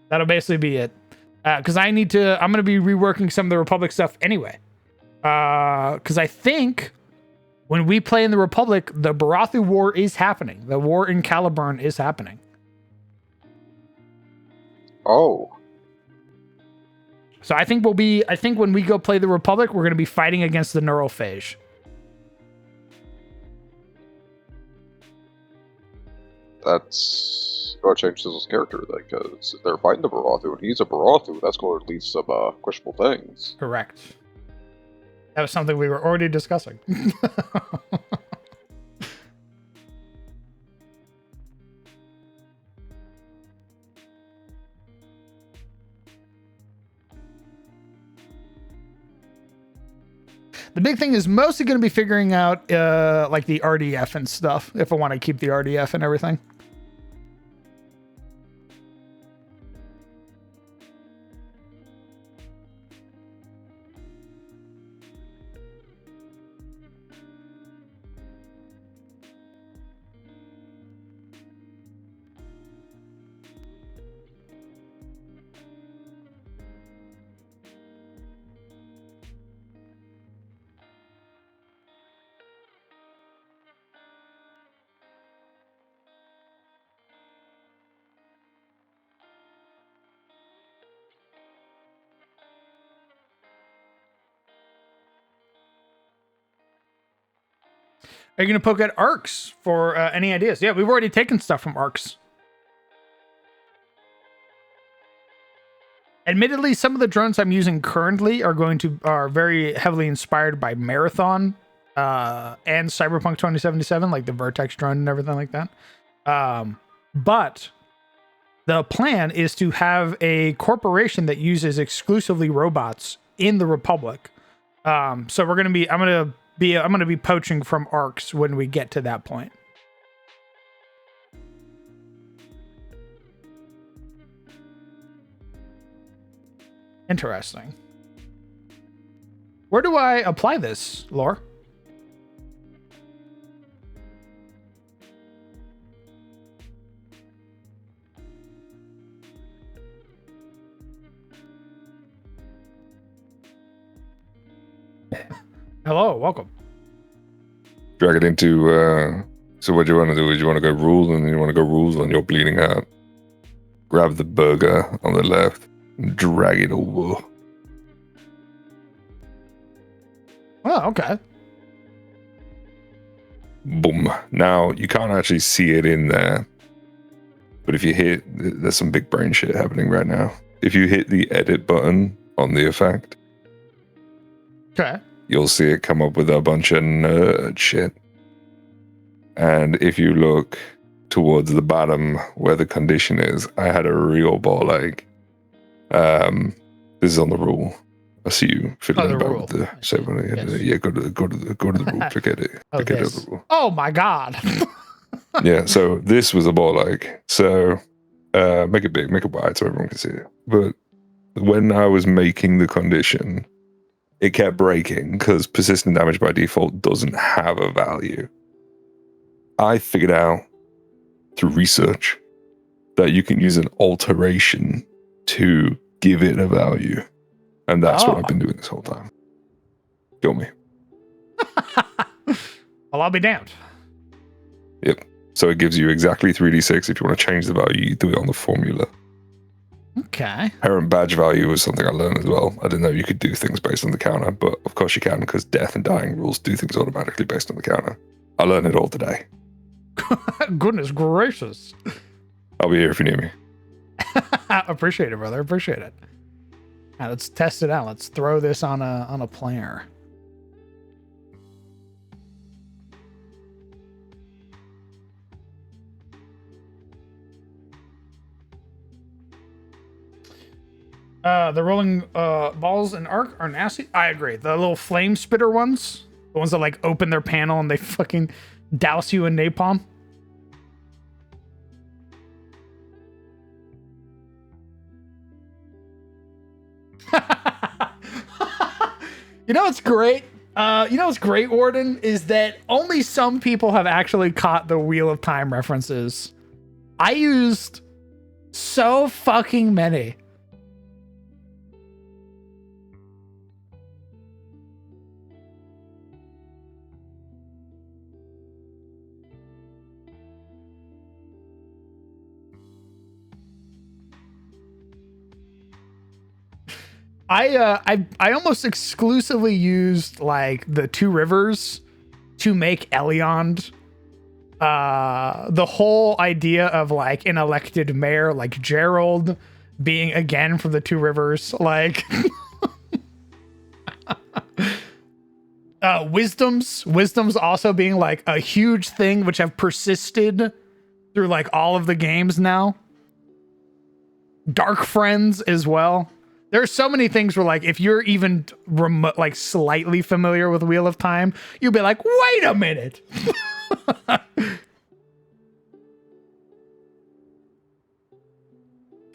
That'll basically be it. Because I'm going to be reworking some of the Republic stuff anyway. Because I think when we play in the Republic, the Barathu War is happening. The war in Caliburn is happening. Oh, So I think when we go play the Republic, we're going to be fighting against the Neurophage. that's going to change Sizzle's character then, because if they're fighting the Barathu and he's a Barathu, that's going to lead to some questionable things. Correct. That was something we were already discussing. The big thing is mostly going to be figuring out like the RDF and stuff, if I want to keep the RDF and everything. Are you going to poke at ARCs for any ideas? Yeah, we've already taken stuff from ARCs. Admittedly, some of the drones I'm using currently are very heavily inspired by Marathon and Cyberpunk 2077, like the Vertex drone and everything like that. But the plan is to have a corporation that uses exclusively robots in the Republic. So I'm going to be poaching from ARCs when we get to that point. Interesting. Where do I apply this, Lore? Hello, welcome. Drag it into, so what do you want to do? Do you want to go rules and you want to go rules on your bleeding heart? Grab the burger on the left and drag it over. Oh, okay. Boom. Now, you can't actually see it in there. But if you hit, there's some big brain shit happening right now. If you hit the edit button on the effect, Okay. you'll see it come up with a bunch of nerd shit. And if you look towards the bottom where the condition is, I had a real ball ache. This is on the rule. I see you fiddling the about rule. with the ceremony. Yes. Yeah, go to the rule. Forget it. Oh, Forget this. the rule. Oh my god. Yeah, so this was a ball ache. So make it big, make it wide so everyone can see it. But when I was making the condition, it kept breaking because persistent damage by default doesn't have a value. I figured out through research that you can use an alteration to give it a value. And that's what Oh. I've been doing this whole time. Kill me. Well, I'll be damned. Yep. So it gives you exactly 3d6. If you want to change the value, you do it on the formula. Okay. Parent badge value was something I learned as well. I didn't know you could do things based on the counter, but of course you can because death and dying rules do things automatically based on the counter. I learned it all today. Goodness gracious. I'll be here if you need me. Appreciate it, brother. Appreciate it. Now, let's test it out. Let's throw this on a player. The rolling balls in Arc are nasty. I agree. The little flame spitter ones, the ones that like open their panel and they fucking douse you in napalm. You know what's great? What's great, Warden, is that only some people have actually caught the Wheel of Time references I used so fucking many. I almost exclusively used like the Two Rivers to make Eliond. The whole idea of like an elected mayor like Gerald being again from the Two Rivers, like wisdoms also being like a huge thing which have persisted through like all of the games now. Dark friends as well. There are so many things where like if you're even remote, like slightly familiar with Wheel of Time, you'll be like, wait a minute.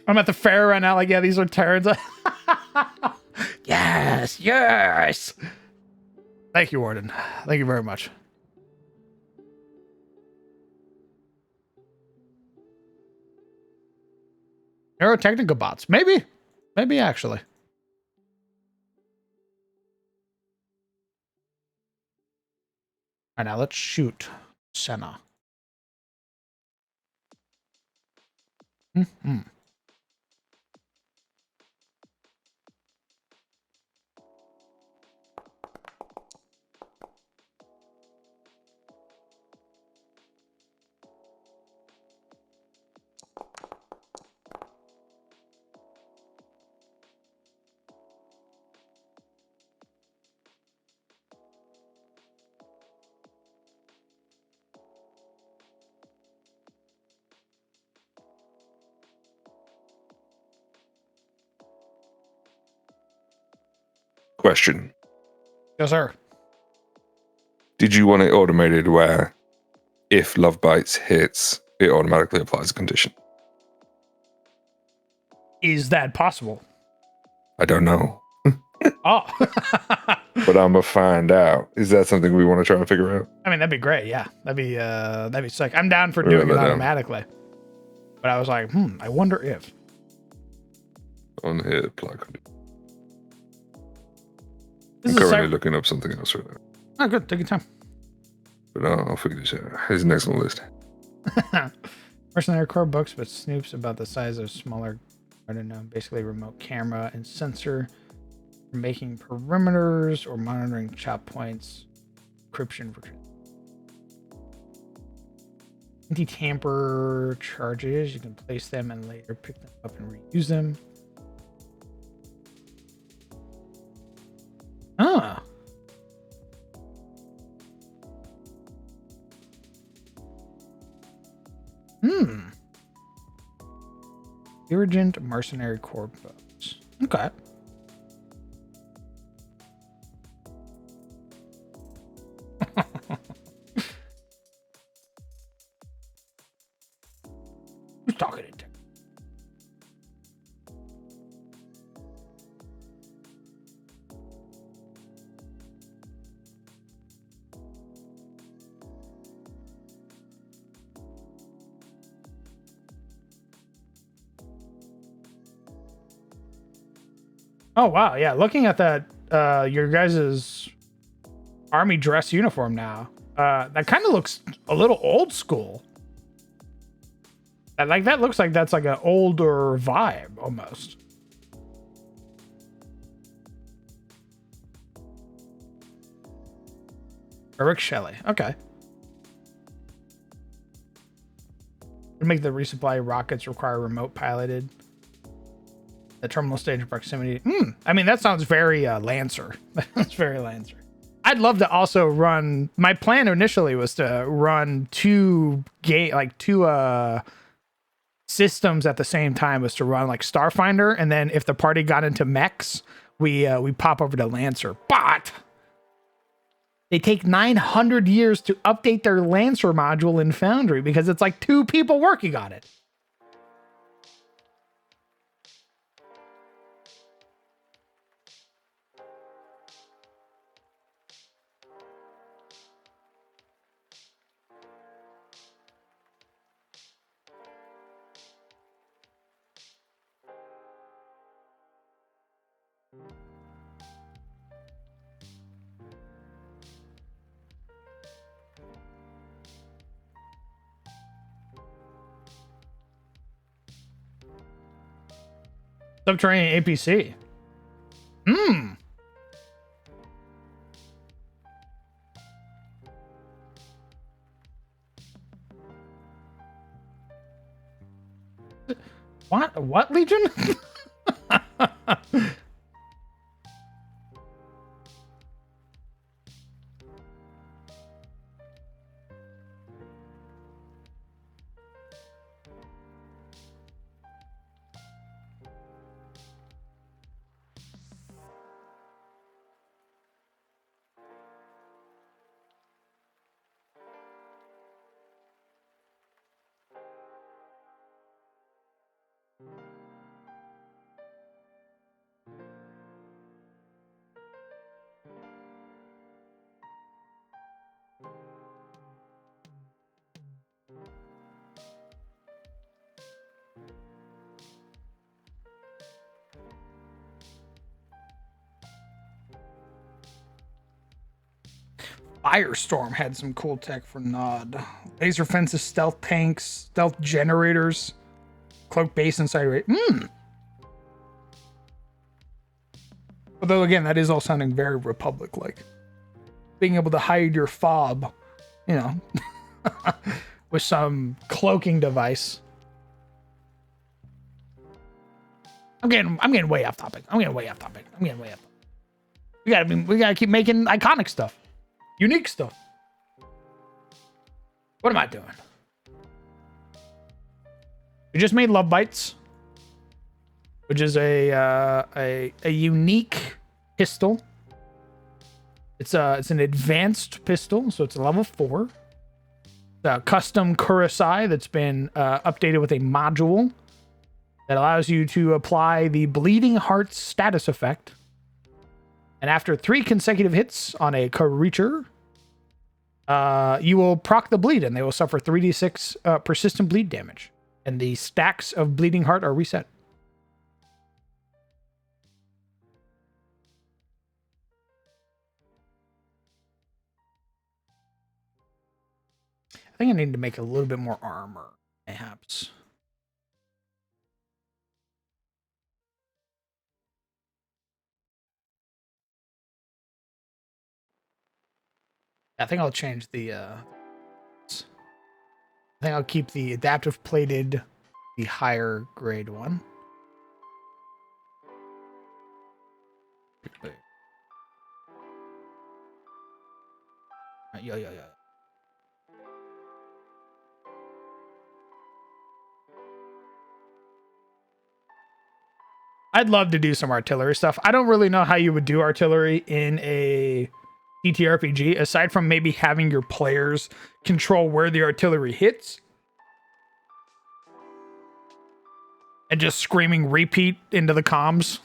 I'm at the fair right now, like, yeah, these are turns. Yes. Thank you, Warden. Thank you very much. Neurotechnical bots. Maybe actually. All right, now let's shoot Senna. Mm-hmm. Question. Yes, sir. Did you want it automated where if Love Bites hits, it automatically applies a condition? Is that possible? I don't know. Oh. But I'm gonna find out. Is that something we want to try and figure out? I mean, that'd be great. Yeah, that'd be sick. I'm down for We're doing it gonna let automatically. But I was like, I wonder if. On here, apply condition. This I'm is currently looking up something else right now. Oh, good. Take your time. But I'll figure this out. Here's the next on the list. Mercenary core books, but Snoop's about the size of smaller, I don't know, basically remote camera and sensor for making perimeters or monitoring chop points, encryption for anti-tamper charges. You can place them and later pick them up and reuse them. Ah. Urgent mercenary core boats. Okay. Who's talking in tech? Oh wow, yeah. Looking at that, your guys's army dress uniform now, that kind of looks a little old school. Like that looks like that's like an older vibe almost. Rick Shelley, okay. To make the resupply rockets require remote piloted. The terminal stage of proximity. I mean, that sounds very Lancer. That's very Lancer. I'd love to also run. My plan initially was to run two systems at the same time. Was to run like Starfinder, and then if the party got into mechs, we pop over to Lancer. But they take 900 years to update their Lancer module in Foundry because it's like 2 people working on it. Subterranean APC. Hmm. What Legion? Firestorm had some cool tech for Nod. Laser fences, stealth tanks, stealth generators, cloak base inside. Although again, that is all sounding very Republic-like. Being able to hide your fob, you know, with some cloaking device. I'm getting way off topic. We gotta keep making iconic stuff. Unique stuff. What am I doing? We just made Love Bites, which is a unique pistol. It's an advanced pistol, so it's a level 4. It's a custom Kurosai that's been updated with a module that allows you to apply the Bleeding Heart status effect. And after 3 consecutive hits on a creature, you will proc the bleed, and they will suffer 3d6 persistent bleed damage. And the stacks of Bleeding Heart are reset. I think I need to make a little bit more armor, perhaps. I think I'll change the I think I'll keep the adaptive plated, the higher grade one. Wait. Yeah. I'd love to do some artillery stuff. I don't really know how you would do artillery in a TTRPG, aside from maybe having your players control where the artillery hits and just screaming repeat into the comms.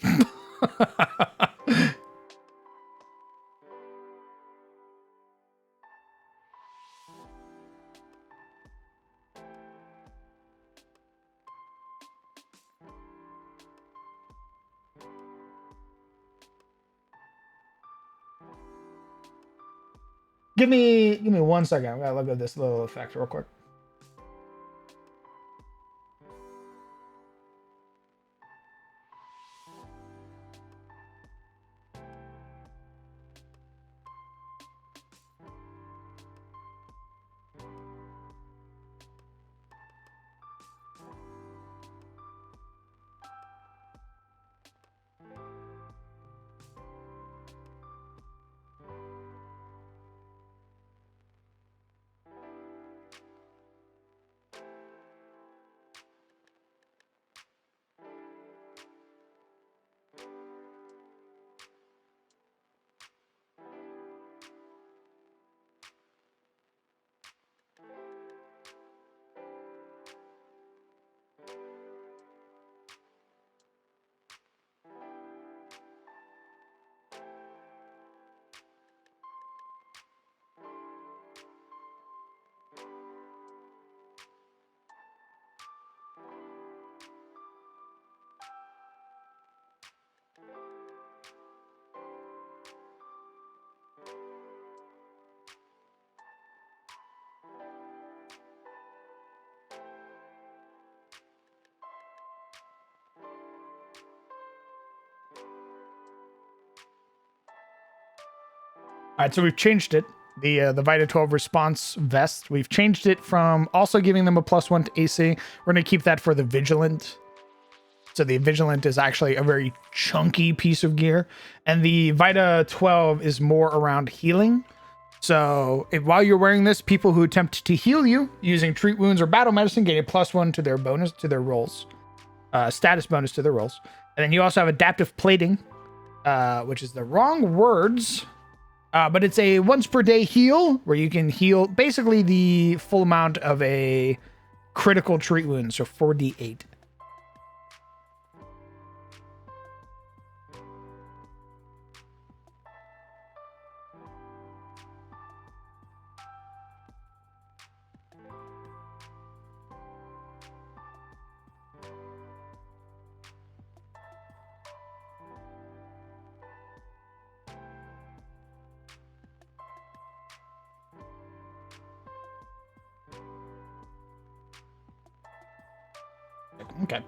Give me 1 second. I'm gonna look at this little effect real quick. right, so we've changed it. The Vita 12 response vest. We've changed it from also giving them a +1 to AC. We're going to keep that for the Vigilant. So the Vigilant is actually a very chunky piece of gear. And the Vita 12 is more around healing. So while you're wearing this, people who attempt to heal you using treat wounds or battle medicine get a +1 to their bonus to their rolls. Status bonus to their rolls. And then you also have adaptive plating, which is the wrong words. But it's a once per day heal where you can heal basically the full amount of a critical treat wound. So 4d8. Okay.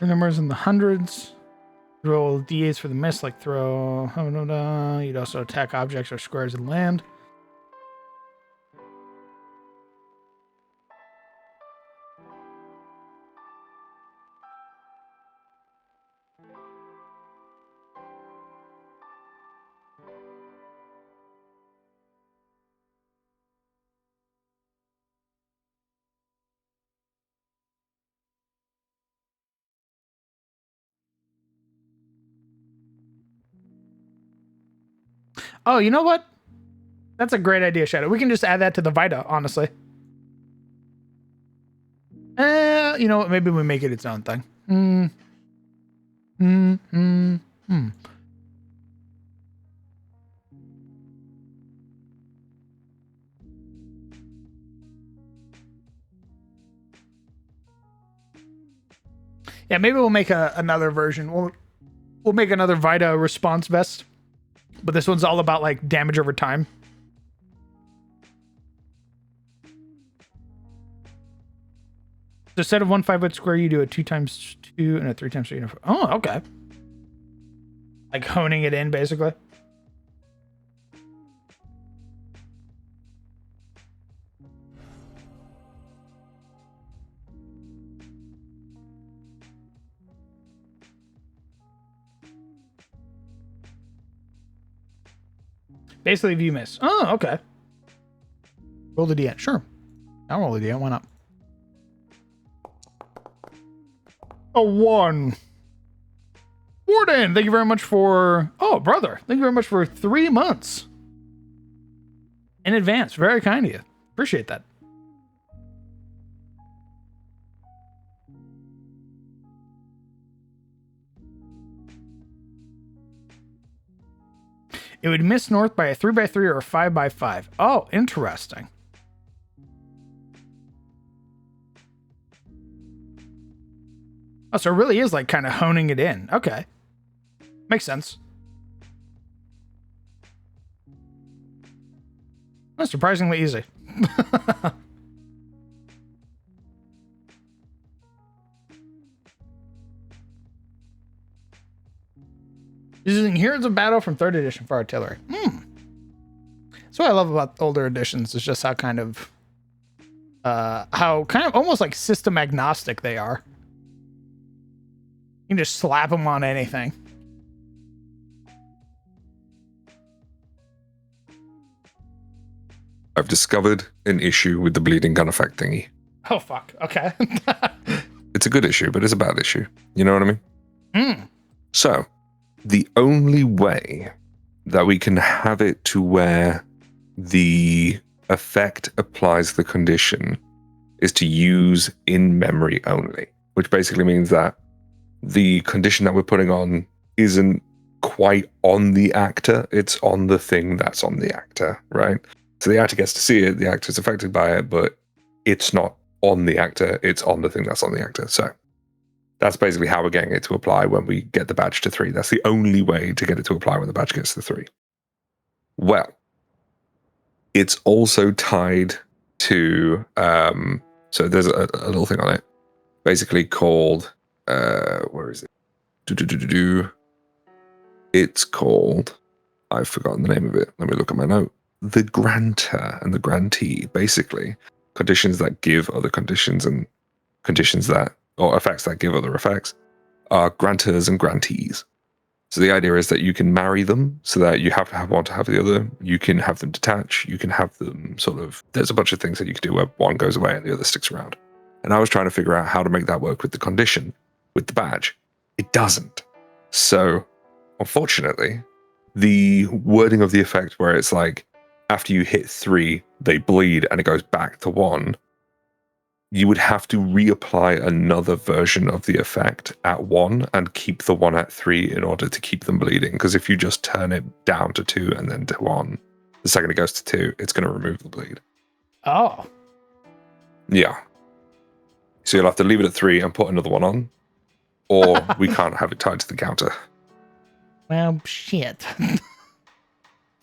Your numbers in the hundreds. Roll d8s for the miss, like throw. You'd also attack objects or squares and land. Oh, you know what? That's a great idea, Shadow. We can just add that to the Vita, honestly. You know what? Maybe we make it its own thing. Yeah, maybe we'll make another version. We'll make another Vita response vest. But this one's all about like damage over time. So instead of 1 5-foot square, you do a 2x2 and a 3x3. Oh, okay. Like honing it in, basically. Basically, if you miss. Oh, okay. Roll the D8. Sure. I'll roll the D8. Why not? A 1. Warden, thank you very much for... Oh, brother. Thank you very much for 3 months. In advance. Very kind of you. Appreciate that. It would miss north by a 3x3 or a 5x5. Oh, interesting. Oh, so it really is like kind of honing it in. Okay. Makes sense. That's surprisingly easy. Using Heroes of Battle from 3rd edition for artillery. That's what I love about older editions, is just how kind of almost like system agnostic they are. You can just slap them on anything. I've discovered an issue with the bleeding gun effect thingy. Oh, fuck. Okay. It's a good issue, but it's a bad issue. You know what I mean? So, the only way that we can have it to where the effect applies the condition is to use in memory only, which basically means that the condition that we're putting on isn't quite on the actor, it's on the thing that's on the actor, right? So the actor gets to see it, the actor's affected by it, but it's not on the actor, it's on the thing that's on the actor. So that's basically how we're getting it to apply when we get the badge to 3. That's the only way to get it to apply when the badge gets to 3. Well, it's also tied to So there's a little thing on it, basically called where is it? It's called, I've forgotten the name of it. Let me look at my note. The grantor and the grantee, basically conditions that give other conditions and conditions that, or effects that give other effects, are grantors and grantees. So the idea is that you can marry them so that you have to have one to have the other. You can have them detach. You can have them sort of, there's a bunch of things that you can do where one goes away and the other sticks around. And I was trying to figure out how to make that work with the condition, with the badge. It doesn't. So unfortunately, the wording of the effect where it's like, after you hit 3, they bleed and it goes back to 1, you would have to reapply another version of the effect at 1 and keep the one at 3 in order to keep them bleeding. Because if you just turn it down to 2 and then to 1, the second it goes to 2, it's going to remove the bleed. Oh. Yeah. So you'll have to leave it at 3 and put another one on, or we can't have it tied to the counter. Well, shit.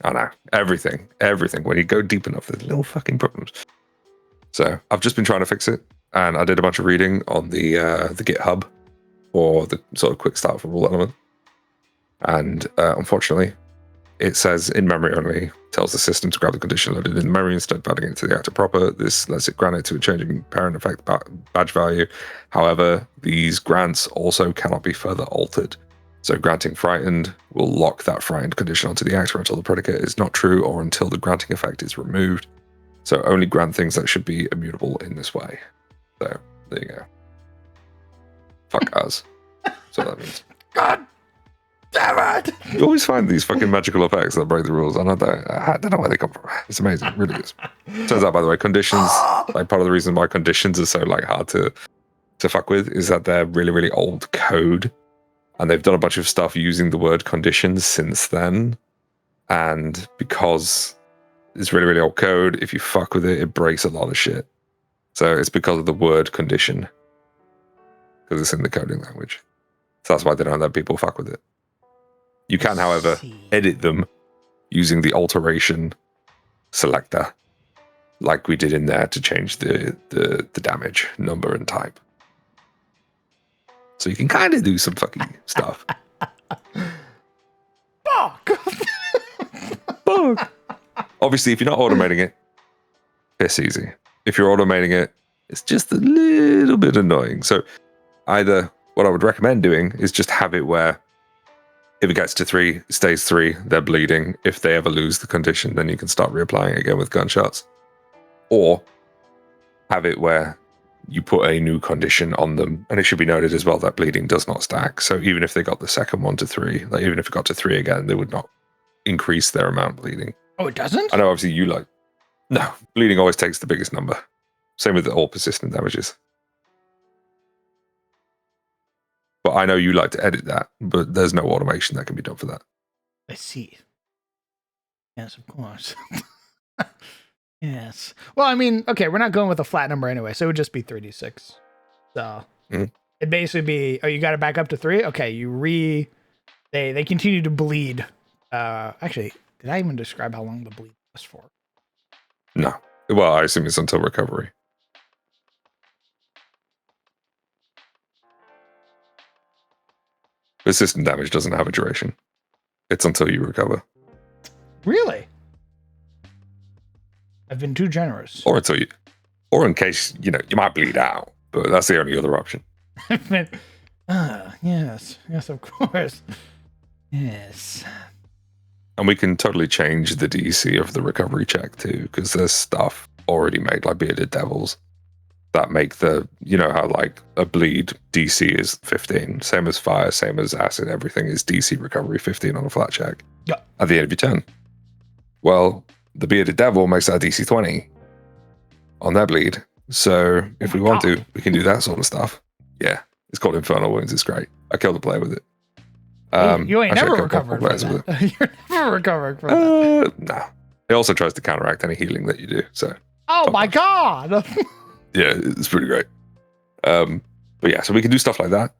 I know. Everything. When you go deep enough, there's little fucking problems. So I've just been trying to fix it, and I did a bunch of reading on the GitHub for the sort of quick start for Rule Element. And unfortunately, it says in memory only, tells the system to grab the condition loaded in memory instead of adding it to the actor proper. This lets it grant it to a changing parent effect badge value. However, these grants also cannot be further altered. So granting frightened will lock that frightened condition onto the actor until the predicate is not true or until the granting effect is removed. So only grant things that should be immutable in this way. So there you go. Fuck us. So that means. God damn it! You always find these fucking magical effects that break the rules. I don't know where they come from. It's amazing. It really is. Turns out, by the way, conditions, like part of the reason why conditions are so like hard to fuck with is that they're really, really old code. And they've done a bunch of stuff using the word conditions since then. And because it's really, really old code, if you fuck with it, it breaks a lot of shit. So it's because of the word condition. Because it's in the coding language. So that's why they don't let people fuck with it. You can, however, edit them using the alteration selector, like we did in there to change the damage number and type. So you can kind of do some fucking stuff. Fuck! Fuck! Obviously, if you're not automating it, it's easy. If you're automating it, it's just a little bit annoying. So either what I would recommend doing is just have it where if it gets to 3, it stays 3, they're bleeding. If they ever lose the condition, then you can start reapplying it again with gunshots. Or have it where you put a new condition on them, and it should be noted as well that bleeding does not stack. So even if they got the second one to 3, like even if it got to 3 again, they would not increase their amount bleeding. Oh, it doesn't? I know obviously you like, no, bleeding always takes the biggest number. Same with all persistent damages. But I know you like to edit that, but there's no automation that can be done for that. I see. Yes, of course. Yes. Well, I mean, okay, we're not going with a flat number anyway, so it would just be 3d6. So it'd basically be, oh, you got it back up to 3? Okay, they continue to bleed. Actually, did I even describe how long the bleed was for? No. Well, I assume it's until recovery. Persistent damage doesn't have a duration. It's until you recover. Really? I've been too generous. Or until you, or in case, you might bleed out, but that's the only other option. Yes, of course. Yes. And we can totally change the DC of the recovery check too, because there's stuff already made, like Bearded Devils, that make the, how like a bleed DC is 15, same as fire, same as acid, everything is DC recovery 15 on a flat check. Yeah. At the end of your turn. Well, the Bearded Devil makes that DC 20 on their bleed. So if we want to, we can do that sort of stuff. Yeah. It's called Infernal Wounds. It's great. I killed a player with it. You ain't never recovered from that. You're never recovering from that. No. It also tries to counteract any healing that you do. So. Oh my god! Yeah, it's pretty great. But yeah, so we can do stuff like that.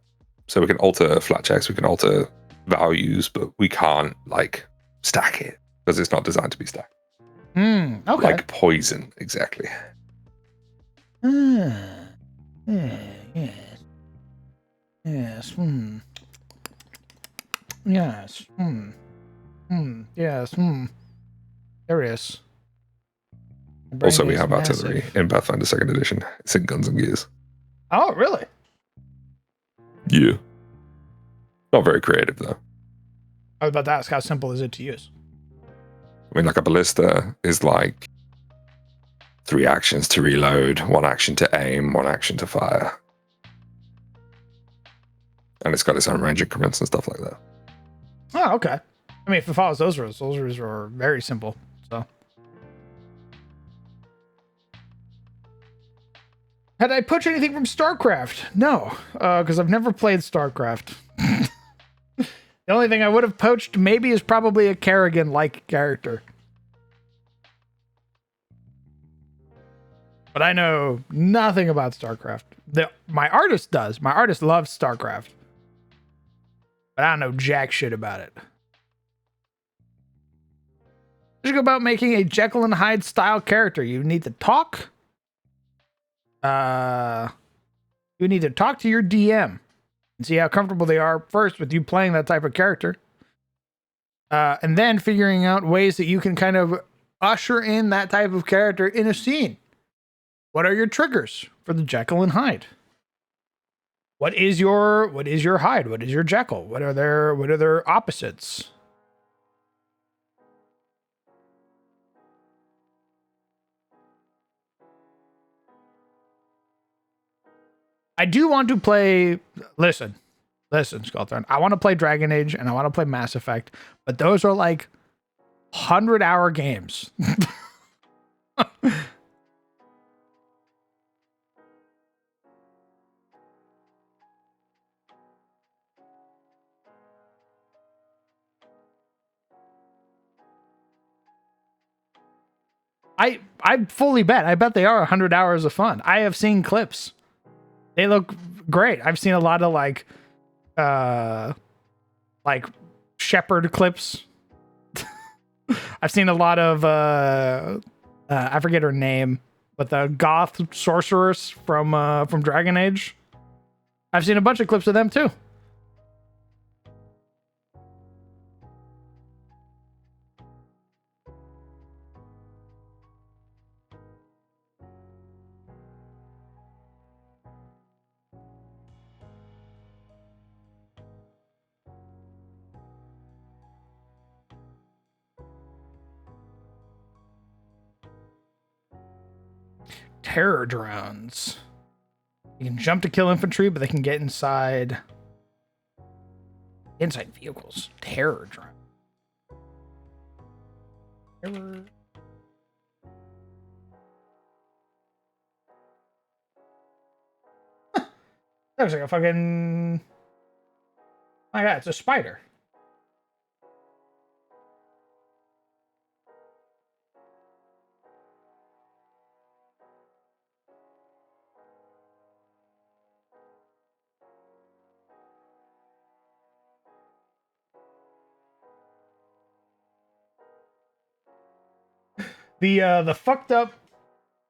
So we can alter flat checks, we can alter values, but we can't like stack it because it's not designed to be stacked. Okay. Like poison, exactly. Yes. Yes. Hmm. Yes. Hmm. Hmm. Yes. Hmm. There is. My brain Also, we is have artillery massive. in Pathfinder Second Edition. It's in Guns and Gears. Oh, really? Yeah. Not very creative though. I was about to ask, how simple is it to use? I mean, like a ballista is like 3 actions to reload, 1 action to aim, 1 action to fire. And it's got its own range increments and stuff like that. Oh, okay. I mean, if it follows those rules are very simple. So, had I poached anything from StarCraft? No, because I've never played StarCraft. The only thing I would have poached maybe is probably a Kerrigan-like character. But I know nothing about StarCraft. My artist does. My artist loves StarCraft. But I don't know jack shit about it. Just go about making a Jekyll and Hyde style character. You need to talk. You need to talk to your DM and see how comfortable they are first with you playing that type of character. And then figuring out ways that you can kind of usher in that type of character in a scene. What are your triggers for the Jekyll and Hyde? What is your Hyde? What is your Jekyll? What are their opposites? I do want to play. Listen, Skullthorn. I want to play Dragon Age and I want to play Mass Effect, but those are like 100-hour games. I fully bet. I bet they are 100 hours of fun. I have seen clips. They look great. I've seen a lot of like Shepherd clips. I've seen a lot of I forget her name, but the goth sorceress from Dragon Age. I've seen a bunch of clips of them too. Terror drones. You can jump to kill infantry, but they can get inside vehicles. Terror drone. Terror. That looks like a fucking. My God, it's a spider. The fucked up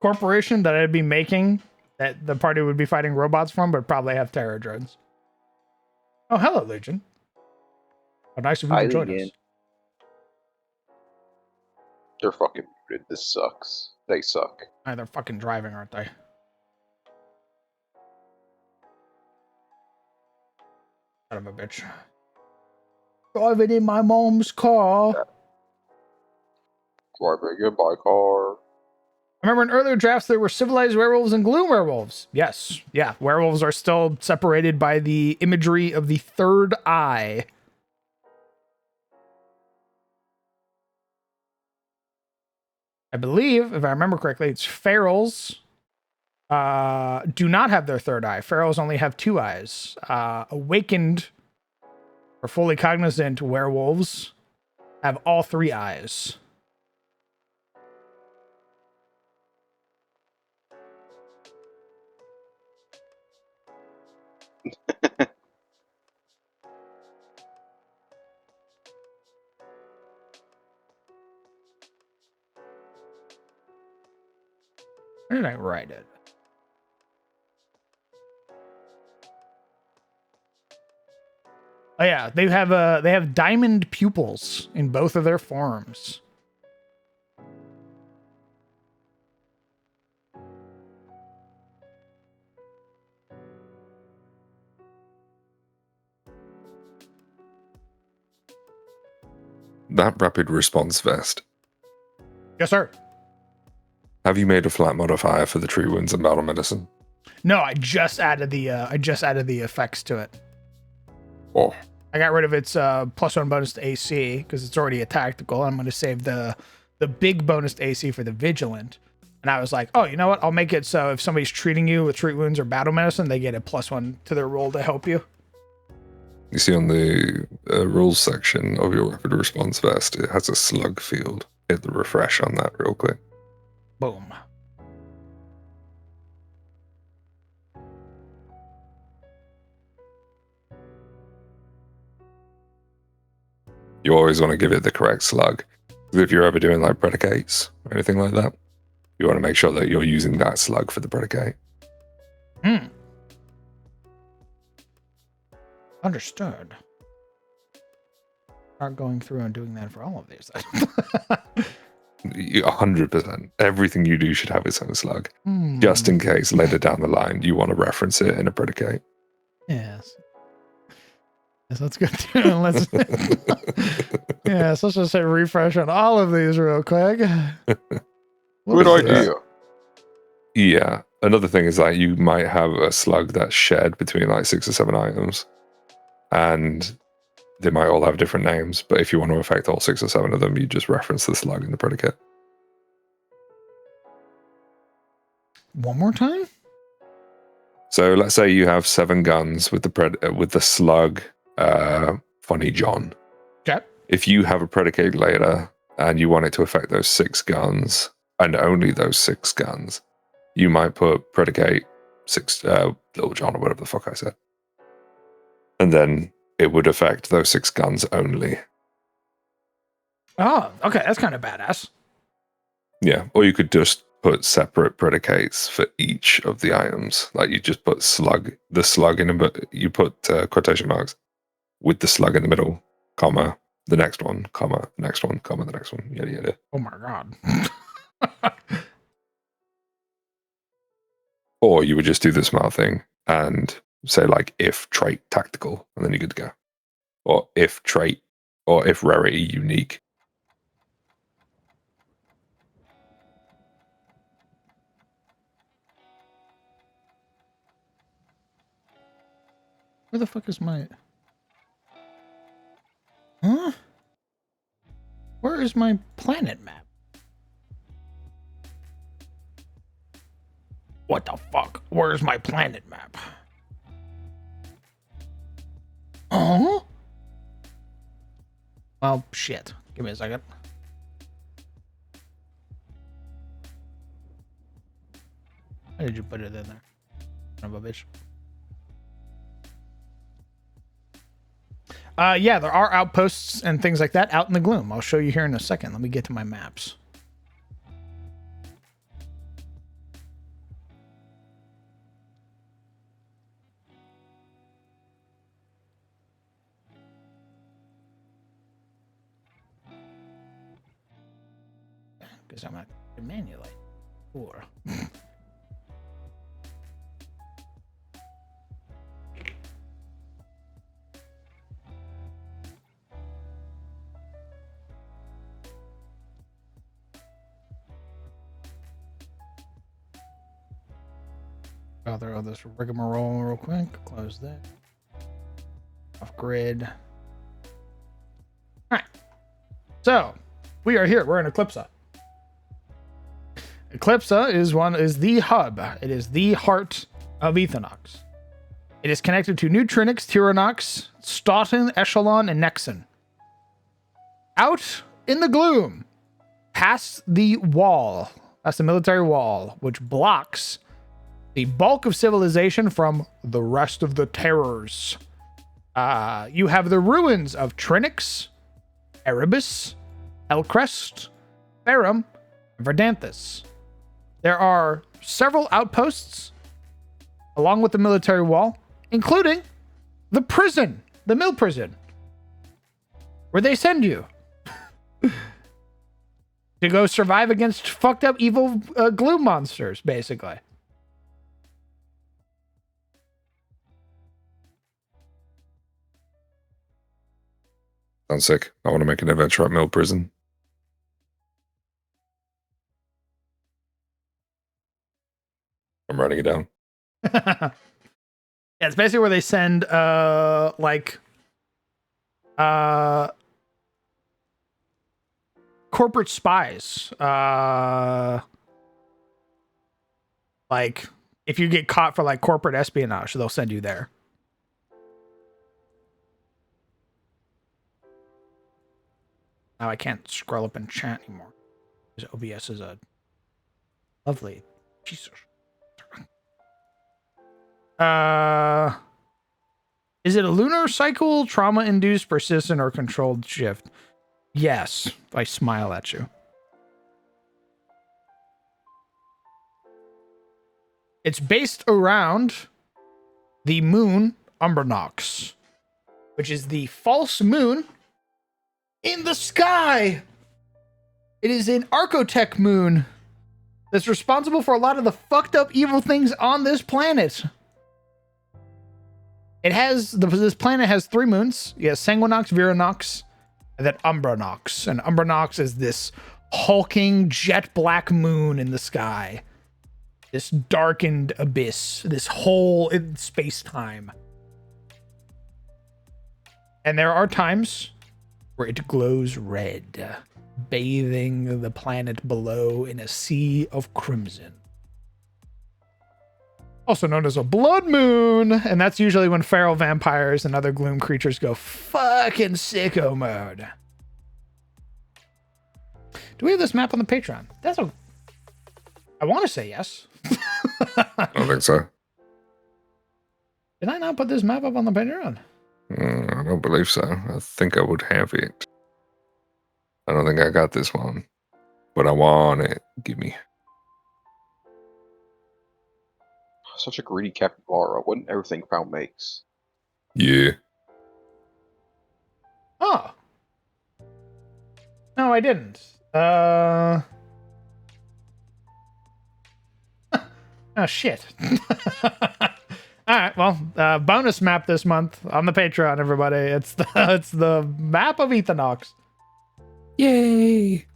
corporation that I'd be making that the party would be fighting robots from would probably have terror drones. Oh, hello, Legion. How nice of you Hi, to join Legion. us. They're fucking muted. This sucks. They suck. Ah, they're fucking driving, aren't they? Son of a bitch. Driving in my mom's car. Driving in my car. I remember in earlier drafts there were civilized werewolves and gloom werewolves. Yes. Yeah. Werewolves are still separated by the imagery of the third eye. I believe, if I remember correctly, it's ferals do not have their third eye. Ferals only have 2 eyes. Awakened or fully cognizant werewolves have all 3 eyes. Where did I write it? Oh yeah, they have diamond pupils in both of their forms. That rapid response vest. Yes, sir. Have you made a flat modifier for the true wounds and battle medicine? No, I just added the effects to it. Oh, I got rid of its +1 bonus to AC because it's already a tactical. I'm going to save the big bonus to AC for the vigilant. And I was like, oh, you know what? I'll make it so if somebody's treating you with treat wounds or battle medicine, they get a +1 to their roll to help you. you see on the rules section of your rapid response vest, it has a slug field. Hit the refresh on that real quick. Boom. You always want to give it the correct slug. 'Cause if you're ever doing like predicates or anything like that, you want to make sure that you're using that slug for the predicate. Understood. Start going through and doing that for all of these. 100%. Everything you do should have its own slug. Hmm. Just in case later down the line you want to reference it in a predicate. Yes. Yes, that's good too. Let's yes, let's just say refresh on all of these real quick. Good idea. Yeah. Another thing is that you might have a slug that's shared between like 6 or 7 items. And they might all have different names. But if you want to affect all 6 or 7 of them, you just reference the slug in the predicate. One more time? So let's say you have 7 guns with the slug Funny John. Okay. If you have a predicate later and you want it to affect those 6 guns and only those 6 guns, you might put predicate 6 Little John or whatever the fuck I said. And then it would affect those 6 guns only. Oh, okay. That's kind of badass. Yeah. Or you could just put separate predicates for each of the items. Like you just put the slug in, but you put quotation marks with the slug in the middle, comma, the next one, comma, the next one, comma, the next one, yada yada. Oh my god. Or you would just do the smart thing and say like if trait tactical, and then you're good to go. Or if trait, or if rarity unique. Where the fuck is my... Huh? Where is my planet map? What the fuck? Where's my planet map? Oh? Well, shit. Give me a second. How did you put it in there? Son of a bitch. Yeah, there are outposts and things like that out in the gloom. I'll show you here in a second. Let me get to my maps. Because I'm not manually. Or go through all this rigmarole real quick. Close that. Off grid. Alright. So we are here. We're in Eclipsa. Eclipsa is the hub. It is the heart of Ethanox. It is connected to New Trinix, Tyronox, Stoughton, Echelon, and Nexon. Out in the gloom, past the wall, past the military wall, which blocks the bulk of civilization from the rest of the terrors. You have the ruins of Trinix, Erebus, Elcrest, Farum, and Verdanthus. There are several outposts along with the military wall, including the the mill prison, where they send you to go survive against fucked up evil gloom monsters, basically. Sounds sick. I want to make an adventure at Mill Prison. I'm writing it down. Yeah, it's basically where they send corporate spies. Like if you get caught for like corporate espionage, they'll send you there. Now I can't scroll up and chat anymore because OBS is a lovely Jesus. Is it a lunar cycle, trauma-induced, persistent, or controlled shift? Yes, if I smile at you. It's based around the moon Umbranox, which is the false moon in the sky. It is an Archotech moon that's responsible for a lot of the fucked up evil things on this planet. It has this planet has 3 moons. You have Sanguinox, Vironox, and then Umbranox. And Umbranox is this hulking jet black moon in the sky. This darkened abyss, this hole in space-time. And there are times where it glows red, bathing the planet below in a sea of crimson. Also known as a blood moon, and that's usually when feral vampires and other gloom creatures go fucking sicko mode. Do we have this map on the Patreon? I want to say yes. I don't think so. Did I not put this map up on the Patreon? I don't believe so. I think I would have it. I don't think I got this one, but I want it. Give me. Such a greedy capybara. Wouldn't everything found makes? Yeah. Oh. No, I didn't. Oh, shit. All right, well, bonus map this month on the Patreon, everybody. It's the map of Ethanox. Yay.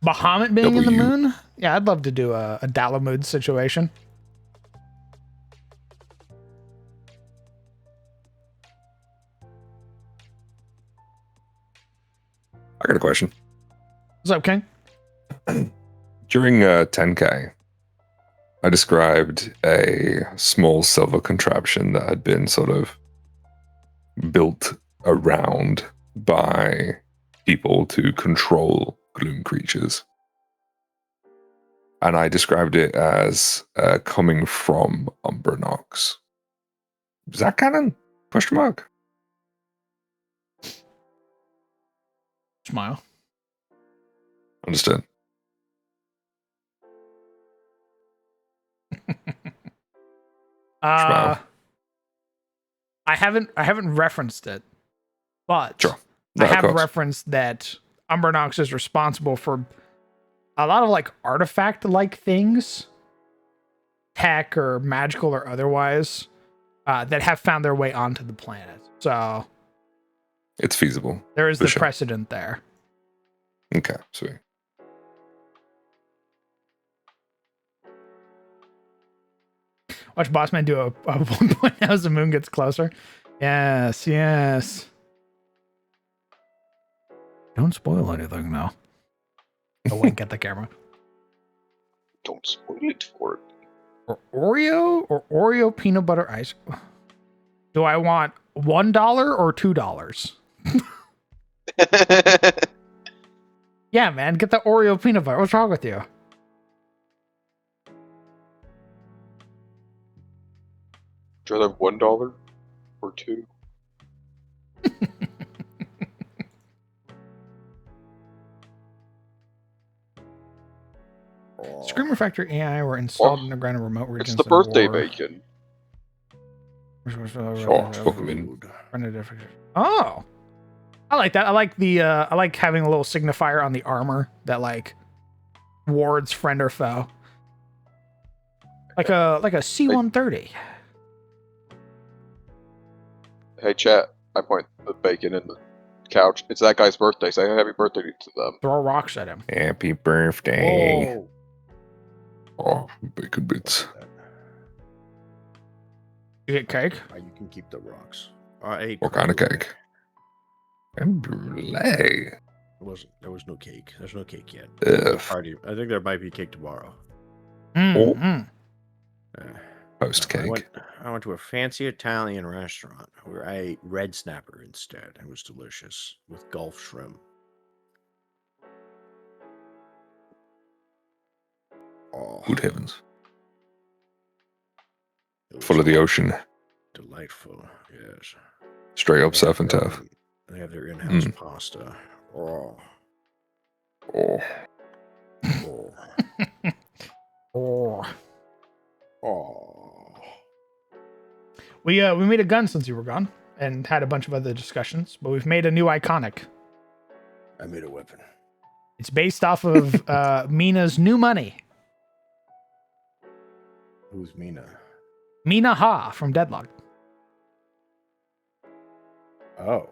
Bahamut being in the W. moon? Yeah, I'd love to do a Dalamud situation. I got a question. What's up, King? During 10K, I described a small silver contraption that had been sort of built around by people to control gloom creatures. And I described it as coming from Umbranox. Is that canon? Question mark. Smile. Understood. I haven't referenced it, but Sure. No, I of have course. referenced that Umbranox is responsible for a lot of like artifact-like things, tech or magical or otherwise, that have found their way onto the planet. So It's feasible. there is For the sure. precedent there. Okay, sweet. Watch Bossman do a 1.0 as the moon gets closer. Yes, yes. Don't spoil anything now. A wink at the camera. Don't spoil it for it. Or Oreo peanut butter ice. Do I want $1 or $2? Yeah, man, get the Oreo peanut butter. What's wrong with you? Would you rather have $1 or $2? Screamer Factory AI were installed underground in remote regions. It's the that are birthday war. bacon. Sure, book 'em in. Oh, I like that. I like the I like having a little signifier on the armor that like wards friend or foe. Like a C-130. Hey, chat. I point the bacon in the couch. It's that guy's birthday. Say happy birthday to them. Throw rocks at him. Happy birthday. Oh. Oh, bacon bits. You get cake? You can keep the rocks. What kind of cake? Creme brulee. There was no cake. There's no cake yet. Ugh. Party. I think there might be cake tomorrow. Mm-hmm. Post cake. I went to a fancy Italian restaurant where I ate red snapper instead. It was delicious with Gulf shrimp. Oh, Good heavens. it was Full of the ocean. delightful. Yes. Straight up surf and turf. They have their in-house pasta. Oh, Oh. oh, Oh. oh. We made a gun since you were gone and had a bunch of other discussions, but we've made a new iconic. I made a weapon. It's based off of Mina's new money. Who's Mina? Mina Ha from Deadlock. Oh.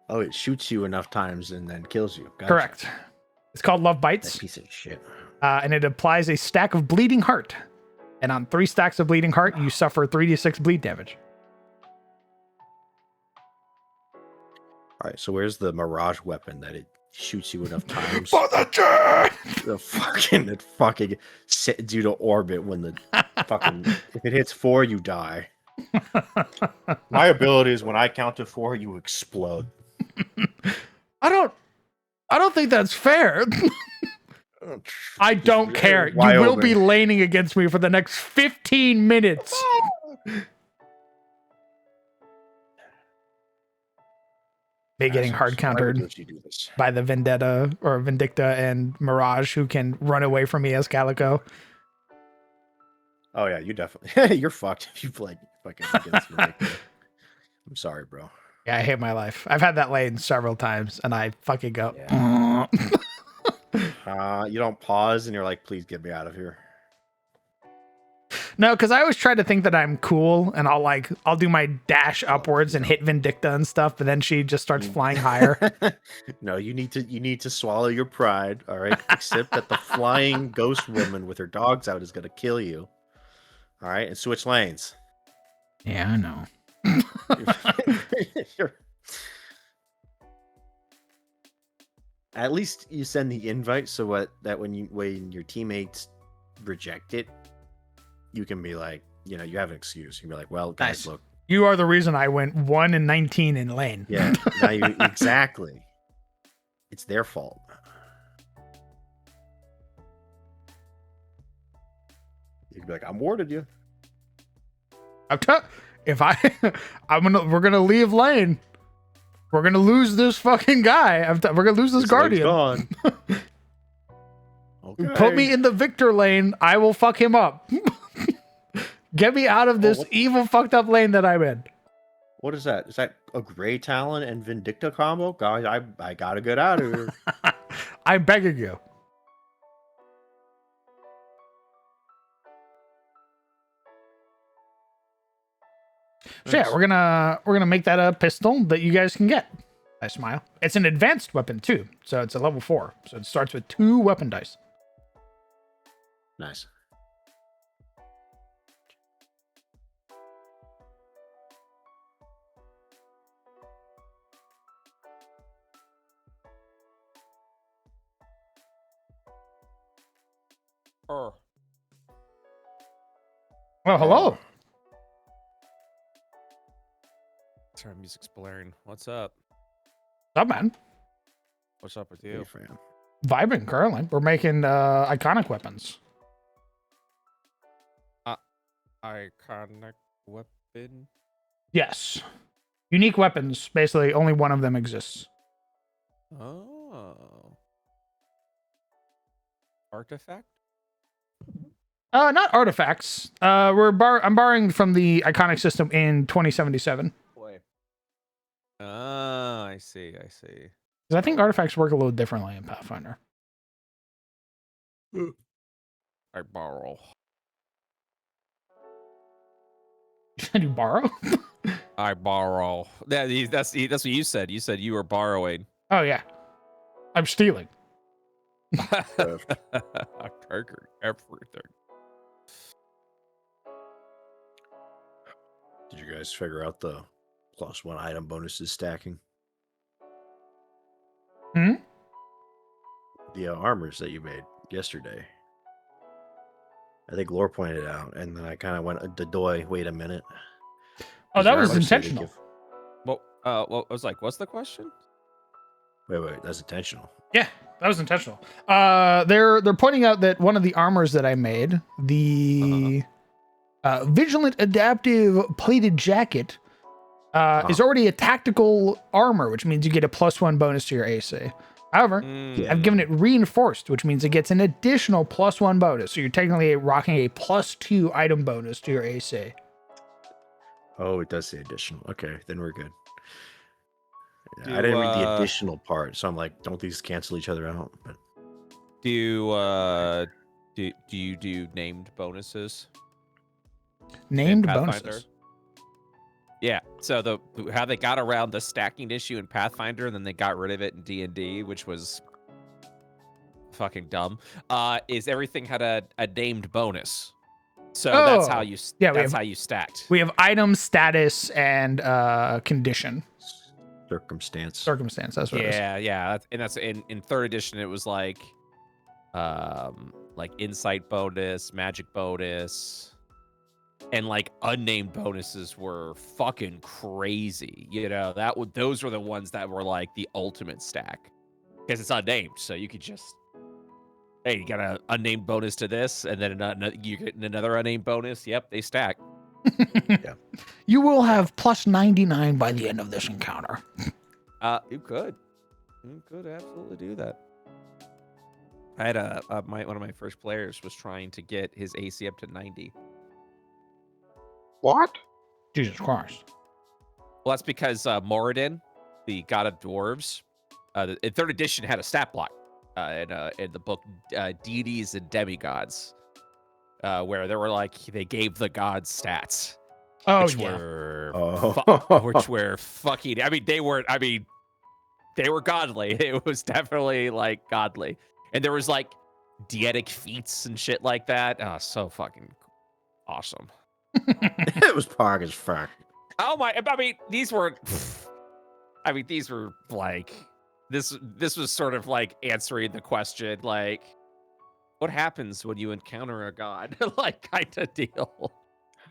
Oh, it shoots you enough times and then kills you. Gotcha. Correct. It's called Love That Bites, piece of shit. and it applies a stack of Bleeding Heart. And on 3 stacks of Bleeding Heart, you suffer 3d6 bleed damage. All right, so where's the Mirage weapon that it shoots you enough times? For the jet! It fucking sends you to orbit when the fucking if it hits 4, you die. My ability is when I count to 4, you explode. I don't think that's fair. I don't care. You will be laning against me for the next 15 minutes. Me getting hard countered by the Vindicta and Mirage, who can run away from me as Calico. Oh yeah, you definitely you're fucked if you play fucking against Vindicta. I'm sorry, bro. Yeah, I hate my life. I've had that lane several times, and I fucking go. You don't pause and you're like, please get me out of here. No, because I always try to think that I'm cool, and I'll do my dash upwards and hit Vindicta and stuff, but then she just starts flying higher. No, you need to swallow your pride, all right? Accept that the flying ghost woman with her dogs out is gonna kill you. All right, and switch lanes. Yeah, I know. At least you send the invite so that when your teammates reject it, you can be like, you have an excuse. You can be like, well, guys, Nice. look. You are the reason I went 1 and 19 in lane. Yeah, now exactly. It's their fault. You can be like, I'm warded you. We're gonna leave lane. We're gonna lose this fucking guy. We're gonna lose this guardian. Gone. Okay. Put me in the victor lane. I will fuck him up. Get me out of this evil, fucked up lane that I'm in. What is that? Is that a Grey Talon and Vindicta combo? Guys, I gotta get out of here. I'm begging you. So yeah, we're gonna make that a pistol that you guys can get. I smile. It's an advanced weapon too, so it's a level 4. So it starts with 2 weapon dice. Nice. Oh, hello. Sorry, music's blaring. What's up? What's up, man? What's up with Hey, you? fam. Vibing currently. We're making iconic weapons. Iconic weapon? Yes. Unique weapons. Basically, only one of them exists. Oh. Artifact? Not artifacts. I'm borrowing from the iconic system in 2077. Boy. Oh, I see. I see. Because I think artifacts work a little differently in Pathfinder. I borrow. Did you borrow? I borrow. That's what you said. You said you were borrowing. Oh yeah, I'm stealing. I conquer everything. Did you guys figure out the +1 item bonuses stacking? Hmm? The armors that you made yesterday. I think Lore pointed it out, and then I kind of went, Dodoy, wait a minute. Oh, These that was armors say they intentional. Well, I was like, what's the question? Wait, that's intentional. Yeah, that was intentional. They're pointing out that one of the armors that I made, the Vigilant Adaptive Plated Jacket, is already a tactical armor, which means you get a +1 bonus to your AC. However, I've given it reinforced, which means it gets an additional +1 bonus. So you're technically rocking a +2 item bonus to your AC. Oh, it does say additional. Okay, then we're good. Yeah, Do, I didn't read the additional part, so I'm like, don't these cancel each other out? But Do you do named bonuses? Named Pathfinder? bonuses. Yeah. So how they got around the stacking issue in Pathfinder, and then they got rid of it in D&D, which was fucking dumb. Is everything had a named bonus. So that's how you how you stacked. We have item, status, and condition. circumstance. That's what it is. Yeah. That's in 3rd edition. It was like insight bonus, magic bonus. And like unnamed bonuses were fucking crazy. You know, those were the ones that were like the ultimate stack because it's unnamed. So you could just, hey, you got an unnamed bonus to this, and then you get another unnamed bonus. Yep, they stack. Yeah. You will have +99 by the end of this encounter. You could absolutely do that. I had one of my first players was trying to get his AC up to 90. What? Jesus Christ. Well, that's because Moradin, the god of dwarves, in 3rd edition had a stat block in the book Deities and Demigods, where they gave the gods stats, which were fucking. They were godly. It was definitely like godly, and there was like dietic feats and shit like that. Oh, so fucking awesome. It was pog as fuck. Oh my! These were like this. This was sort of like answering the question, like, what happens when you encounter a god, like kind of deal.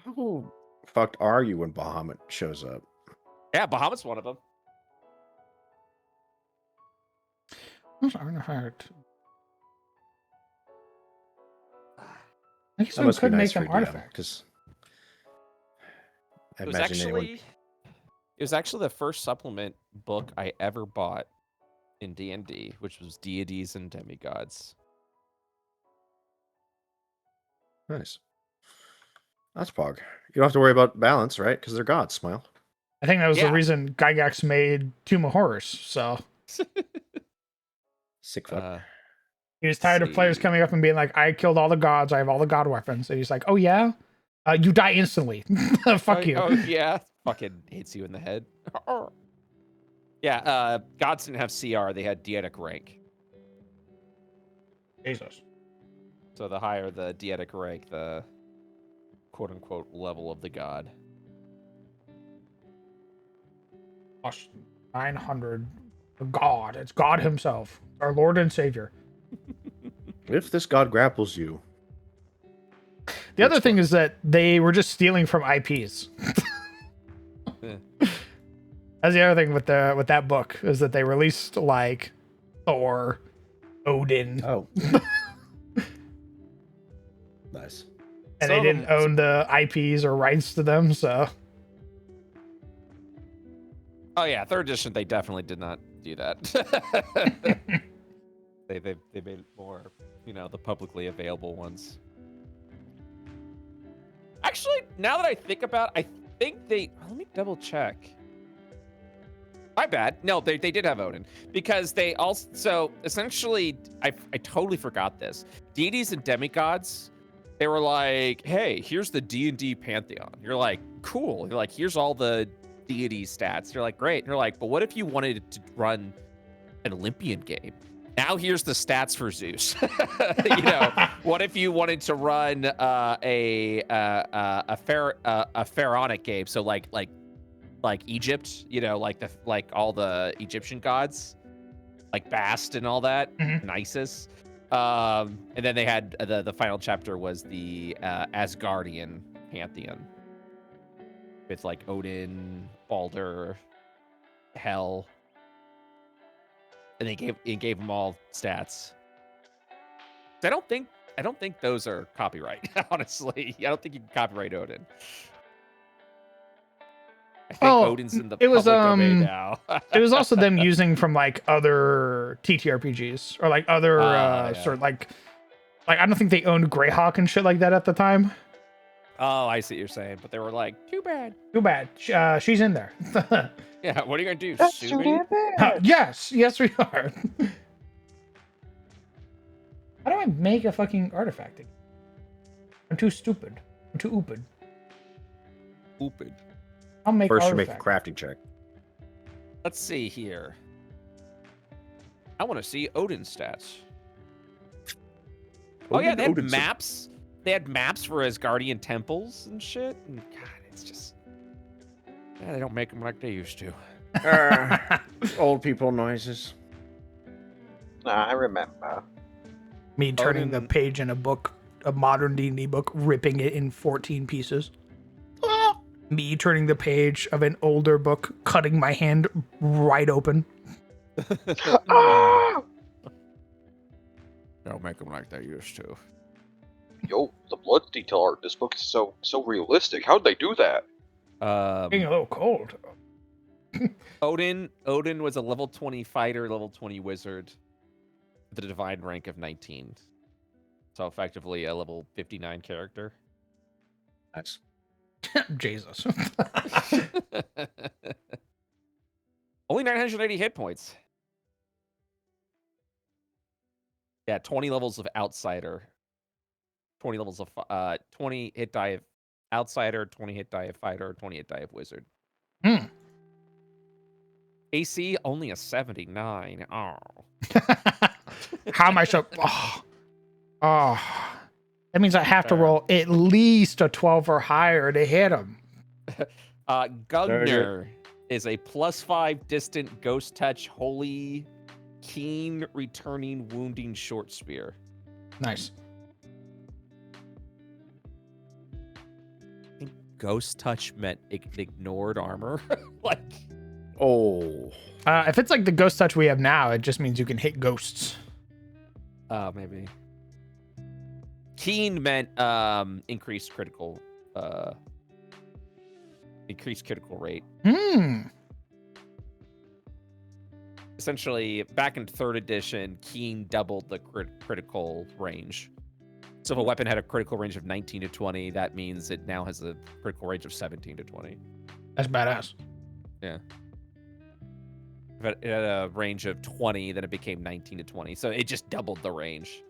How fucked are you when Bahamut shows up? Yeah, Bahamut's one of them. What's artifact? I guess That we must be could nice make for them DM, artifacts. because I It was imagine anyone. actually the first supplement book I ever bought in D&D, which was Deities and Demigods. Nice. That's pog. You don't have to worry about balance, right? Because they're gods. Smile. I think that was Yeah. the reason Gygax made Tomb of Horrors. So Sick fuck. he was tired of players See. coming up and being like, I killed all the gods. I have all the god weapons. And he's like, oh, yeah? You die instantly. Fuck you. Oh yeah, fucking hits you in the head. Yeah, gods didn't have CR; they had Dietic rank. Jesus. So the higher the Dietic rank, the quote-unquote level of the god. Plus 900. God. It's God himself. Our Lord and Savior. If this god grapples you, The other thing is that they were just stealing from IPs. Yeah. That's the other thing with that book is that they released like Thor, Odin, oh, nice. and they didn't own the IPs or rights to them. So Oh yeah, 3rd edition they definitely did not do that. they made it more, the publicly available ones. Actually, now that I think about it, I think they. Let me double check. My bad. No, they did have Odin because they also. So essentially, I totally forgot this. Deities and demigods, they were like, hey, here's the D&D pantheon. You're like, cool. You're like, here's all the deity stats. You're like, great. You're like, but what if you wanted to run an Olympian game? Now here's the stats for Zeus. You know, what if you wanted to run a pharaonic game? So like Egypt, you know, like all the Egyptian gods, like Bast and all that, Mhm. and Isis. And then they had the final chapter was the Asgardian pantheon with like Odin, Balder, Hel. And it gave them all stats. I don't think those are copyright. Honestly, I don't think you can copyright Odin. I think Oh, Odin's in the it was, public domain now. It was also them using from like other TTRPGs or like other Yeah. sort of like I don't think they owned Greyhawk and shit like that at the time. Oh, I see what you're saying, but they were like, too bad. Too bad. She's in there. Yeah, what are you gonna do? That's Sue too me? damn bad. Yes, we are. How do I make a fucking artifact again? I'm too stupid. I'm too oopid. Stupid. I'll make First, you make a artifact. crafting check. Let's see here. I want to see Odin stats. Oh yeah, they had Odin's a- maps. They had maps for Asgardian temples and shit. And God, it's just they don't make them like they used to. Old people noises. I remember. Me turning the Odin- page in a book, a modern D&D book, ripping it in 14 pieces. Me turning the page of an older book, cutting my hand right open. Ah! They don't make them like they used to. Yo, the blood detail art in this book is so realistic. How'd they do that? Getting a little cold. Odin was a level 20 fighter, level 20 wizard, with a divine rank of 19. So effectively a level 59 character. Nice. Jesus. Only 980 hit points. Yeah, 20 levels of outsider. 20 levels of 20 hit die of outsider, 20 hit die of fighter, 20 hit die of wizard. Hmm. AC only a 79. Oh. How am I so... Oh. That means I have to Fair. roll at least a 12 or higher to hit him. Gungnir is a +5 distant ghost touch, holy, keen, returning, wounding short spear. Nice. I think ghost touch meant ignored armor. Like, Oh. If it's like the ghost touch we have now, it just means you can hit ghosts. maybe. Keen meant increased critical rate. Essentially, back in 3rd edition, Keen doubled the critical range. So if a weapon had a critical range of 19 to 20, that means it now has a critical range of 17 to 20. That's badass. If it had a range of 20, then it became 19 to 20. So it just doubled the range.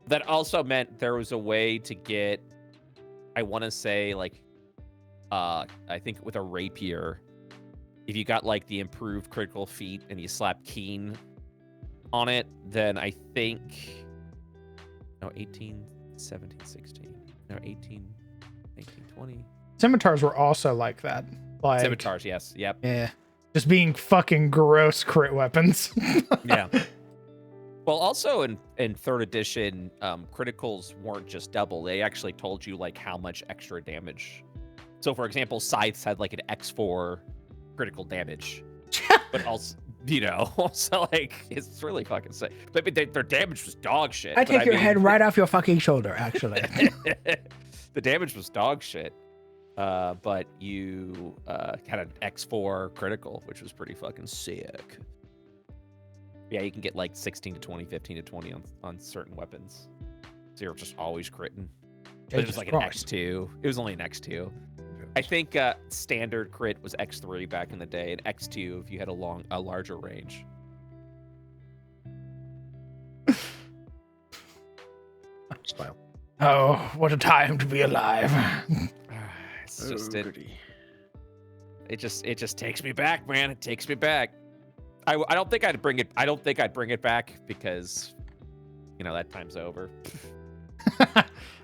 That also meant there was a way to get, I want to say, like, I think with a rapier, if you got like the improved critical feat and you slap keen on it, then I think, no, 18, 17, 16, no, 18, 19, 20. Scimitars were also like that. Like, Scimitars, yes, yep. Yeah. Just being fucking gross crit weapons. Yeah. Well, also in 3rd edition, criticals weren't just double. They actually told you like how much extra damage. So, for example, scythes had like an X4 critical damage, but also, you know, so like it's really fucking sick. But I mean, their damage was dog shit. I but take your mean, head right off your fucking shoulder, actually. the damage was dog shit. But you had an X4 critical, which was pretty fucking sick. Yeah, you can get like 16 to 20, 15 to 20 on certain weapons. So you're just always critting. But it was Jesus like an Christ. X2. It was only an X2. I think standard crit was X3 back in the day, and X2 if you had a larger range. Smile. Oh, what a time to be alive. It's just Oh, it, goody. it just takes me back, man. It takes me back. I don't think I'd bring it. I don't think I'd bring it back because, that time's over.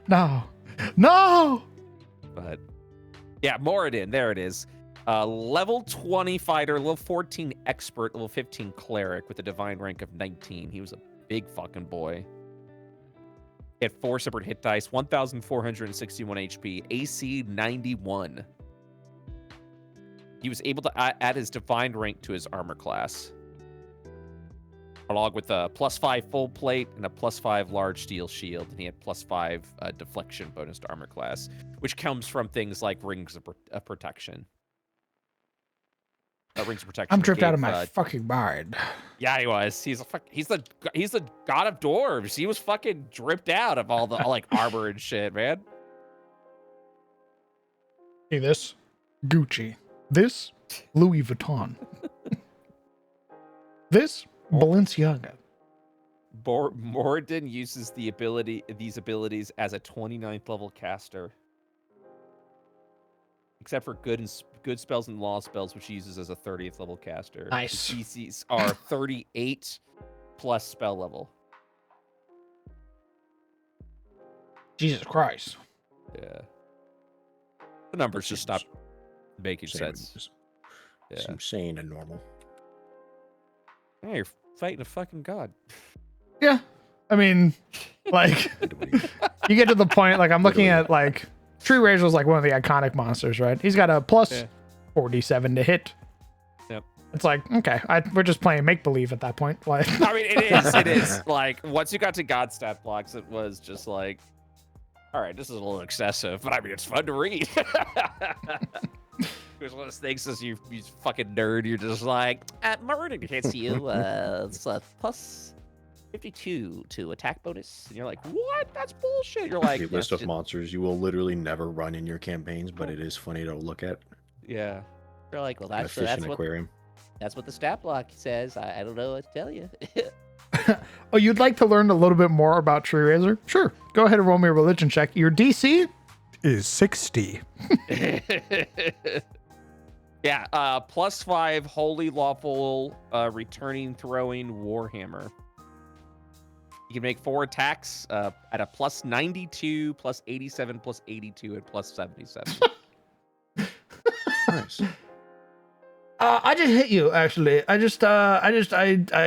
No. No. But yeah, Moradin, there it is. Level 20 fighter, level 14 expert, level 15 cleric with a divine rank of 19. He was a big fucking boy. He had 4 separate hit dice, 1,461 HP, AC 91. He was able to add his divine rank to his armor class, along with a +5 full plate and a +5 large steel shield. And he had +5 deflection bonus to armor class, which comes from things like rings of protection. Rings of protection. I'm tripped out of gave, my fucking mind. Yeah, he was. He's the god of dwarves. He was fucking dripped out of all the like armor and shit, man. See this? Gucci. This? Louis Vuitton. This? Balenciaga. Moradin uses these abilities as a 29th level caster, except for good spells and law spells, which he uses as a 30th level caster. Nice. His DCs are 38 plus spell level. Jesus Christ. Yeah, the numbers just stopped making Same sense. as- Yeah, Seems sane and normal. hey, you're fighting a fucking god. Yeah. I mean, like, you get to the point, like, I'm looking Literally. at, like, Tree Razor's like one of the iconic monsters, right? He's got a plus Yeah. 47 to hit. Yep. It's like, okay, we're just playing make believe at that point. Like, I mean, it is like once you got to god stat blocks, it was just like, all right, this is a little excessive, but I mean, it's fun to read. There's one of those things as you fucking nerd, you're just like, Murder hits you, it's a plus 52 to attack bonus, and you're like, what? That's bullshit. You're like, Your list of monsters you will literally never run in your campaigns, but it is funny to look at. yeah. They're like, well, A that's fish in an aquarium. what the stat block says. I don't know what to tell you. oh, you'd like to learn a little bit more about Tree Razor? Sure. Go ahead and roll me a religion check. Your DC is 60. Yeah, +5 holy lawful returning throwing warhammer. You can make 4 attacks at a +92, +87, +82, and +77. Nice. I just hit you, actually. I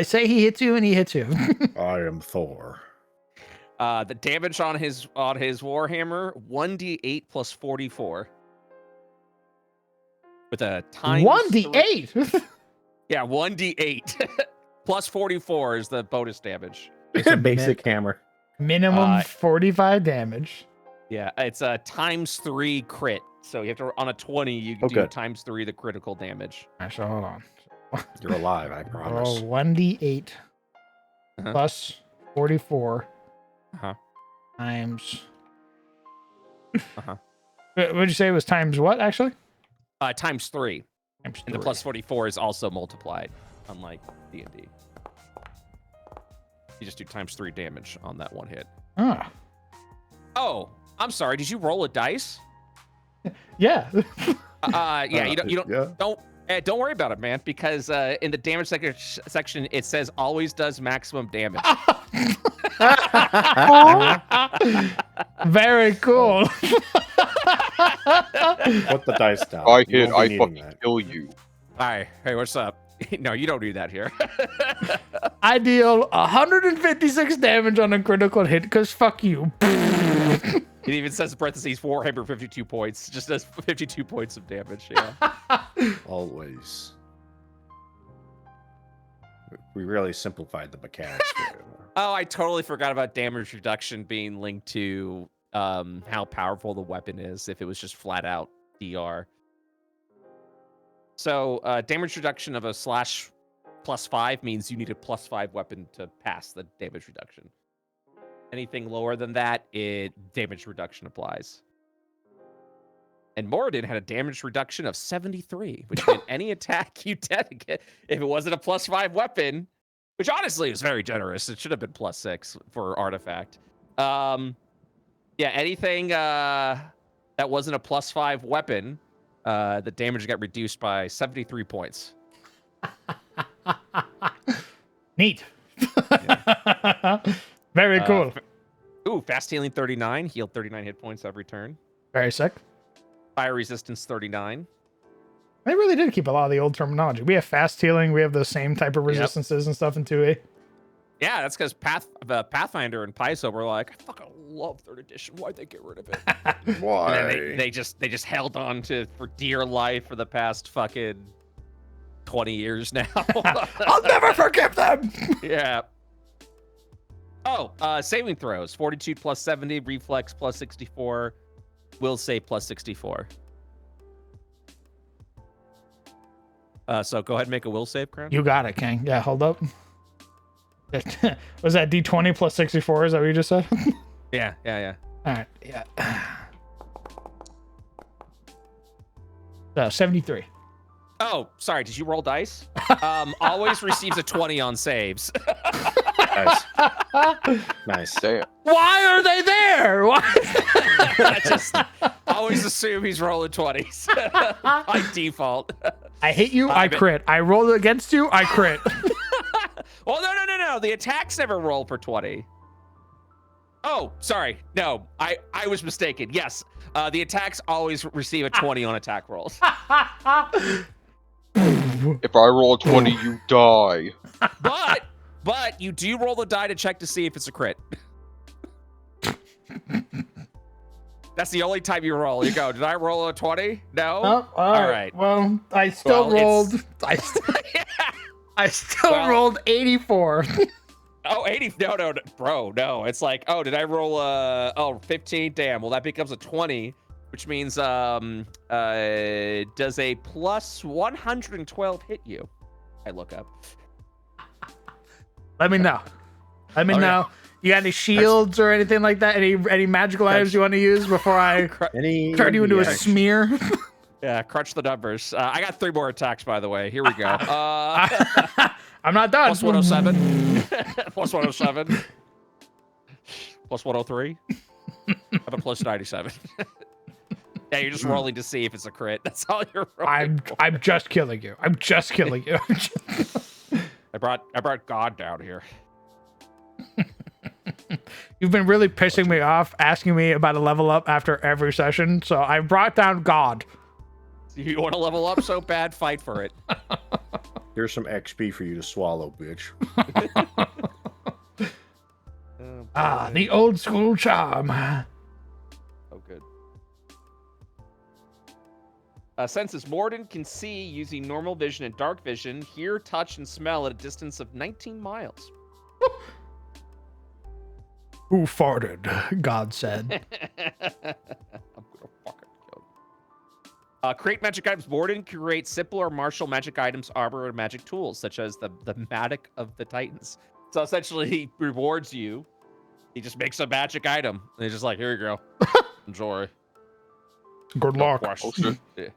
say he hits you and he hits you. I am Thor. The damage on his warhammer 1d8 + 44. With a times 1d8. Yeah, 1d8 + 44 is the bonus damage. It's a basic hammer. Minimum 45 damage. Yeah, it's a ×3 crit. So you have to on a 20, you Oh, do good. ×3 the critical damage. Actually, hold on. You're alive, I Roll promise. 1d8 Uh-huh. plus 44 Uh-huh. times. Uh-huh. What'd you say it was times what, actually? ×3. Times And the 3. +44 is also multiplied, unlike D&D. You just do ×3 damage on that one hit. Ah. Oh, I'm sorry. Did you roll a dice? Yeah. Yeah, you don't Yeah. don't worry about it, man, because in the damage section it says always does maximum damage. Very cool. Put the dice down. I You hit, won't I be needing fucking that. kill you. Hi, hey, what's up? No, you don't do that here. I deal 156 damage on a critical hit because fuck you. It even says parentheses Warhammer 52 points. Just does 52 points of damage. Yeah. Always. We really simplified the mechanics for it. Oh, I totally forgot about damage reduction being linked to how powerful the weapon is if it was just flat out DR. So damage reduction of a /+5 means you need a +5 weapon to pass the damage reduction. Anything lower than that, damage reduction applies. And Moradin had a damage reduction of 73, which meant any attack you dedicate, if it wasn't a +5 weapon, which honestly is very generous. It should have been +6 for artifact. Yeah, anything that wasn't a +5 weapon, the damage got reduced by 73 points. Neat. Very cool. Fast healing 39, healed 39 hit points every turn. Very sick. Fire resistance 39. They really did keep a lot of the old terminology. We have fast healing. We have the same type of resistances and stuff in 2E. Yeah, that's because Pathfinder and Paizo were like, I fucking love 3rd edition. Why'd they get rid of it? Why? And then they just held on to for dear life for the past fucking 20 years now. I'll never forgive them. Yeah. Oh, saving throws. Fortitude +70, reflex +64, will save +64. So go ahead and make a will save, Crown. You got it, King. Yeah, hold up. Was that D20 +64? Is that what you just said? Yeah. All right. Yeah. 73. Oh, sorry. Did you roll dice? Always receives a 20 on saves. Nice. Nice. Damn. Why are they there? Why? I just always assume he's rolling 20s by default. I hate you. I crit. I roll against you. I crit. Well, no. The attacks never roll for 20. Oh, sorry. No, I was mistaken. Yes, the attacks always receive a 20 on attack rolls. If I roll a 20, you die. But you do roll the die to check to see if it's a crit. That's the only time you roll. You go, did I roll a 20? No? Oh, all right. Well, I still rolled. I still rolled 84. Oh, 80. No, bro, no. It's like, oh, did I roll 15? Damn. Well, that becomes a 20, which means does a +112 hit you? I look up. Let me know. Let me know. You got any shields or anything like that? Any magical items you want to use before I turn you into a smear? Yeah, crunch the numbers. I got 3 more attacks, by the way. Here we go. I'm not done. +107. +107. +103. I have a +97. Yeah, you're just rolling to see if it's a crit. That's all you're rolling. I'm just killing you. I'm just killing you. I brought God down here. You've been really pissing me off asking me about a level up after every session, so I brought down God. You want to level up so bad, fight for it. Here's some XP for you to swallow, bitch. The old school charm. Oh, good. Senses Moradin can see using normal vision and dark vision, hear, touch, and smell at a distance of 19 miles. Who farted? God said. I'm gonna fucking kill you. Create magic items. Moradin can create simple or martial magic items, armor, or magic tools, such as the Matic of the Titans. So essentially, he rewards you. He just makes a magic item. And he's just like, here you go. Enjoy. Good luck. Oh, shit. Yeah.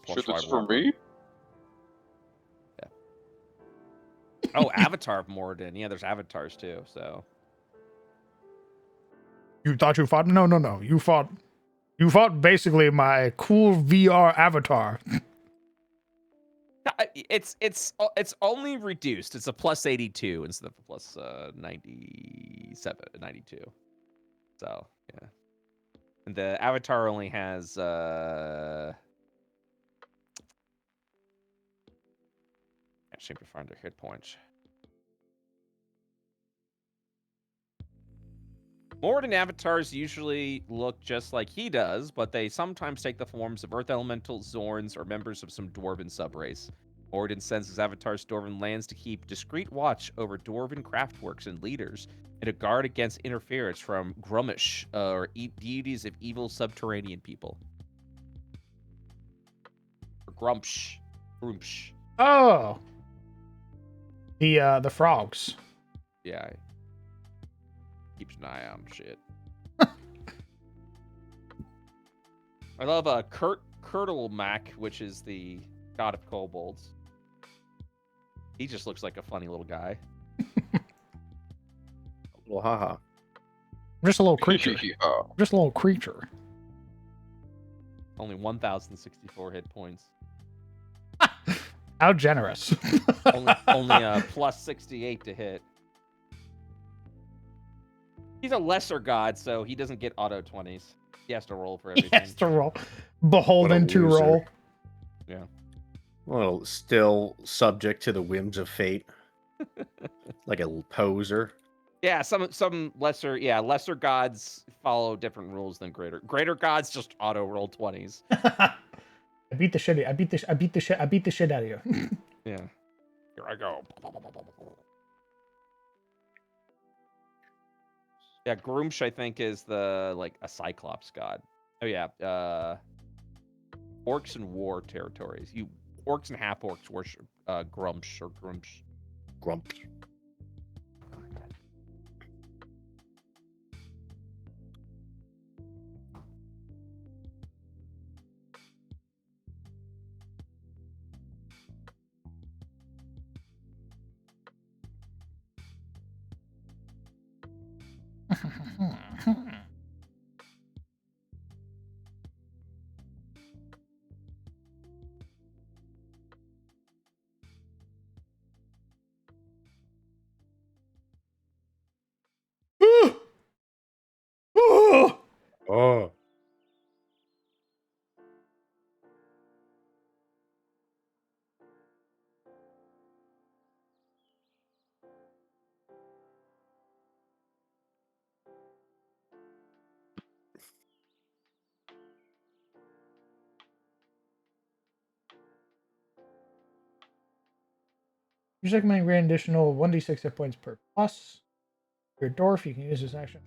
Shit, that's for me? Oh, Avatar of Moradin. Yeah, there's avatars too, so. You thought you fought? No. You fought basically my cool VR avatar. It's only reduced. It's a +82 instead of a +97, 92. So, yeah. And the avatar only has I seem to find their hit points. Moradin avatars usually look just like he does, but they sometimes take the forms of Earth Elementals, Zorns, or members of some Dwarven subrace. Moradin sends his avatars to Dwarven lands to keep discreet watch over Dwarven craftworks and leaders, and to guard against interference from Grummish, or deities of evil subterranean people. Or Grumpsh. Oh. The frogs. Yeah. keeps an eye on shit. I love Kurtlemac, which is the god of kobolds. He just looks like a funny little guy. Well, haha. Just a little creature. Yeah. Just a little creature. Only 1,064 hit points. How generous. only plus 68 to hit. He's a lesser god, so he doesn't get auto 20s. He has to roll for He everything. has to roll. Beholden to loser. roll. Yeah. Well, still subject to the whims of fate. Like a poser. Yeah, some lesser gods follow different rules than greater gods just auto roll 20s. I beat the shit out of you. Yeah. Here I go. Yeah, Groomsh, I think, is a Cyclops god. Oh yeah. Orcs and war territories. Orcs and half orcs worship Grumsh or Groomsh. Grump. Oh. Use like my grand additional 1d6 hit points per plus. Your dwarf, you can use this action.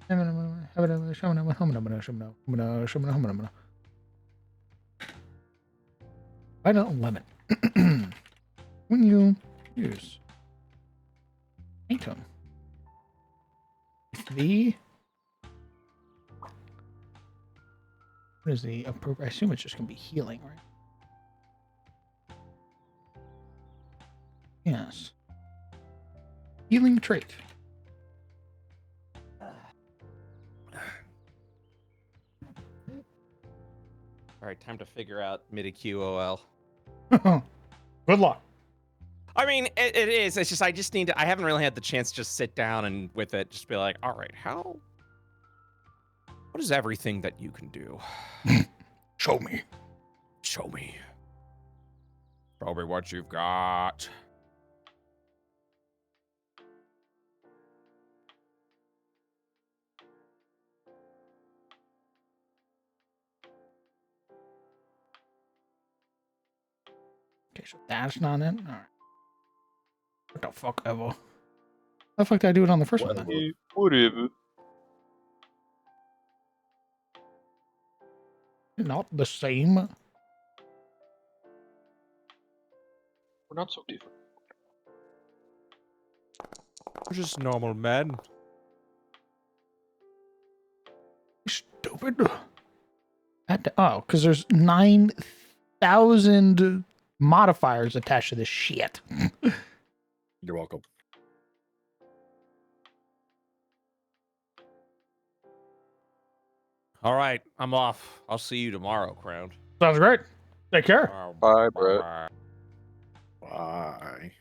I don't limit. When you use item, what is the appropriate? I assume it's just gonna be healing, right? Yes. Healing trait. All right, time to figure out MIDI QOL. Good luck. I mean, it is. It's just I just need to. I haven't really had the chance to just sit down and with it, just be like, all right, what is everything that you can do? Show me. Show me. Show me what you've got. Okay, so that's not it. All right. What the fuck ever? How the fuck did I do it on the first one then? Whatever. Not the same. We're not so different. We're just normal men. Stupid. Because there's 9,000 modifiers attached to this shit. You're welcome. All right, I'm off. I'll see you tomorrow, Crown. Sounds great. Take care. Bye, Brett. Bye.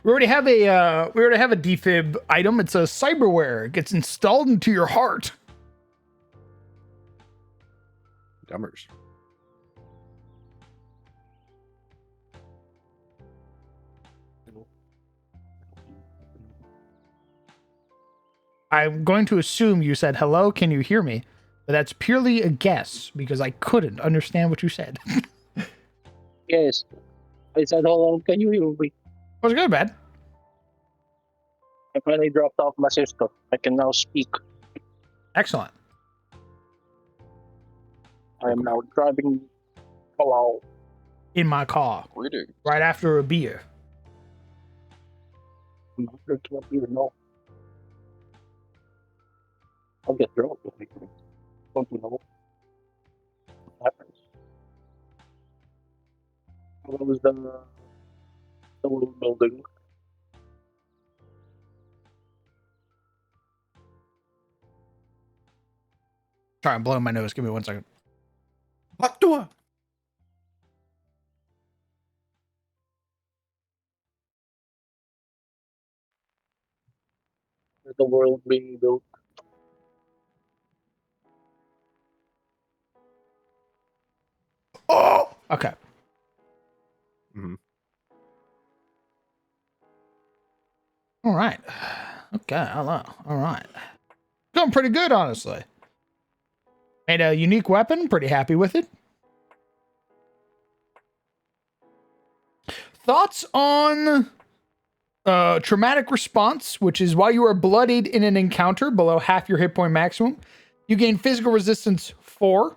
We already have a defib item. It's a cyberware. It gets installed into your heart. Dummers. I'm going to assume you said hello. Can you hear me? But that's purely a guess because I couldn't understand what you said. Yes. I said hello. Can you hear me? Was good, bad. I finally dropped off my sister. I can now speak. Excellent. I am now driving along. In my car, Reading. right after a beer. There's what you know. I'll get drunk if we can. Don't you know what happens? What was the world building? Sorry, I'm blowing my nose. Give me 1 second. What door? The world being built. Oh, okay. Mhm. All right. Okay, hello. All right. Going pretty good, honestly. Made a unique weapon. Pretty happy with it. Thoughts on traumatic response, which is while you are bloodied in an encounter below half your hit point maximum, you gain physical resistance 4.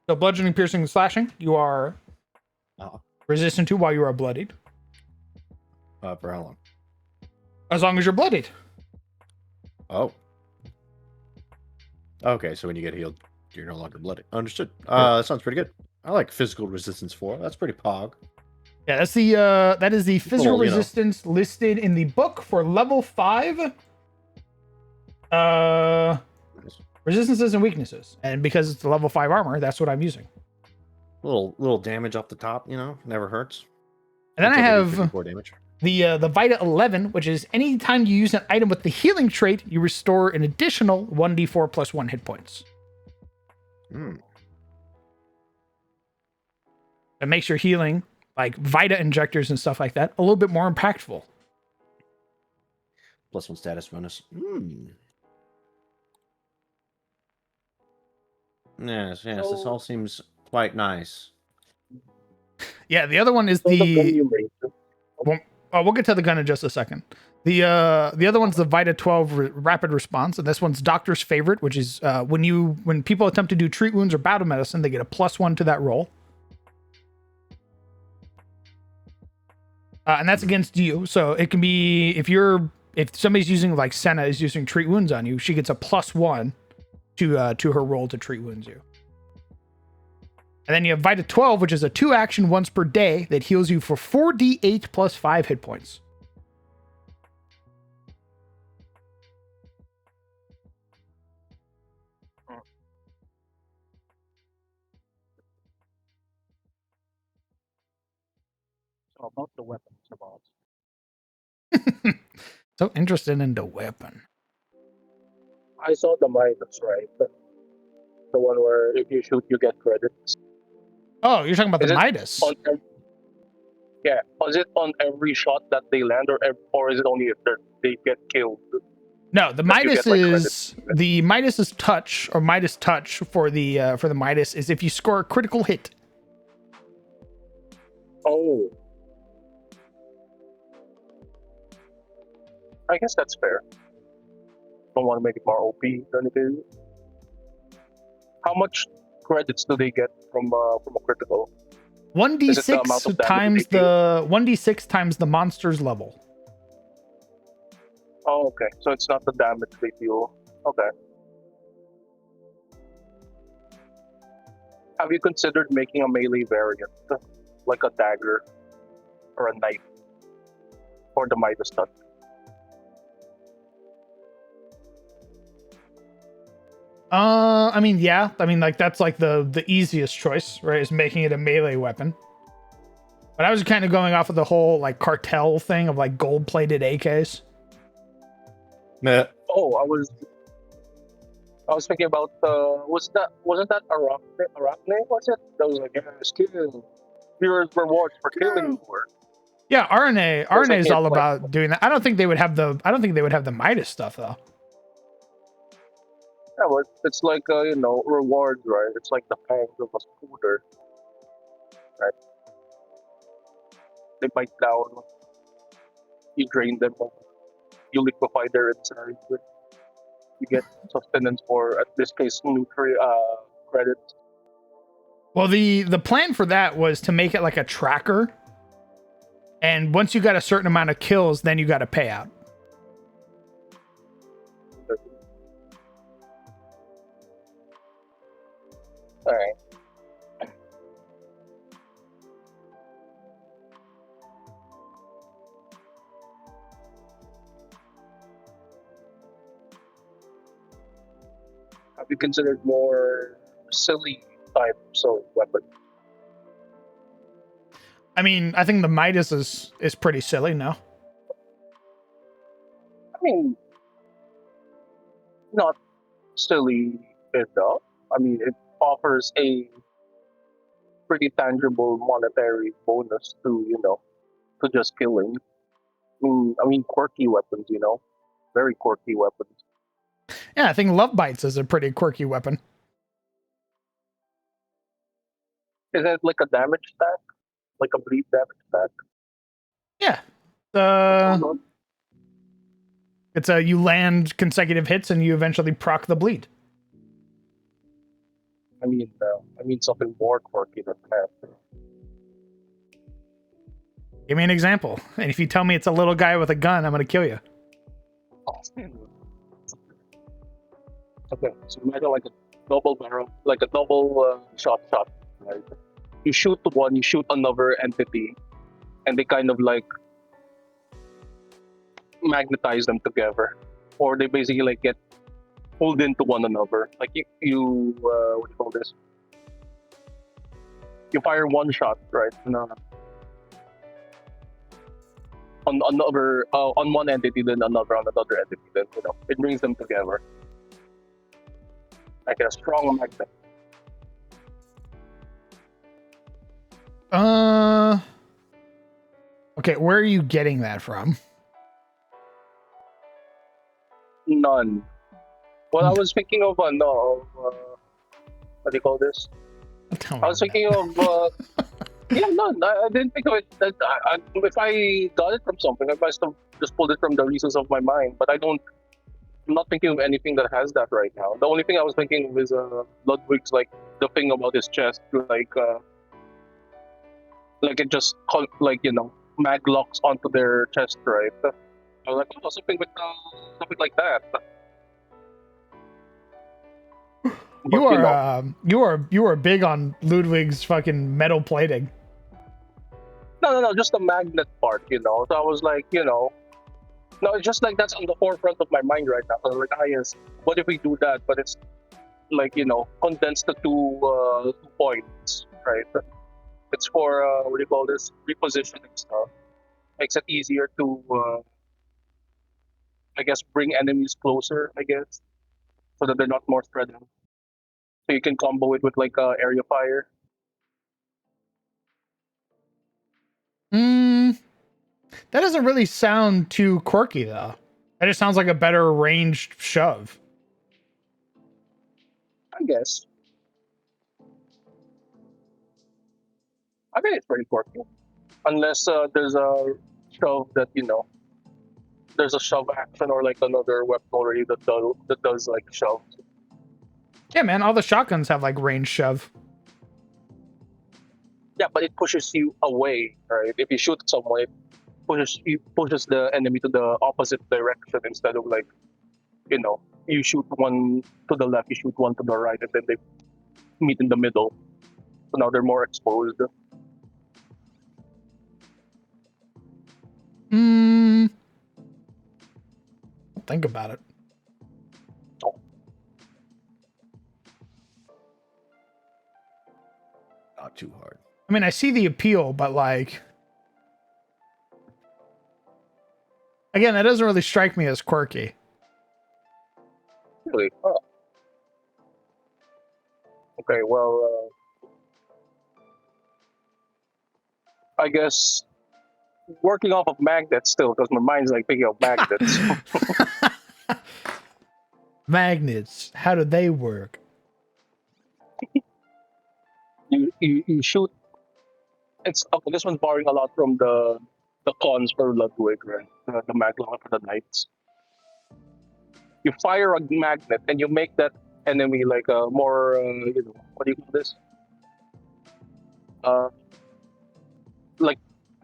So bludgeoning, piercing, and slashing, you are resistant to while you are bloodied. For how long? As long as you're bloodied. Oh. Okay, so when you get healed, you're no longer bloody. Understood. That sounds pretty good. I like physical resistance 4. That's pretty pog. Yeah, that's the that is the physical Well, you know. resistance listed in the book for level 5. Resistances and weaknesses. And because it's the level 5 armor, that's what I'm using. Little damage off the top, never hurts. And then I Until they do have 54 damage. the Vita 11, which is anytime you use an item with the healing trait, you restore an additional 1d4 plus 1 hit points. It makes your healing, like Vita injectors and stuff like that, a little bit more impactful. +1 status bonus. Yes, this all seems quite nice. Yeah, the other one is So the gun the. you made. We'll get to the gun in just a second. The other one's the Vita 12 rapid response, and this one's Doctor's Favorite, which is when people attempt to do treat wounds or battle medicine, they get a +1 to that roll. And that's against you. So it can be if somebody's using, like Senna is using treat wounds on you, she gets a +1 to her roll to treat wounds you. And then you have Vita 12, which is a 2 action once per day that heals you for 4d8 plus 5 hit points. So about the weapons about. So interested in the weapon. I saw the minus, right? The one where if you shoot, you get credits. Oh, you're talking about Is the it Midas. Yeah, was it on every shot that they land, or is it only if they get killed? No, the that you Midas get, like, is the Midas's touch or Midas touch for the Midas is if you score a critical hit. Oh, I guess that's fair. Don't want to make it more OP than it is. How much credits do they get from a critical? Is it the amount 1d6 of damage times they the 1d6 times the monster's level. Oh, okay. So it's not the damage they deal. Okay. Have you considered making a melee variant, like a dagger or a knife, for the Midas touch? I mean, yeah. I mean, like that's like the easiest choice, right? Is making it a melee weapon. But I was kind of going off of the whole like cartel thing of like gold-plated AKs. Meh. Oh, I was thinking about wasn't that Arachne? Was it? That was like skill. Your rewards for killing more. Yeah, RNA is like all it's about doing that. I don't think they would have the Midas stuff though. Yeah, but it's like rewards, right? It's like the fangs of a scooter, right? They bite down. You drain them. You liquefy their insides. You get sustenance for, at this case, credits. Well, the plan for that was to make it like a tracker, And once you got a certain amount of kills, then you got a payout. All right. Have you considered more silly types of weapon? I mean, I think the Midas is pretty silly, no? I mean, not silly enough. I mean, it offers a pretty tangible monetary bonus to, to just killing. I mean, quirky weapons, very quirky weapons. Yeah, I think Love Bites is a pretty quirky weapon. Is it like a damage stack? Like a bleed damage stack? Yeah. It's you land consecutive hits and you eventually proc the bleed. I mean something more quirky than that. Give me an example. And if you tell me it's a little guy with a gun, I'm gonna kill you. Okay, so imagine like a double barrel, like a double shot, right? You shoot one, you shoot another entity, and they kind of like magnetize them together, or they basically like get pulled into one another. Like you what do you call this? You fire one shot, right? On another, on one entity, then another on another entity, then it brings them together like a strong magnet. Okay, where are you getting that from? None. Well, I was thinking of what do you call this? I was thinking of yeah, none. I didn't think of it. If I got it from something, I must have just pulled it from the reasons of my mind. But I'm not thinking of anything that has that right now. The only thing I was thinking of is Ludwig's, like the thing about his chest, like it just mag locks onto their chest, right? I was like, oh, something like that. You are big on Ludwig's fucking metal plating. No, just the magnet part, So I was like, no, it's just like that's on the forefront of my mind right now. I was like, yes, what if we do that? But it's like, condensed to two points, right? It's for what do you call this? Repositioning stuff. Makes it easier to, I guess, bring enemies closer. I guess, so that they're not more spread out. So you can combo it with like area fire. That doesn't really sound too quirky though. That just sounds like a better ranged shove. I guess. I think it's pretty quirky. Unless there's a shove that, there's a shove action or like another weapon already that does like shove. Yeah, man, all the shotguns have like ranged shove. Yeah, but it pushes you away, right? If you shoot someone, it pushes the enemy to the opposite direction instead of like, you shoot one to the left, you shoot one to the right, and then they meet in the middle. So now they're more exposed. Think about it. Not too hard. I mean, I see the appeal, but like, again, that doesn't really strike me as quirky. Really? Oh. Okay, well, I guess working off of magnets still, because my mind's like thinking of magnets. Magnets, how do they work? You shoot. It's okay. This one's borrowing a lot from the cons for Ludwig, right? The maglock for the knights. You fire a magnet and you make that enemy like a more what do you call this? Like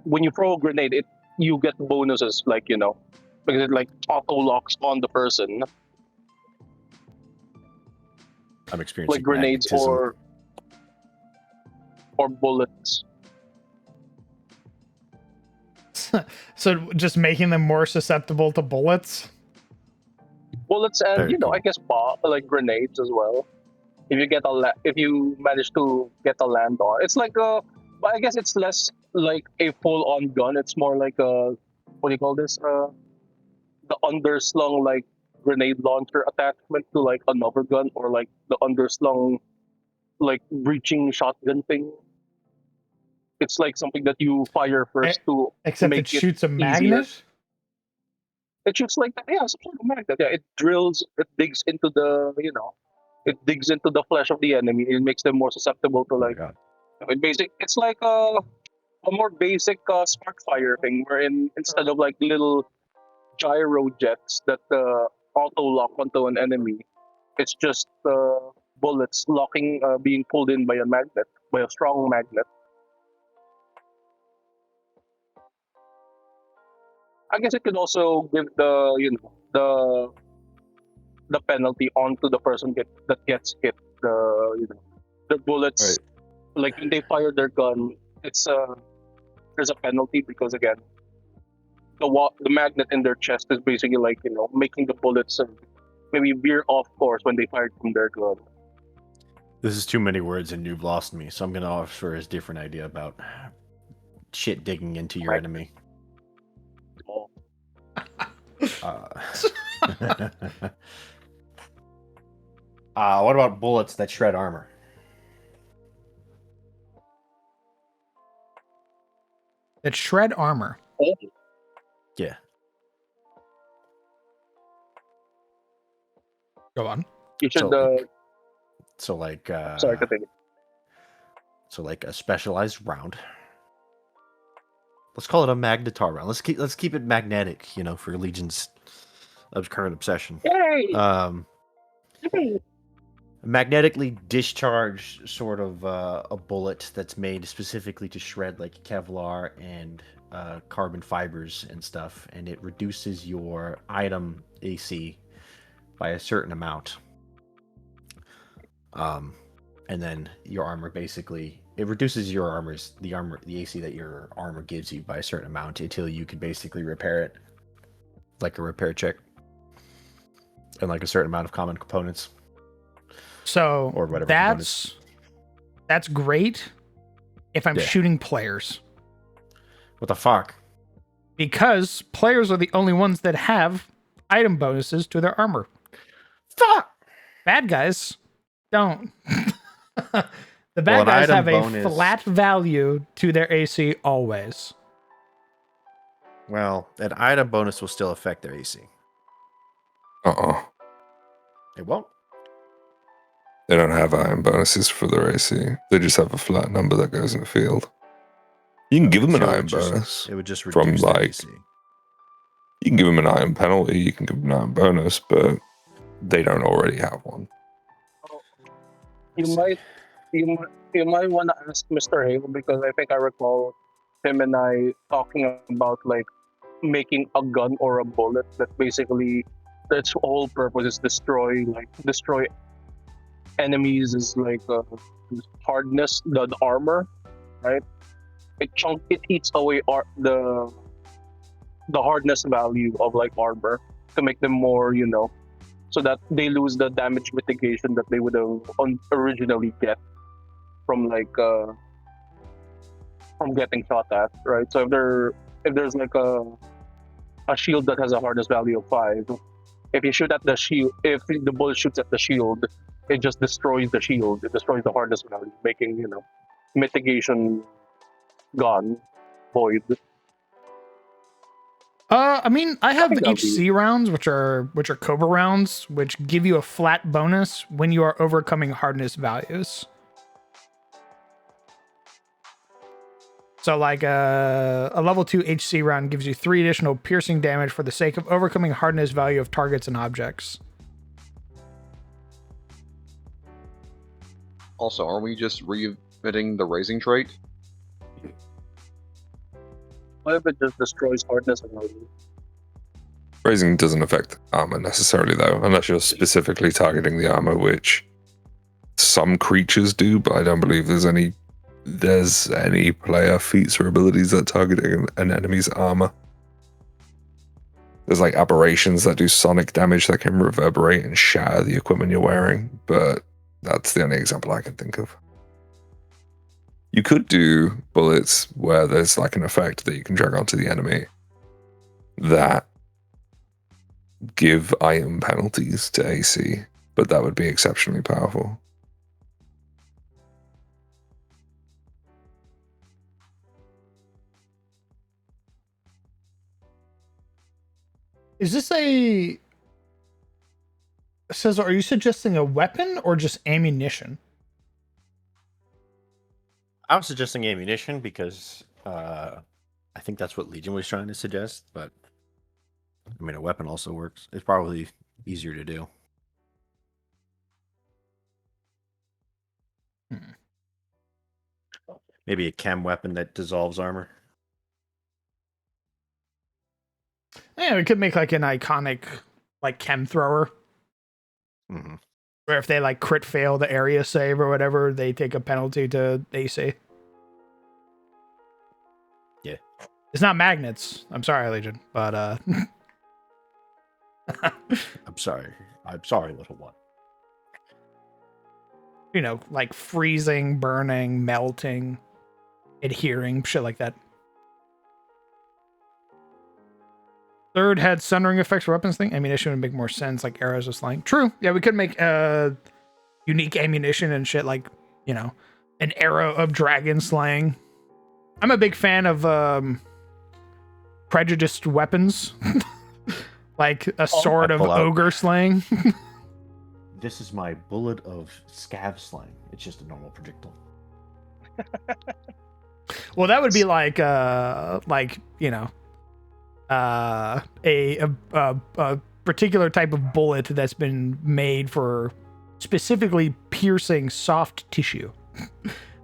when you throw a grenade, you get bonuses like because it like auto locks on the person, I'm experiencing like grenades magnetism. or bullets. So just making them more susceptible to bullets. Bullets and Very cool. I guess like grenades as well. If you get if you manage to get a land on, it's like but I guess it's less like a full-on gun. It's more like a what do you call this? The underslung like grenade launcher attachment to like another gun, or like the underslung like breaching shotgun thing. It's like something that you fire first to Except make it shoots a easier. magnet. It shoots like that. Yeah, some sort of magnet. Yeah, it digs into the it digs into the flesh of the enemy. It makes them more susceptible to Oh my like God. It's like a more basic spark fire thing, wherein instead of like little gyro jets that auto lock onto an enemy, it's just bullets locking, being pulled in by a strong magnet. I guess it could also give the penalty onto the person that gets hit. The bullets, like when they fire their gun, it's there's a penalty because again, the magnet in their chest is basically like making the bullets maybe veer off course when they fired from their gun. This is too many words and you've lost me, so I'm going to offer a different idea about shit digging into your enemy. Oh. What about bullets that shred armor? That shred armor. Yeah. Go on. You should. Sorry, continue. So like a specialized round. Let's call it a magnetar round. Let's keep it magnetic, for Legion's current obsession. Yay! Magnetically discharged sort of a bullet that's made specifically to shred like Kevlar and carbon fibers and stuff, and it reduces your item AC by a certain amount. And then your armor basically it reduces your the AC that your armor gives you by a certain amount until you can basically repair it, like a repair check, and like a certain amount of common components. So or whatever that's great if I'm shooting players. What the fuck? Because players are the only ones that have item bonuses to their armor. Fuck! Bad guys don't. The bad guys have a flat value to their AC always. Well, an item bonus will still affect their AC. It won't. They don't have item bonuses for their AC. They just have a flat number that goes in the field. You can give them an item bonus. It would just from reduce their AC. You can give them an item penalty. You can give them an item bonus, but they don't already have one. You might want to ask Mr. Hale, because I think I recall him and I talking about like making a gun or a bullet that basically its whole purpose is destroy enemies, is like hardness, the armor, right? It eats away the hardness value of like armor to make them more, so that they lose the damage mitigation that they would have originally get from like from getting shot at, right? So if there's like a shield that has a hardness value of 5, if you shoot at the shield, if the bullet shoots at the shield, it just destroys the shield. It destroys the hardness value, making mitigation gone, void. I mean, I have HC rounds, which are Cobra rounds, which give you a flat bonus when you are overcoming hardness values. So like a level 2 HC round gives you 3 additional piercing damage for the sake of overcoming hardness value of targets and objects. Also, are we just revisiting the raising trait? What if it just destroys hardness and armor? Raising doesn't affect armor necessarily, though, unless you're specifically targeting the armor, which some creatures do, but I don't believe there's any player feats or abilities that target an enemy's armor. There's like aberrations that do sonic damage that can reverberate and shatter the equipment you're wearing, but that's the only example I can think of. You could do bullets where there's like an effect that you can drag onto the enemy that give item penalties to AC, but that would be exceptionally powerful. Is this a... Says, are you suggesting a weapon or just ammunition? I was suggesting ammunition because I think that's what Legion was trying to suggest, but I mean, a weapon also works. It's probably easier to do. Maybe a chem weapon that dissolves armor. Yeah, we could make like an iconic like chem thrower. Mm-hmm. Where if they like crit fail the area save or whatever, they take a penalty to AC. Yeah. It's not magnets. I'm sorry, Legion, but I'm sorry. I'm sorry, little one. You know, like freezing, burning, melting, adhering, shit like that. Third had sunring effects for weapons thing. Ammunition would make more sense, like arrows of slaying. True. Yeah, we could make unique ammunition and shit, like, you know, an arrow of dragon slaying. I'm a big fan of prejudiced weapons. Like a sword of ogre slaying. This is my bullet of scav slaying. It's just a normal projectile. Well, that would be like you know, a particular type of bullet that's been made for specifically piercing soft tissue.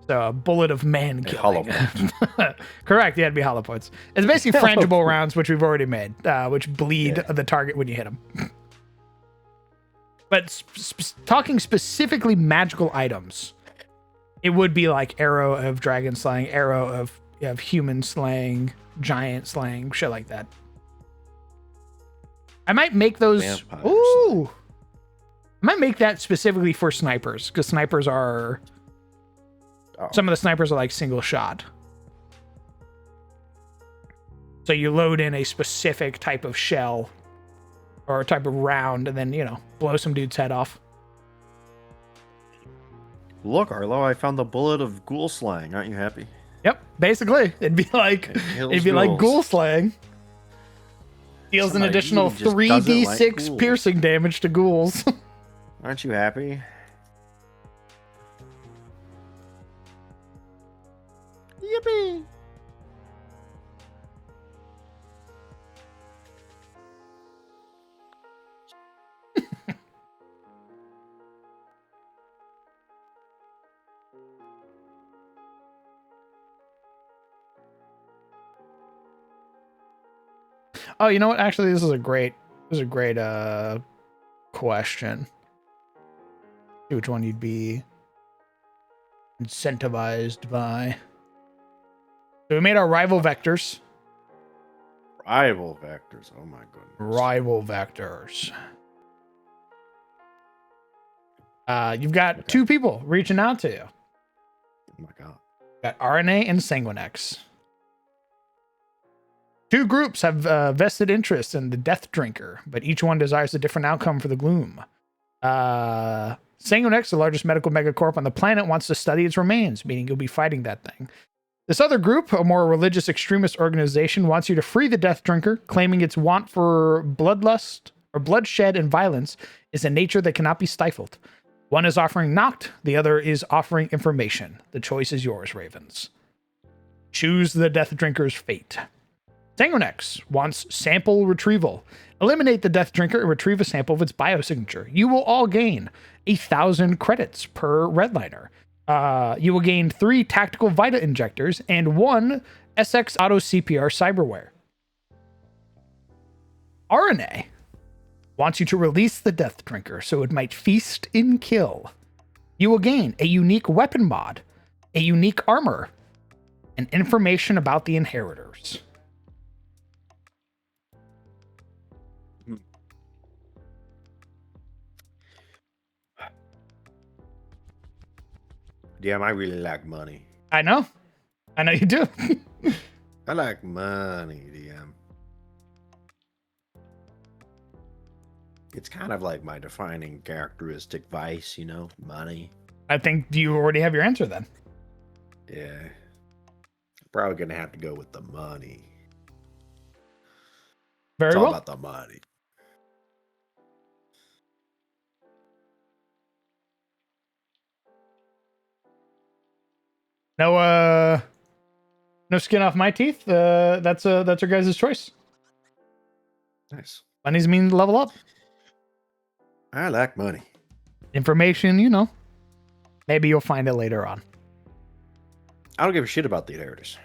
So a bullet of man killing. Correct. Yeah, it'd be hollow points. It's basically frangible rounds, which we've already made, which bleed the target when you hit them. But talking specifically magical items, it would be like arrow of dragon slaying, arrow of human slaying, giant slaying, shit like that. I might make those. Ooh, I might make that specifically for snipers, because snipers are. Some of the snipers are like single shot. So you load in a specific type of shell or a type of round, and then, you know, blow some dude's head off. Look, Arlo, I found the bullet of ghoul slaying. Aren't you happy? Yep, basically, it'd be like ghoul slaying. Deals an additional 3d6 piercing damage to ghouls. Aren't you happy? Yippee! Oh, you know what? Actually, this is a great question. See which one you'd be incentivized by. So we made our rival vectors. Rival vectors. Oh my goodness. Rival vectors. You've got two people reaching out to you. Oh my god. Got RNA and Sanguinex. Two groups have vested interest in the Death Drinker, but each one desires a different outcome for the Gloom. Sanguinex, the largest medical megacorp on the planet, wants to study its remains, meaning you'll be fighting that thing. This other group, a more religious extremist organization, wants you to free the Death Drinker, claiming its want for bloodlust or bloodshed and violence is a nature that cannot be stifled. One is offering Noct, the other is offering information. The choice is yours, Ravens. Choose the Death Drinker's fate. Sanguinex wants sample retrieval. Eliminate the Death Drinker and retrieve a sample of its biosignature. You will all gain 1,000 credits per redliner. You will gain 3 tactical Vita injectors and 1 SX Auto CPR cyberware. RNA wants you to release the Death Drinker so it might feast and kill. You will gain a unique weapon mod, a unique armor, and information about the inheritors. Damn, I really like money. I know you do. I like money, DM. It's kind of like my defining characteristic vice, you know, money. I think you already have your answer then. Yeah. Probably gonna have to go with the money. Very It's all well. about the money. No skin off my teeth. That's our guys' choice. Nice. Money's mean level up. I like money. Information, you know. Maybe you'll find it later on. I don't give a shit about the inheritors.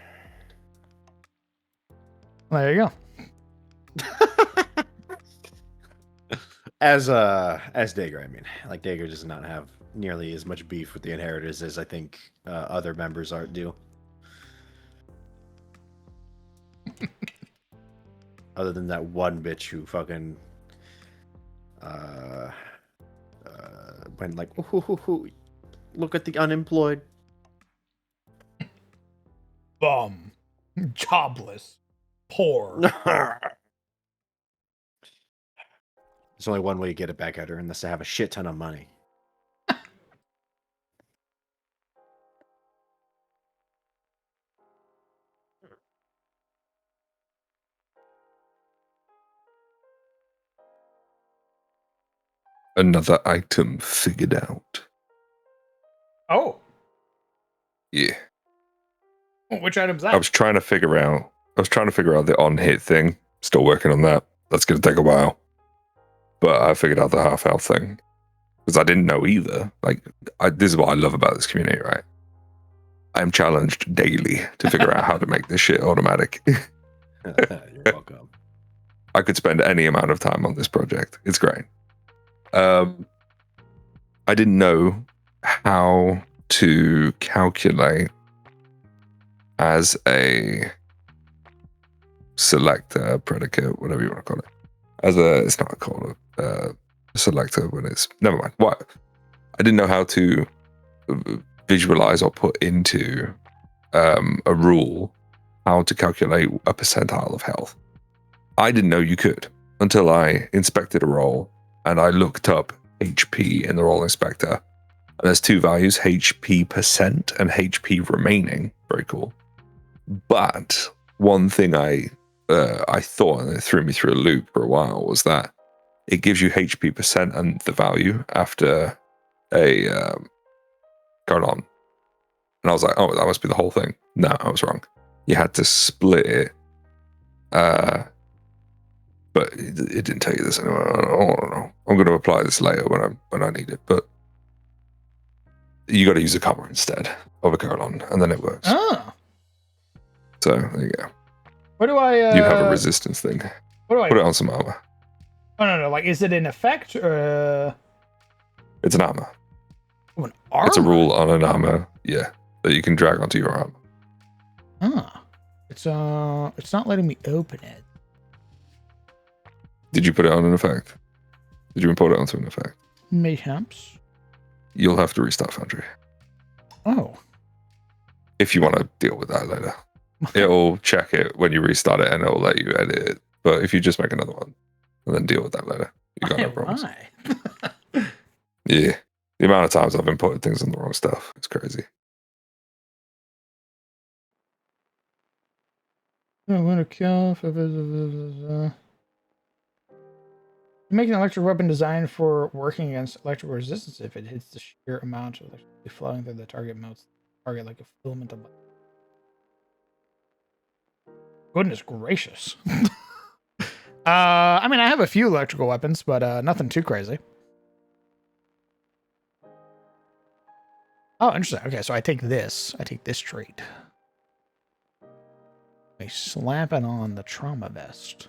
There you go. As Dager, I mean, like Dager does not have nearly as much beef with the inheritors as I think other members do. Other than that one bitch who fucking went like, ooh, look at the unemployed. Bum. Jobless. Poor. There's only one way to get it back at her, and that's to have a shit ton of money. Another item figured out. Oh. Yeah. Which item's that? I was trying to figure out the on-hit thing. Still working on that. That's going to take a while. But I figured out the half-health thing. Because I didn't know either. Like, this is what I love about this community, right? I'm challenged daily to figure out how to make this shit automatic. You're welcome. I could spend any amount of time on this project. It's great. I didn't know how to calculate as a selector, predicate, whatever you want to call it. It's not called a selector when it's, never mind. What? I didn't know how to visualize or put into a rule how to calculate a percentile of health. I didn't know you could until I inspected a roll and I looked up HP in the roll inspector. And there's 2 values, HP percent and HP remaining. Very cool. But one thing I thought, and it threw me through a loop for a while, was that it gives you HP percent and the value after a colon. And I was like, oh, that must be the whole thing. No, I was wrong. You had to split it. But it didn't tell you this anyway. I don't know. I'm going to apply this later when I need it. But you got to use a comma instead of a colon, and then it works. Oh. So there you go. What do I? You have a resistance thing. What do I put it on some armor? Oh no! Like, is it an effect or? It's an armor. Oh, an armor. It's a rule on an armor. Yeah, that you can drag onto your armor. Huh. It's not letting me open it. Did you put it on an effect? Did you import it onto an effect? Mayhaps. You'll have to restart Foundry. Oh. If you want to deal with that later. It'll check it when you restart it and it'll let you edit it. But if you just make another one and then deal with that later, you got no problems. Yeah. The amount of times I've imported things on the wrong stuff, it's crazy. I want to kill. Make an electric weapon designed for working against electrical resistance if it hits the sheer amount of electricity flowing through the target melts the target like a filament of light. Goodness gracious. I mean, I have a few electrical weapons, but nothing too crazy. Oh, interesting. Okay, so I take this trait. I slap it on the trauma vest.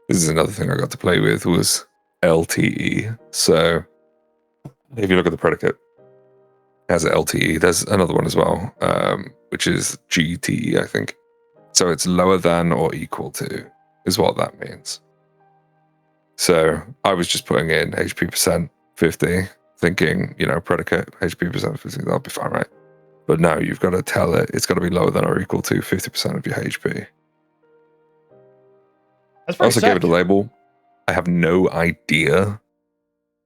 This is another thing I got to play with was LTE. So if you look at the predicate, it has a LTE. There's another one as well, which is GTE, I think. So it's lower than or equal to is what that means. So I was just putting in HP percent 50, thinking, predicate HP percent 50, that'll be fine, right? But no, you've got to tell it it's got to be lower than or equal to 50% of your HP. That's I also pretty gave it a sick. label. I have no idea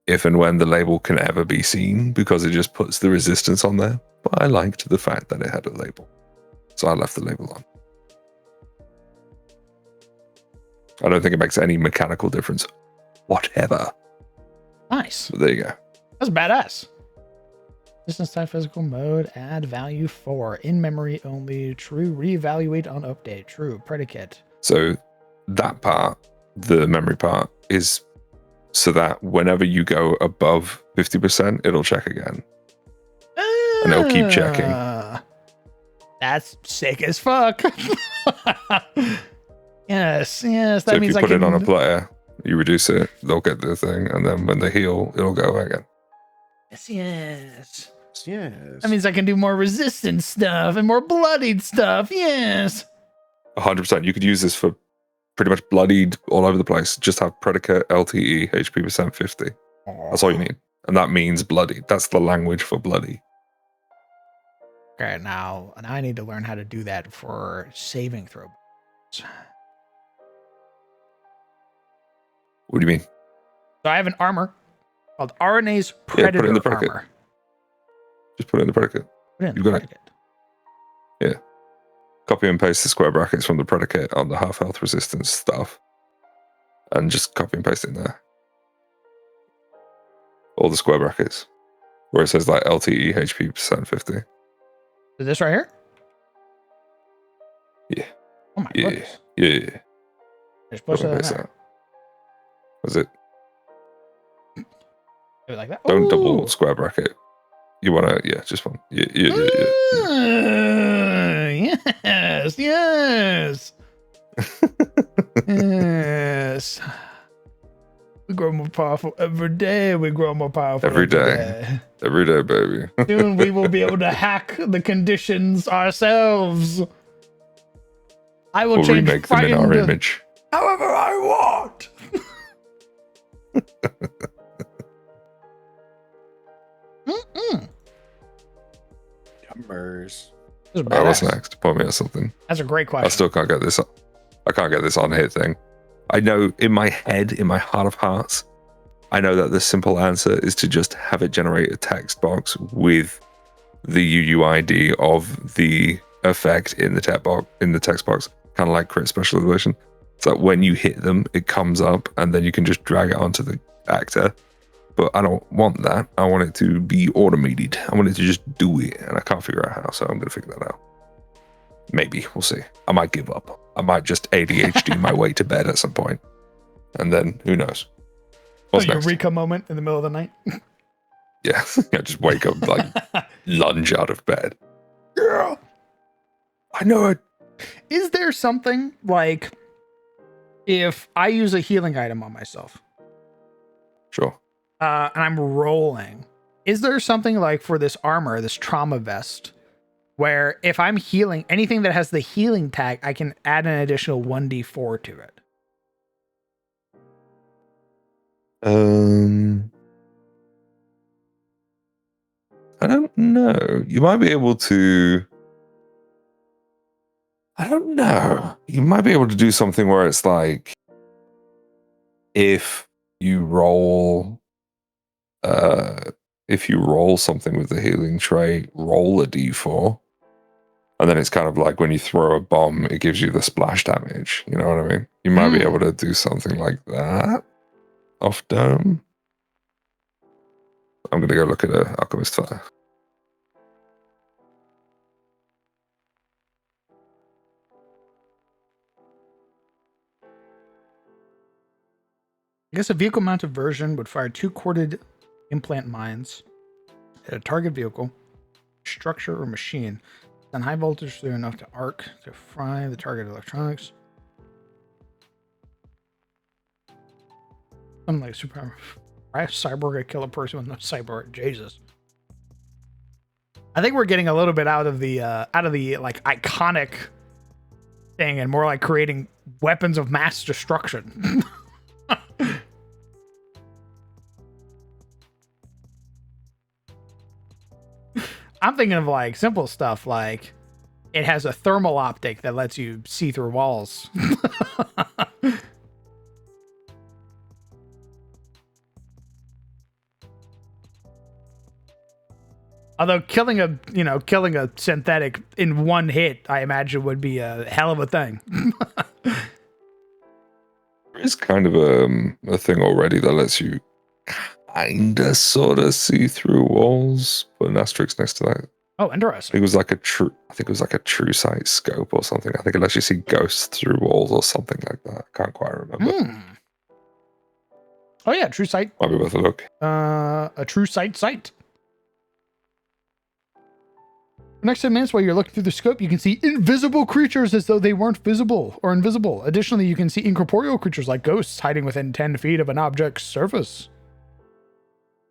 if and when the label can ever be seen because it just puts the resistance on there. But I liked the fact that it had a label. So I left the label on. I don't think it makes any mechanical difference whatever. Nice. But there you go. That's badass. Distance type physical mode, add value 4. In memory only. True. Reevaluate on update. True. Predicate. So that part, the memory part, is so that whenever you go above 50%, it'll check again. And it'll keep checking. That's sick as fuck. Yes. That So if means you I put can... it on a player, you reduce it, they'll get the thing, and then when they heal, it'll go away again. Yes. Yes. That means I can do more resistance stuff and more bloodied stuff. Yes. 100%. You could use this for pretty much bloodied all over the place. Just have predicate, LTE, HP percent 50. That's all you need. And that means bloody. That's the language for bloody. Okay, now I need to learn how to do that for saving throw. What do you mean? So I have an armor called RNA's Yeah, put it in Predator the predicate. armor. Just put it in the predicate. Put it in You've the got it. predicate. Copy and paste the square brackets from the predicate on the half health resistance stuff. And just copy and paste it in there. All the square brackets. Where it says like LTE, HP percent 50. Is this right here? Yeah. Oh my Yeah. goodness. Yeah. Just push Copy and it in paste there. that. Was it? Do it like that. Don't double Ooh. square bracket. You want to, just one. Yeah. Yes. Yes. Yes. We grow more powerful every day. We grow more powerful Every day. Every day, baby. Soon we will be able to hack the conditions ourselves. I will We'll change remake them in our frightened image. however I want. Mm-mm. Yummers. This is Alright, what's badass. next? Point me at something. That's a great I question. still can't get this. I can't get this on hit thing. I know in my head, in my heart of hearts, I know that the simple answer is to just have it generate a text box with the UUID of the effect in the text box, kind of like crit special evaluation. So that when you hit them, it comes up, and then you can just drag it onto the actor. But I don't want that. I want it to be automated. I want it to just do it, and I can't figure out how. So I'm gonna figure that out. Maybe we'll see. I might give up. I might just ADHD my way to bed at some point, and then who knows? What's next? Eureka moment in the middle of the night. Yeah, just wake up like lunge out of bed. Yeah. I know it. Is there something like if I use a healing item on myself Sure. and I'm rolling, is there something like for this armor, this trauma vest, where if I'm healing anything that has the healing tag, I can add an additional 1d4 to it? I don't know. You might be able to. I don't know. You might be able to do something where it's like if you roll something with the healing trait, roll a d4. And then it's kind of like when you throw a bomb, it gives you the splash damage. You know what I mean? You might be able to do something like that off Dome. I'm gonna go look at Alchemist Fire. I guess a vehicle mounted version would fire 2 corded implant mines hit a target vehicle, structure, or machine. Then high voltage through enough to arc to fry the target electronics. Something like super. Right? Cyborg to kill a person with no cyborg. Jesus. I think we're getting a little bit out of the like iconic thing and more like creating weapons of mass destruction. I'm thinking of like simple stuff like it has a thermal optic that lets you see through walls. Although killing a synthetic in one hit, I imagine would be a hell of a thing. It's kind of a thing already that lets you kinda sorta see through walls. Put an asterisk next to that. Oh, I interesting. think it was like a true sight scope or something. I think it lets you see ghosts through walls or something like that. I can't quite remember. Oh yeah, true sight. Might be worth a look. A true sight. For next 10 minutes, while you're looking through the scope, you can see invisible creatures as though they weren't visible or invisible. Additionally, you can see incorporeal creatures like ghosts hiding within 10 feet of an object's surface.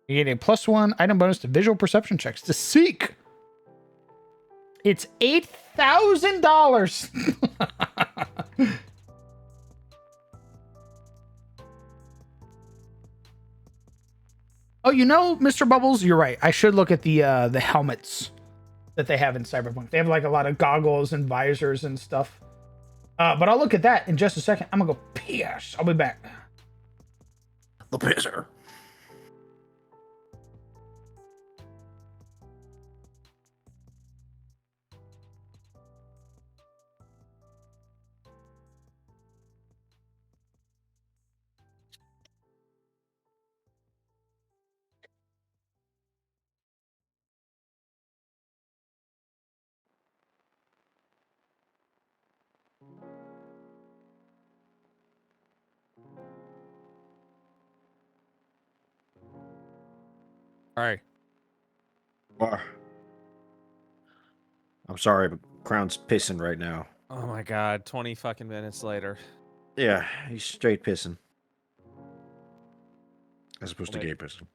You get a +1 item bonus to visual perception checks to seek. It's $8,000. Oh, Mr. Bubbles, you're right. I should look at the helmets that they have in Cyberpunk. They have like a lot of goggles and visors and stuff. But I'll look at that in just a second. I'm gonna go piss. I'll be back. The pisser. All right. I'm sorry, but Crown's pissing right now. Oh my god, 20 fucking minutes later. Yeah, he's straight pissing. As opposed to Maybe. gay pissing.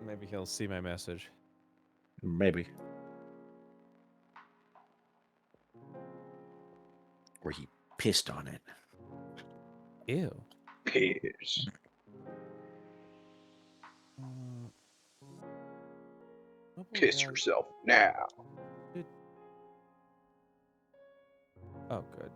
Maybe he'll see my message. Maybe. Or he pissed on it. Ew. Piss. Piss yourself now. Oh, good.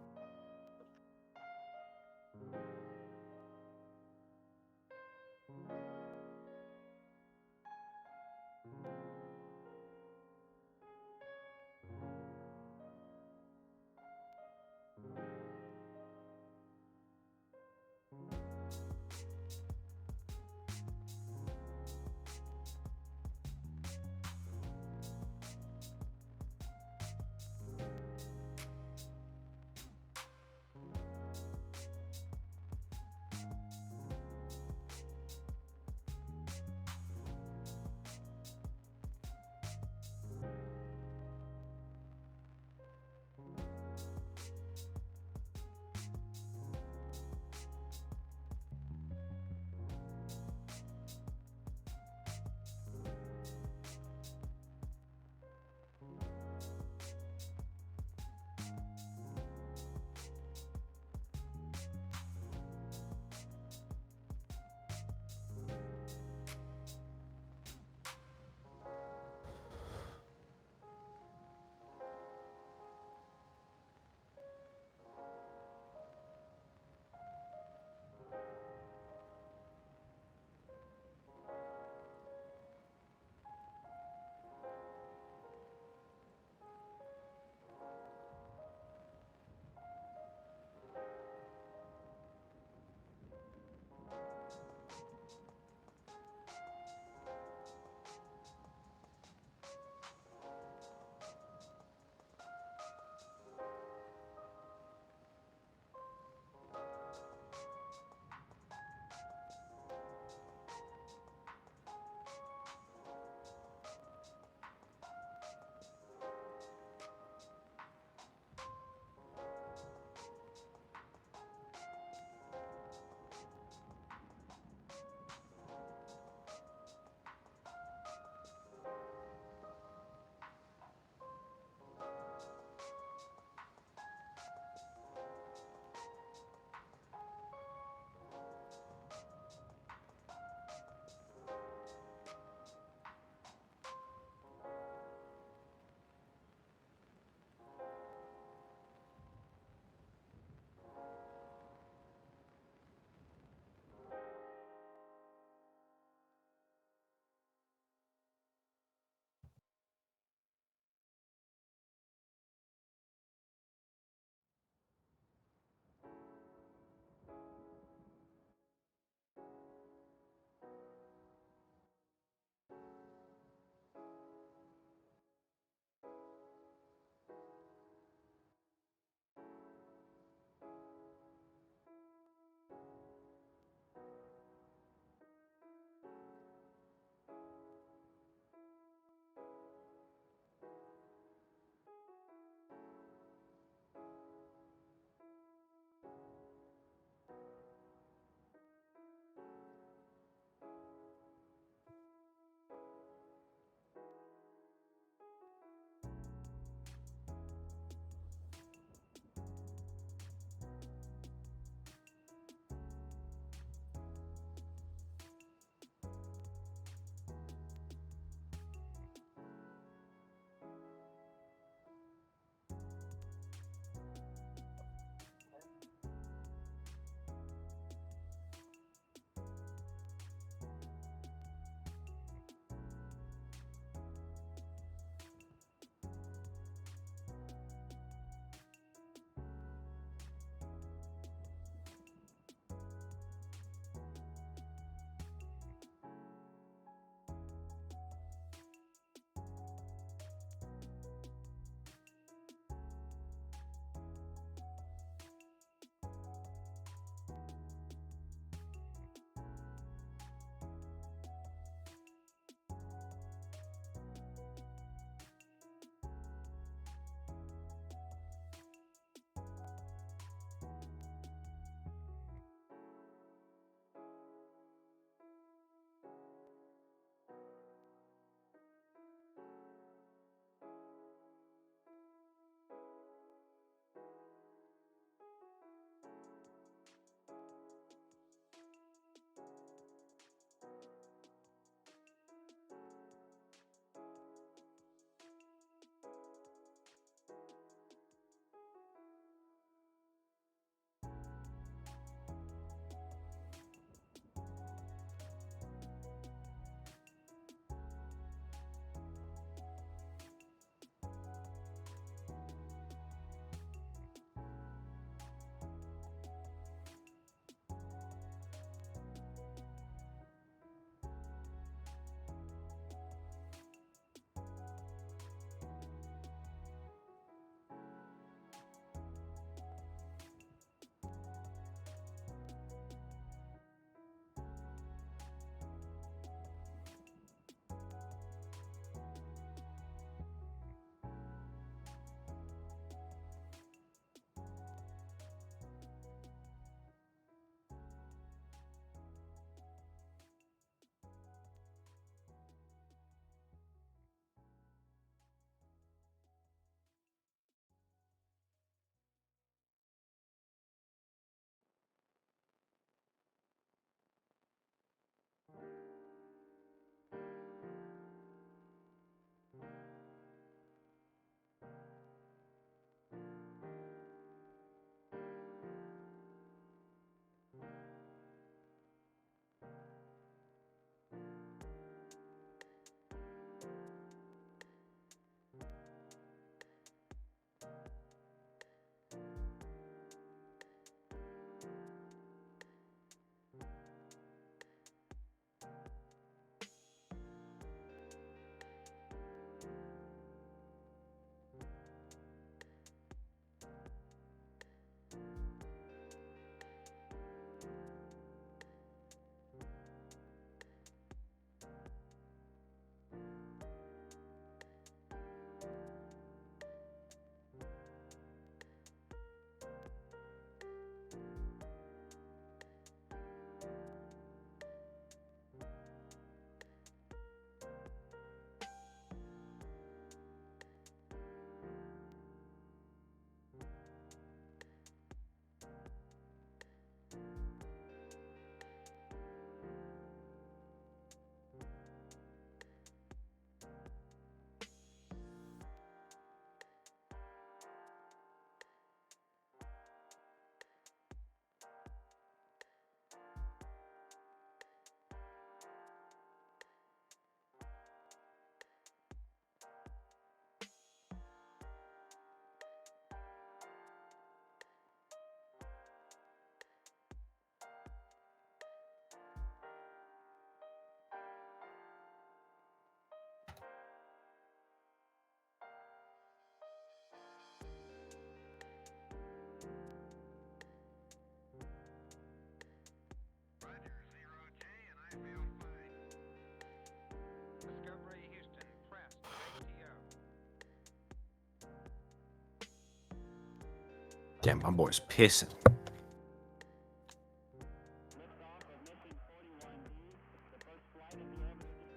Damn, my boy's pissing.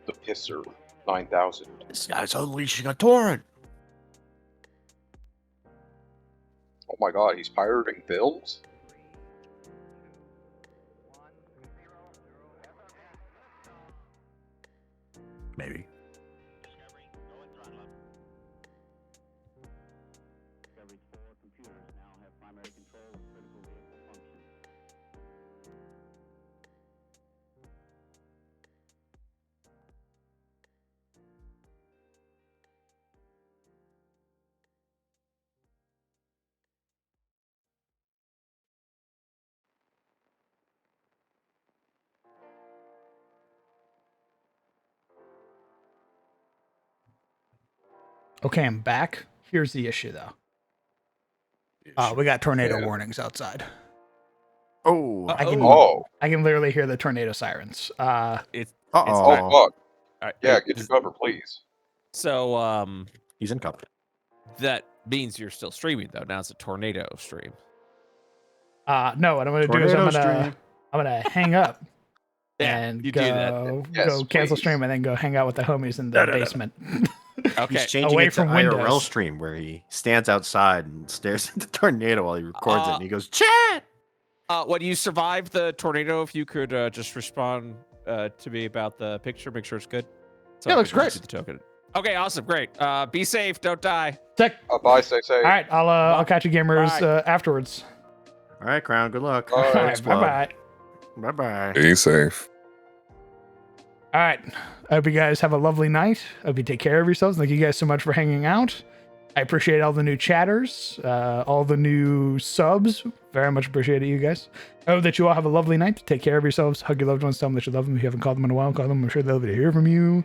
The Pisser 9000. This guy's unleashing a torrent. Oh my god, he's pirating films? Maybe. Okay, I'm back. Here's the issue, though. We got tornado warnings outside. Oh. I can Oh. I can literally hear the tornado sirens. It's Oh, Uh-oh. fuck. all right, Yeah, get to cover, please. So He's in cover. that means you're still streaming though. Now it's a tornado stream. No, what I'm gonna do is Tornado I'm gonna hang up Yeah, and you do that. go Yes, cancel please. stream and then go hang out with the homies in the basement. Okay. He's changing away it to from IRL windows. stream where he stands outside and stares at the tornado while he records it, and he goes, "Chat." When you survive the tornado, if you could just respond to me about the picture, make sure it's good. Yeah, I looks can great. see the token. Okay, awesome, great. Be safe, don't die. Sick. Bye, say. All right, I'll catch you gamers Bye. afterwards. All right, Crown. Good luck. All right, Thanks, Bye Blood. bye. Bye-bye. Be safe. All right. I hope you guys have a lovely night. I hope you take care of yourselves. Thank you guys so much for hanging out. I appreciate all the new chatters, all the new subs. Very much appreciate it, you guys. I hope that you all have a lovely night. Take care of yourselves. Hug your loved ones. Tell them that you love them. If you haven't called them in a while, call them. I'm sure they'll be to hear from you.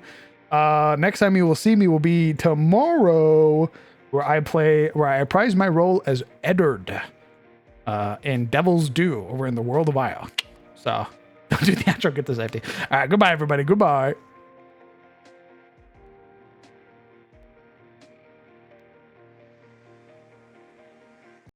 Next time you will see me will be tomorrow, where I prize my role as Eddard in Devil's Due over in the world of Io. So don't do the outro, get the safety. All right, goodbye, everybody. Goodbye.